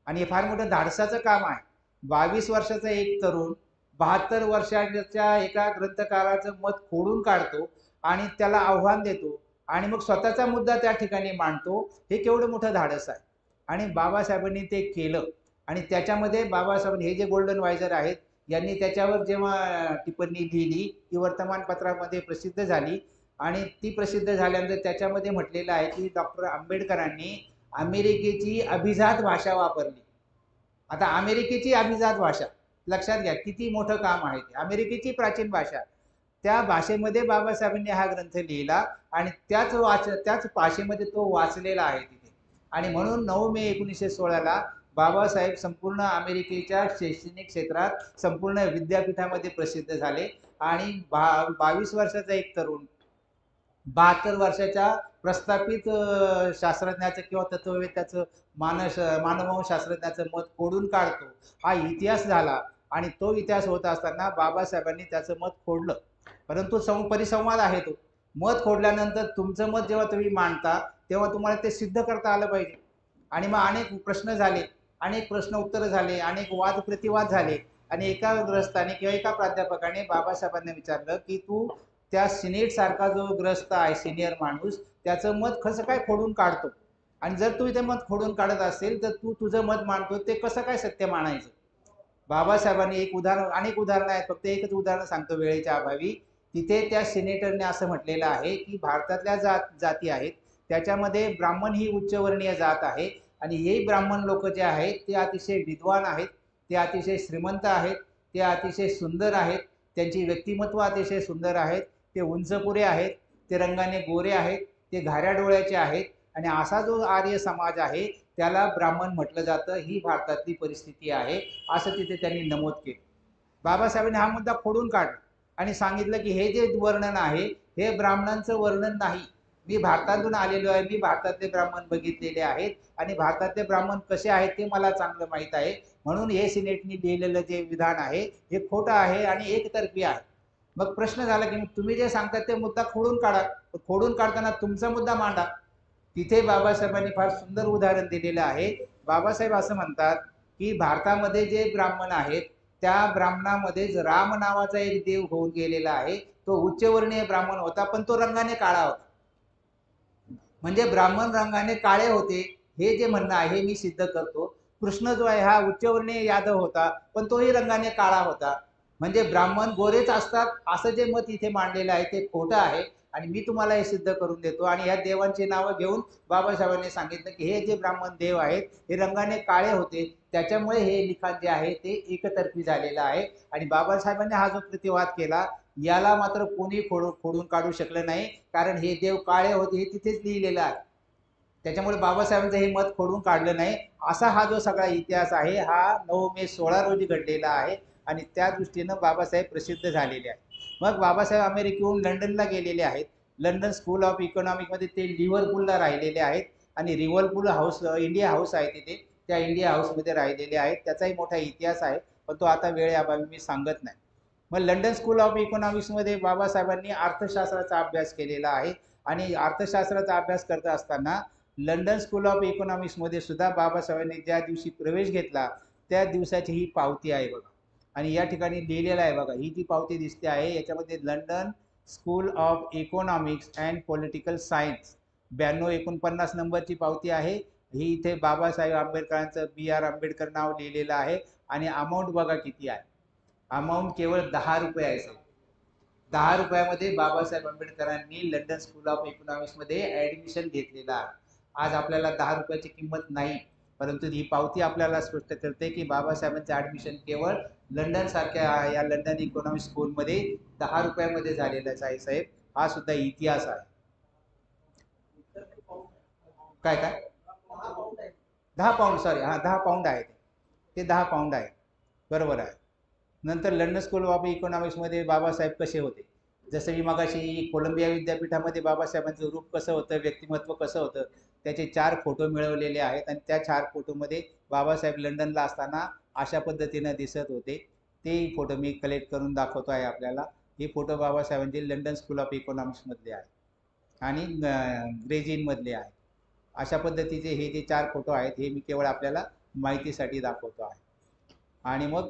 आणि हे फार मोठं धाडसाचं काम आहे. 22 वर्षाचा एक तरुण 72 वर्षाच्या एका ग्रंथकाराचं मत खोडून काढतो आणि त्याला आव्हान देतो आणि मग स्वतःचा मुद्दा त्या ठिकाणी मांडतो. हे केवढं मोठं धाडस आहे. आणि बाबासाहेबांनी ते केलं आणि त्याच्यामध्ये बाबासाहेबांनी, हे जे गोल्डन वायझर आहेत यांनी त्याच्यावर जेव्हा टिप्पणी लिहिली ती वर्तमानपत्रामध्ये प्रसिद्ध झाली आणि ती प्रसिद्ध झाल्यानंतर त्याच्यामध्ये म्हटलेलं आहे की डॉक्टर आंबेडकरांनी अमेरिकेची अभिजात भाषा वापरली. आता अमेरिकेची अभिजात भाषा, लक्षात घ्या किती मोठं काम आहे ते. अमेरिकेची प्राचीन भाषा, त्या भाषेमध्ये बाबासाहेबांनी हा ग्रंथ लिहिला आणि त्याच भाषेमध्ये तो वाचलेला आहे तिथे. आणि म्हणून 9 मे 1916ला बाबासाहेब संपूर्ण अमेरिकेच्या शैक्षणिक क्षेत्रात संपूर्ण विद्यापीठामध्ये प्रसिद्ध झाले आणि 22 वर्षाचा एक तरुण 72 वर्षाच्या प्रस्थापित शास्त्रज्ञाचं किंवा तत्ववेत्याचं मानववंश शास्त्रज्ञाचं मत खोडून काढतो, हा इतिहास झाला. आणि तो इतिहास होत असताना बाबासाहेबांनी त्याचं मत खोडलं. परंतु परिसंवाद आहे तो. मत खोडल्यानंतर तुमचं मत जेव्हा तुम्ही मांडता तेव्हा तुम्हाला ते सिद्ध करता आलं पाहिजे. आणि मग अनेक प्रश्न झाले, अनेक प्रश्न उत्तर झाले, अनेक वाद प्रतिवाद झाले. आणि एका ग्रस्ताने किंवा एका प्राध्यापकाने बाबासाहेबांना विचारलं की तू त्या सिनेट सारखा जो ग्रस्त आहे सिनियर माणूस, त्याचं मत कसं काय खोडून काढतो, आणि जर तू ते मत खोडून काढत असेल तर तू तुझं मत मांडतो ते कसं काय सत्य मानायचं. बाबासाहेबांनी एक उदाहरण, अनेक उदाहरणं आहेत, फक्त एकच उदाहरण सांगतो वेळेच्या अभावी. तिथे त्या सिनेटरने असं म्हटलेलं आहे की भारतातल्या जाती आहेत त्याच्यामध्ये ब्राह्मण ही उच्चवर्णीय जात आहे. आणि हे ब्राह्मण लोक जे आहेत ते अतिशय विद्वान आहेत, ते अतिशय श्रीमंत आहेत, ते अतिशय सुंदर आहेत, त्यांची व्यक्तिमत्व अतिशय सुंदर आहेत, ते उंचपुरे आहेत, ते रंगाने गोरे आहेत, ते घाऱ्या डोळ्याचे आहेत. आणि असा जो आर्य समाज आहे त्याला ब्राह्मण म्हटलं जातं. ही भारतातली परिस्थिती आहे असं तिथे त्यांनी नमूद केलं. बाबासाहेबांनी हा मुद्दा खोडून काढला आणि सांगितलं की हे जे वर्णन आहे हे ब्राह्मणांचं वर्णन नाही. मी भारतातून आलेलो आहे, मी भारतातले ब्राह्मण बघितलेले आहेत आणि भारतातले ब्राह्मण कसे आहेत ते मला चांगलं माहीत आहे. म्हणून हे सिनेटनी लिहिलेलं जे विधान आहे हे खोटं आहे आणि एकतर्फी आहे. मग प्रश्न झाला की तुम्ही जे सांगतात ते मुद्दा खोडून काढा. खोडून काढताना तुमचा मुद्दा मांडा. तिथे बाबासाहेबांनी फार सुंदर उदाहरण दिलेलं आहे. बाबासाहेब असं म्हणतात की भारतामध्ये जे ब्राह्मण आहेत त्या ब्राह्मणामध्येच राम नावाचा एक देव होऊन गेलेला आहे. तो उच्चवर्णीय ब्राह्मण होता पण तो रंगाने काळा होता. म्हणजे ब्राह्मण रंगाने काळे होते हे जे म्हणणं आहे मी सिद्ध करतो. कृष्ण जो आहे हा उच्चवर्णीय यादव होता पण तोही रंगाने काळा होता. म्हणजे ब्राह्मण गोरेच असतात असं जे मत इथे मांडलेलं आहे ते खोटं आहे. आणि मी तुम्हाला हे सिद्ध करून देतो. आणि ह्या देवांची नावं घेऊन बाबासाहेबांनी सांगितलं की हे जे ब्राह्मण देव आहेत हे रंगाने काळे होते, त्याच्यामुळे हे लिखाण जे आहे ते एकतर्फी झालेलं आहे. आणि बाबासाहेबांनी हा जो प्रतिवाद केला याला मात्र कोणी खोडून काढू शकलं नाही, कारण हे देव काळे होते हे तिथेच लिहिलेलं आहे. त्याच्यामुळे बाबासाहेबांचं हे मत खोडून काढलं नाही. असा हा जो सगळा इतिहास आहे हा 9 मे 16 रोजी घडलेला आहे आणि त्या दृष्टीनं बाबासाहेब प्रसिद्ध झालेले आहेत. मग बाबासाहेब अमेरिकेहून लंडनला गेलेले आहेत. लंडन स्कूल ऑफ इकॉनॉमिकमध्ये ते लिव्हरपूलला राहिलेले आहेत आणि लिव्हरपूल हाऊस इंडिया हाऊस आहे तिथे, त्या इंडिया हाऊसमध्ये राहिलेले आहेत. त्याचाही मोठा इतिहास आहे पण तो आता वेळेअभावी मी सांगत नाही. मग लंडन स्कूल ऑफ इकॉनॉमिक्समध्ये बाबासाहेबांनी अर्थशास्त्राचा अभ्यास केलेला आहे. आणि अर्थशास्त्राचा अभ्यास करत असताना लंडन स्कूल ऑफ इकॉनॉमिक्समध्ये सुद्धा बाबासाहेबांनी ज्या दिवशी प्रवेश घेतला त्या दिवसाची ही पावती आहे बघा. आणि या ठिकाणी लिहिलेलं आहे बघा, ही जी पावती दिसते आहे याच्यामध्ये London school of economics and political science 9249 नंबरची पावती आहे. ही इथे बाबासाहेब आंबेडकरांचं BR आंबेडकर नाव लिहिलेलं आहे. आणि अमाऊंट बघा किती आहे. अमाऊंट केवळ 10 रुपये आहे. 10 रुपयामध्ये बाबासाहेब आंबेडकरांनी लंडन स्कूल ऑफ इकॉनॉमिक्समध्ये ॲडमिशन घेतलेलं आहे. आज आपल्याला 10 रुपयाची किंमत नाही, परंतु ही पावती आपल्याला स्पष्ट करते की बाबासाहेबांचं ॲडमिशन केवळ लंडन सारख्या या लंडन इकॉनॉमिक्स स्कूलमध्ये 10 रुपयामध्ये झालेलाच आहे साहेब. हा सुद्धा इतिहास आहे. काय काय 10 पाऊंड, सॉरी, हा 10 पाऊंड आहे ते 10 पाऊंड आहे, बरोबर आहे. नंतर लंडन स्कूल ऑफ इकॉनॉमिक्समध्ये बाबासाहेब कसे होते, जसं मी मगाशी कोलंबिया विद्यापीठामध्ये बाबासाहेबांचं रूप कसं होतं, व्यक्तिमत्व कसं होतं, त्याचे 4 फोटो मिळवलेले आहेत. आणि त्या 4 फोटोमध्ये बाबासाहेब लंडनला असताना अशा पद्धतीनं दिसत होते. ते फोटो मी कलेक्ट करून दाखवतो आहे आपल्याला. हे फोटो बाबासाहेबांचे लंडन स्कूल ऑफ इकॉनॉमिक्समधले आहेत आणि ग्रेजिनमधले आहेत. अशा पद्धतीचे हे जे 4 फोटो आहेत हे मी केवळ आपल्याला माहितीसाठी दाखवतो आहे. आणि मग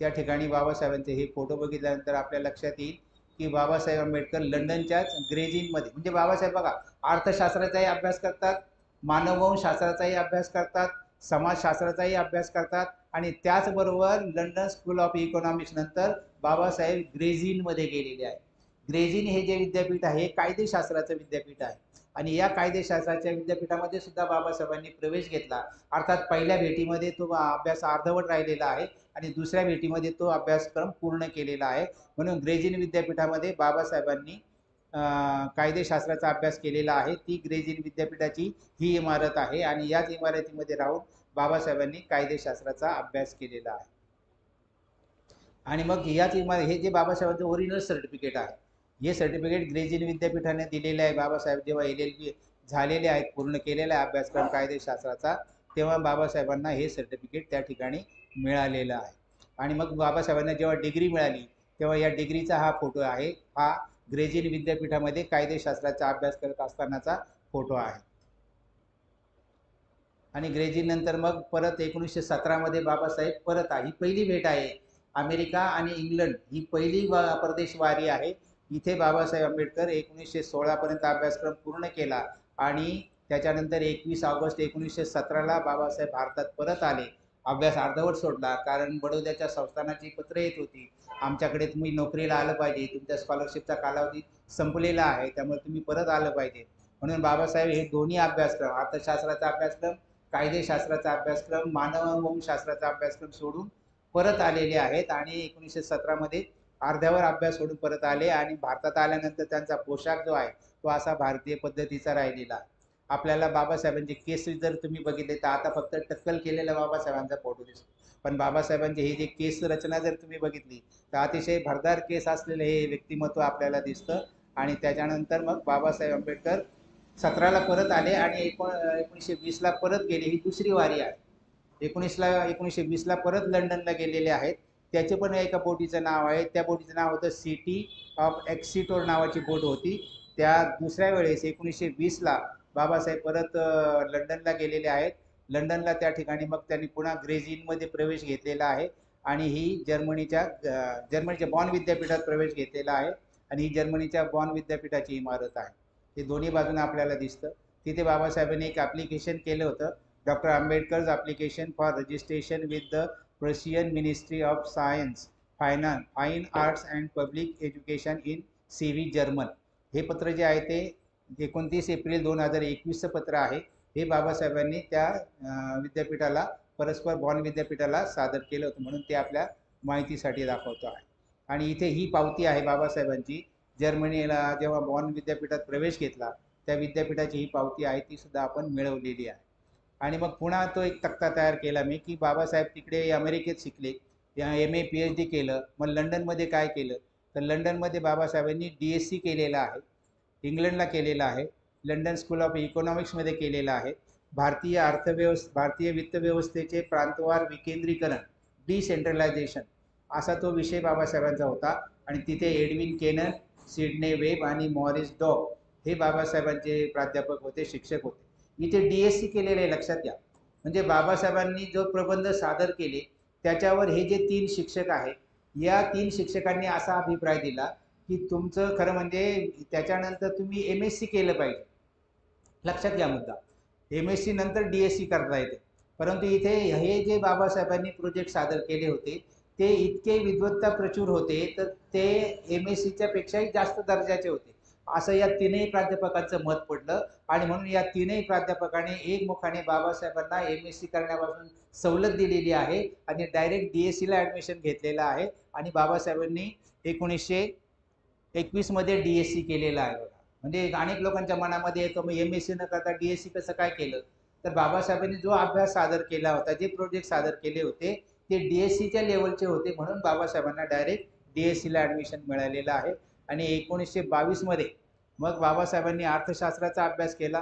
त्या ठिकाणी बाबासाहेबांचे हे फोटो बघितल्यानंतर आपल्या लक्षात येईल की बाबासाहेब आंबेडकर लंडनच्याच ग्रेजिनमध्ये, म्हणजे बाबासाहेब बघा अर्थशास्त्राचाही अभ्यास करतात, मानववंशशास्त्राचाही अभ्यास करतात, समाजशास्त्राचाही अभ्यास करतात. आणि त्याचबरोबर लंडन स्कूल ऑफ इकॉनॉमिक्स नंतर बाबासाहेब ग्रेजिनमध्ये गेलेले आहेत. ग्रेजिन हे जे विद्यापीठ आहे कायदेशास्त्राचं विद्यापीठ आहे. आणि या कायदेशास्त्राच्या विद्यापीठामध्ये सुद्धा बाबासाहेबांनी प्रवेश घेतला. अर्थात पहिल्या भेटीमध्ये तो अभ्यास अर्धवट राहिलेला आहे आणि दुसऱ्या भेटीमध्ये तो अभ्यासक्रम पूर्ण केलेला आहे. म्हणून ग्रेजिन विद्यापीठामध्ये बाबासाहेबांनी कायदेशास्त्राचा अभ्यास केलेला आहे. ती ग्रेजिन विद्यापीठाची ही इमारत आहे आणि याच इमारतीमध्ये राहून बाबासाहेबांनी कायदेशास्त्राचा अभ्यास केलेला आहे. आणि मग याच इमारत, हे जे बाबासाहेबांचं ओरिजिनल सर्टिफिकेट आहे, हे सर्टिफिकेट ग्रेझिन विद्यापीठाने दिलेले आहे. बाबासाहेब जेव्हा LLB झालेले आहेत, पूर्ण केलेला आहे अभ्यासक्रम कायदेशास्त्राचा, तेव्हा बाबासाहेबांना हे सर्टिफिकेट त्या ठिकाणी मिळालेलं आहे. आणि मग बाबासाहेबांना जेव्हा डिग्री मिळाली तेव्हा या डिग्रीचा हा फोटो आहे. हा ग्रेझिन विद्यापीठामध्ये कायदेशास्त्राचा अभ्यास करत असतानाचा फोटो आहे. आणि ग्रेझिन नंतर मग परत 1917 मध्ये बाबासाहेब परत ही पहिली भेट आहे. अमेरिका आणि इंग्लंड ही पहिली परदेश वारी आहे. इथे बाबासाहेब आंबेडकर 1916 पर्यंत अभ्यासक्रम पूर्ण केला आणि त्याच्यानंतर 21 ऑगस्ट 1917ला बाबासाहेब भारतात परत आले. अभ्यास अर्धवट सोडला कारण बडोद्याच्या संस्थानाची पत्र येत होती, आमच्याकडे तुम्ही नोकरीला आलं पाहिजे, तुमच्या स्कॉलरशिपचा कालावधी संपलेला आहे, त्यामुळे तुम्ही परत आलं पाहिजे. म्हणून बाबासाहेब हे दोन्ही अभ्यासक्रम, अर्थशास्त्राचा अभ्यासक्रम, कायदेशास्त्राचा अभ्यासक्रम, मानववंशशास्त्राचा अभ्यासक्रम सोडून परत आलेले आहेत. आणि 1917 मध्ये अर्ध्यावर अभ्यास सोडून परत आले. आणि भारतात आल्यानंतर त्यांचा पोशाख जो आहे तो असा भारतीय पद्धतीचा राहिलेला. आपल्याला बाबासाहेबांचे केस जर तुम्ही बघितले तर आता फक्त टक्कल केलेला बाबासाहेबांचा फोटो दिसतो, पण बाबासाहेबांचे हे जे केस रचना जर तुम्ही बघितली तर अतिशय भरदार केस असलेले हे व्यक्तिमत्व आपल्याला दिसतं. आणि त्याच्यानंतर मग बाबासाहेब आंबेडकर 17ला परत आले आणि 1920ला परत गेले. ही दुसरी वारी आहे. 1920ला परत लंडनला गेलेले आहेत. त्याचे पण एका बोटीचं नाव आहे, त्या बोटीचं नाव होतं सिटी ऑफ एक्सिटोर नावाची बोट होती. त्या दुसऱ्या वेळेस 1920ला बाबासाहेब परत लंडनला गेलेले आहेत. लंडनला त्या ठिकाणी मग त्यांनी पुन्हा ग्रेझिनमध्ये प्रवेश घेतलेला आहे आणि ही जर्मनीच्या बॉन विद्यापीठात प्रवेश घेतलेला आहे. आणि ही जर्मनीच्या बॉन विद्यापीठाची इमारत आहे. ते दोन्ही बाजूने आपल्याला दिसतं. तिथे बाबासाहेबांनी एक ॲप्लिकेशन केलं होतं, doctor Ambedkar's application for registration with the Prussian ministry of science, fine arts and public education in CV German. हे पत्र जे आहे ते 29 एप्रिल 2021चं पत्र आहे. हे बाबासाहेबांनी त्या विद्यापीठाला, परस्पर बॉन विद्यापीठाला सादर केलं होतं, म्हणून ते आपल्या माहितीसाठी दाखवतो आहे. आणि इथे ही पावती आहे बाबासाहेबांची. जर्मनीला जेव्हा बॉन विद्यापीठात प्रवेश घेतला त्या विद्यापीठाची ही पावती आहे, ती सुद्धा आपण मिळवलेली आहे. आणि मग पुन्हा तो एक तक्ता तयार केला मी की बाबासाहेब तिकडे अमेरिकेत शिकले, MA PhD केलं, मग लंडनमध्ये काय केलं तर लंडनमध्ये बाबासाहेबांनी DSc केलेला आहे, इंग्लंडला केलेला आहे, लंडन स्कूल ऑफ इकॉनॉमिक्समध्ये केलेला आहे. भारतीय वित्तव्यवस्थेचे प्रांतवार विकेंद्रीकरण, डिसेंट्रलायझेशन, असा तो विषय बाबासाहेबांचा होता. आणि तिथे एडविन केनन, सिडने वेब आणि मॉरिस डॉग हे बाबासाहेबांचे प्राध्यापक होते, शिक्षक होते. इथे DSc केलेले लक्षात घ्या. म्हणजे बाबासाहेबांनी जो प्रबंध सादर केले त्याच्यावर हे जे 3 शिक्षक आहेत, या 3 शिक्षकांनी असा अभिप्राय दिला की तुमचं खरं म्हणजे त्याच्यानंतर तुम्ही MSc केलं पाहिजे. लक्षात घ्या मुद्दा, MSc नंतर DSc करता येते. परंतु इथे हे जे बाबासाहेबांनी प्रोजेक्ट सादर केले होते ते इतके विद्वत्ता प्रचूर होते तर ते MScच्या पेक्षाही जास्त दर्जाचे होते, असं या 3ही प्राध्यापकांचं मत पडलं. आणि म्हणून या 3ही प्राध्यापकांनी एकमुखाने बाबासाहेबांना MSc करण्यापासून सवलत दिलेली आहे आणि डायरेक्ट DScला ॲडमिशन घेतलेलं आहे. आणि बाबासाहेबांनी 1921 मध्ये DSc केलेलं आहे. बघा, म्हणजे अनेक लोकांच्या मनामध्ये येतं मग MSc न करता DSc कसं काय केलं. तर बाबासाहेबांनी जो अभ्यास सादर केला होता, जे प्रोजेक्ट सादर केले होते ते DScच्या लेवलचे होते, म्हणून बाबासाहेबांना डायरेक्ट DScला ॲडमिशन मिळालेलं आहे. आणि 1922 मध्ये मग बाबासाहेबांनी अर्थशास्त्राचा अभ्यास केला,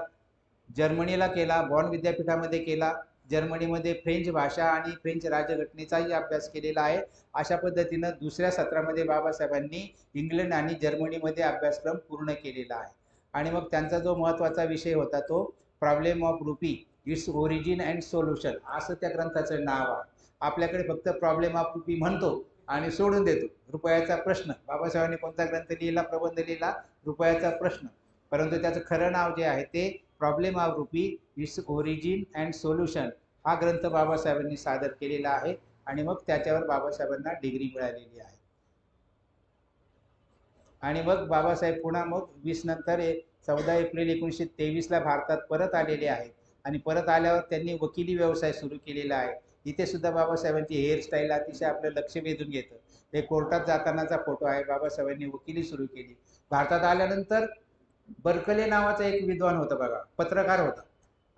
जर्मनीला केला, बॉन विद्यापीठामध्ये केला, जर्मनीमध्ये फ्रेंच भाषा आणि फ्रेंच राज्यघटनेचाही अभ्यास केलेला आहे. अशा पद्धतीनं दुसऱ्या सत्रामध्ये बाबासाहेबांनी इंग्लंड आणि जर्मनीमध्ये अभ्यासक्रम पूर्ण केलेला आहे. आणि मग त्यांचा जो महत्त्वाचा विषय होता तो problem of rupee, its origin and solution, असं त्या ग्रंथाचं नाव आहे. आपल्याकडे फक्त प्रॉब्लेम ऑफ रुपी म्हणतो आणि सोडून देतो, रुपयाचा प्रश्न. बाबासाहेबांनी कोणता ग्रंथ लिहिला, प्रबंध लिहिला, रुपयाचा प्रश्न. परंतु त्याचं खरं नाव जे आहे ते problem of rupee, its origin and solution, हा ग्रंथ बाबासाहेबांनी सादर केलेला आहे. आणि मग त्याच्यावर बाबासाहेबांना डिग्री मिळालेली आहे. आणि मग बाबासाहेब पुन्हा मग 20 नंतर 14 एप्रिल 1923ला भारतात परत आलेले आहेत. आणि परत आल्यावर त्यांनी वकिली व्यवसाय सुरू केलेला आहे. इथे सुद्धा बाबासाहेबांची हेअरस्टाईल अतिशय आपलं लक्ष वेधून घेतं. हे कोर्टात जातानाचा फोटो आहे, बाबासाहेबांनी वकिली सुरू केली. भारतात आल्यानंतर बर्कले नावाचा एक विद्वान होता बघा, पत्रकार होता,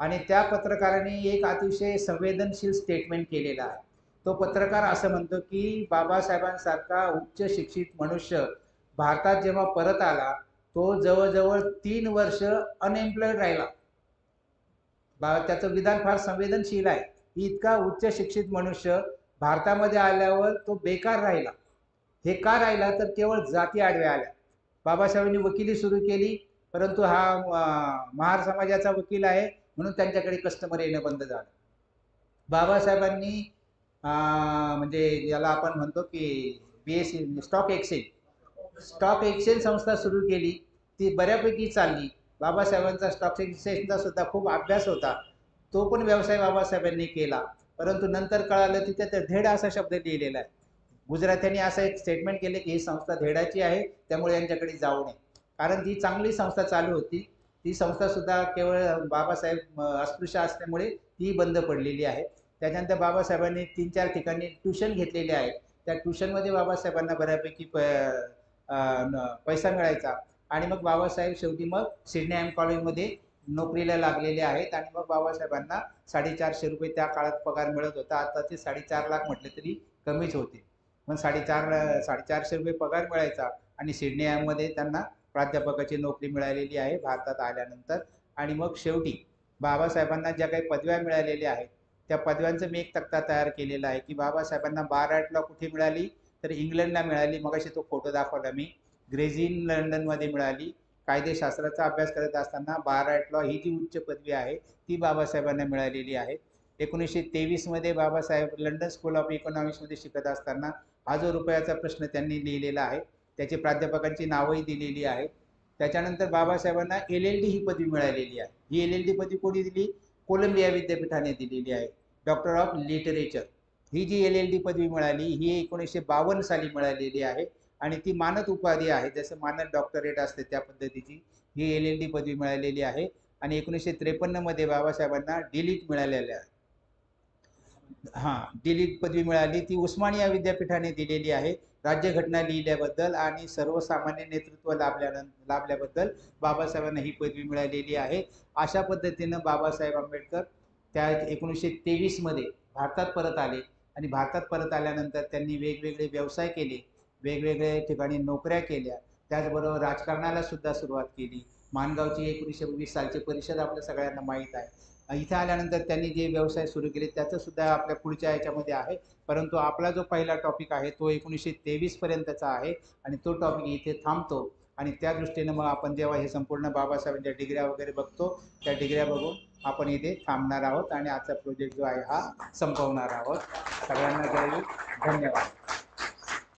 आणि त्या पत्रकाराने एक अतिशय संवेदनशील स्टेटमेंट केलेला आहे. तो पत्रकार असं म्हणतो की बाबासाहेबांसारखा उच्च शिक्षित मनुष्य भारतात जेव्हा परत आला तो जवळजवळ 3 वर्ष अनएम्प्लॉईड राहिला. त्याचं विधान फार संवेदनशील आहे. इतका उच्च शिक्षित मनुष्य भारतामध्ये आल्यावर तो बेकार राहिला. हे का राहिला तर केवळ जाती आडव्या आल्या. बाबासाहेबांनी वकिली सुरू केली, परंतु हा महार समाजाचा वकील आहे म्हणून त्यांच्याकडे कस्टमर येणं बंद झालं. बाबासाहेबांनी म्हणजे याला आपण म्हणतो की BSE स्टॉक एक्सचेंज संस्था सुरू केली. ती बऱ्यापैकी चालली. बाबासाहेबांचा स्टॉक एक्सचेंजचा सुद्धा खूप अभ्यास होता. तो पण व्यवसाय बाबासाहेबांनी केला. परंतु नंतर कळालं तिथे तर धेड असा शब्द लिहिलेला आहे. गुजरात्यांनी असं एक स्टेटमेंट केले की ही संस्था धेडाची आहे, त्यामुळे यांच्याकडे जाऊ नये. कारण ती चांगली संस्था चालू होती. ती संस्था सुद्धा केवळ बाबासाहेब अस्पृश्य असल्यामुळे ती बंद पडलेली आहे. त्याच्यानंतर बाबासाहेबांनी 3-4 ठिकाणी ट्युशन घेतलेले आहे. त्या ट्युशनमध्ये बाबासाहेबांना बऱ्यापैकी पैसा मिळायचा. आणि मग बाबासाहेब शेवटी मग सिडनी एम कॉलेजमध्ये नोकरीला लागलेले आहेत. आणि मग बाबासाहेबांना 450 रुपये त्या काळात पगार मिळत होता. आता ते 4.5 लाख म्हटले तरी कमीच होते. पण 450 रुपये पगार मिळायचा. आणि सिडनी एममध्ये त्यांना प्राध्यापकाची नोकरी मिळालेली आहे भारतात आल्यानंतर. आणि मग शेवटी बाबासाहेबांना ज्या काही पदव्या मिळालेल्या आहेत त्या पदव्यांचं मी एक तक्ता तयार केलेला आहे की बाबासाहेबांना बाराटला कुठे मिळाली तर इंग्लंडला मिळाली. मगाशी तो फोटो दाखवला मी. ग्रेज इन लंडनमध्ये मिळाली. कायदेशास्त्राचा अभ्यास करत असताना बाराट लॉ ही जी उच्च पदवी आहे ती बाबासाहेबांना मिळालेली आहे. 1923मध्ये बाबासाहेब लंडन स्कूल ऑफ इकॉनॉमिक्समध्ये शिकत असताना हा जो रुपयाचा प्रश्न त्यांनी लिहिलेला आहे त्याची प्राध्यापकांची नावही दिलेली आहेत. त्याच्यानंतर बाबासाहेबांना LLD ही पदवी मिळालेली आहे. ही LLD पदवी कोणी दिली? कोलंबिया विद्यापीठाने दिलेली आहे. डॉक्टर ऑफ लिटरेचर ही जी LLD पदवी मिळाली ही 1952 साली मिळालेली आहे. आणि ती मानद उपाधी आहे. जसं मानद डॉक्टरेट असते त्या पद्धतीची ही LLD पदवी मिळालेली आहे. आणि 1953मध्ये बाबासाहेबांना डिलीट मिळालेल्या आहे. डिलीट पदवी मिळाली. ती उस्मानिया विद्यापीठाने दिलेली आहे. राज्यघटना लिहिल्याबद्दल आणि सर्वसामान्य नेतृत्व लाभल्याबद्दल बाबासाहेबांना ही पदवी मिळालेली आहे. अशा पद्धतीनं बाबासाहेब आंबेडकर त्या 1923मध्ये भारतात परत आले. आणि भारतात परत आल्यानंतर त्यांनी वेगवेगळे व्यवसाय केले, वेगवेगळ्या ठिकाणी नोकऱ्या केल्या. त्याचबरोबर राजकारणाला सुद्धा सुरुवात केली. माणगावची 1920 सालची परिषद आपल्या सगळ्यांना माहीत आहे. इथे आल्यानंतर त्यांनी जे व्यवसाय सुरू केले त्याचं सुद्धा आपल्या पुढच्या याच्यामध्ये आहे. परंतु आपला जो पहिला टॉपिक आहे तो 1923 पर्यंतचा आहे. आणि तो टॉपिक इथे थांबतो. आणि त्या दृष्टीनं मग आपण जेव्हा हे संपूर्ण बाबासाहेबांच्या डिग्र्या वगैरे बघतो त्या डिग्र्या बघून आपण इथे थांबणार आहोत आणि आजचा प्रोजेक्ट जो आहे हा संपवणार आहोत. सगळ्यांना जय हिंद. धन्यवाद.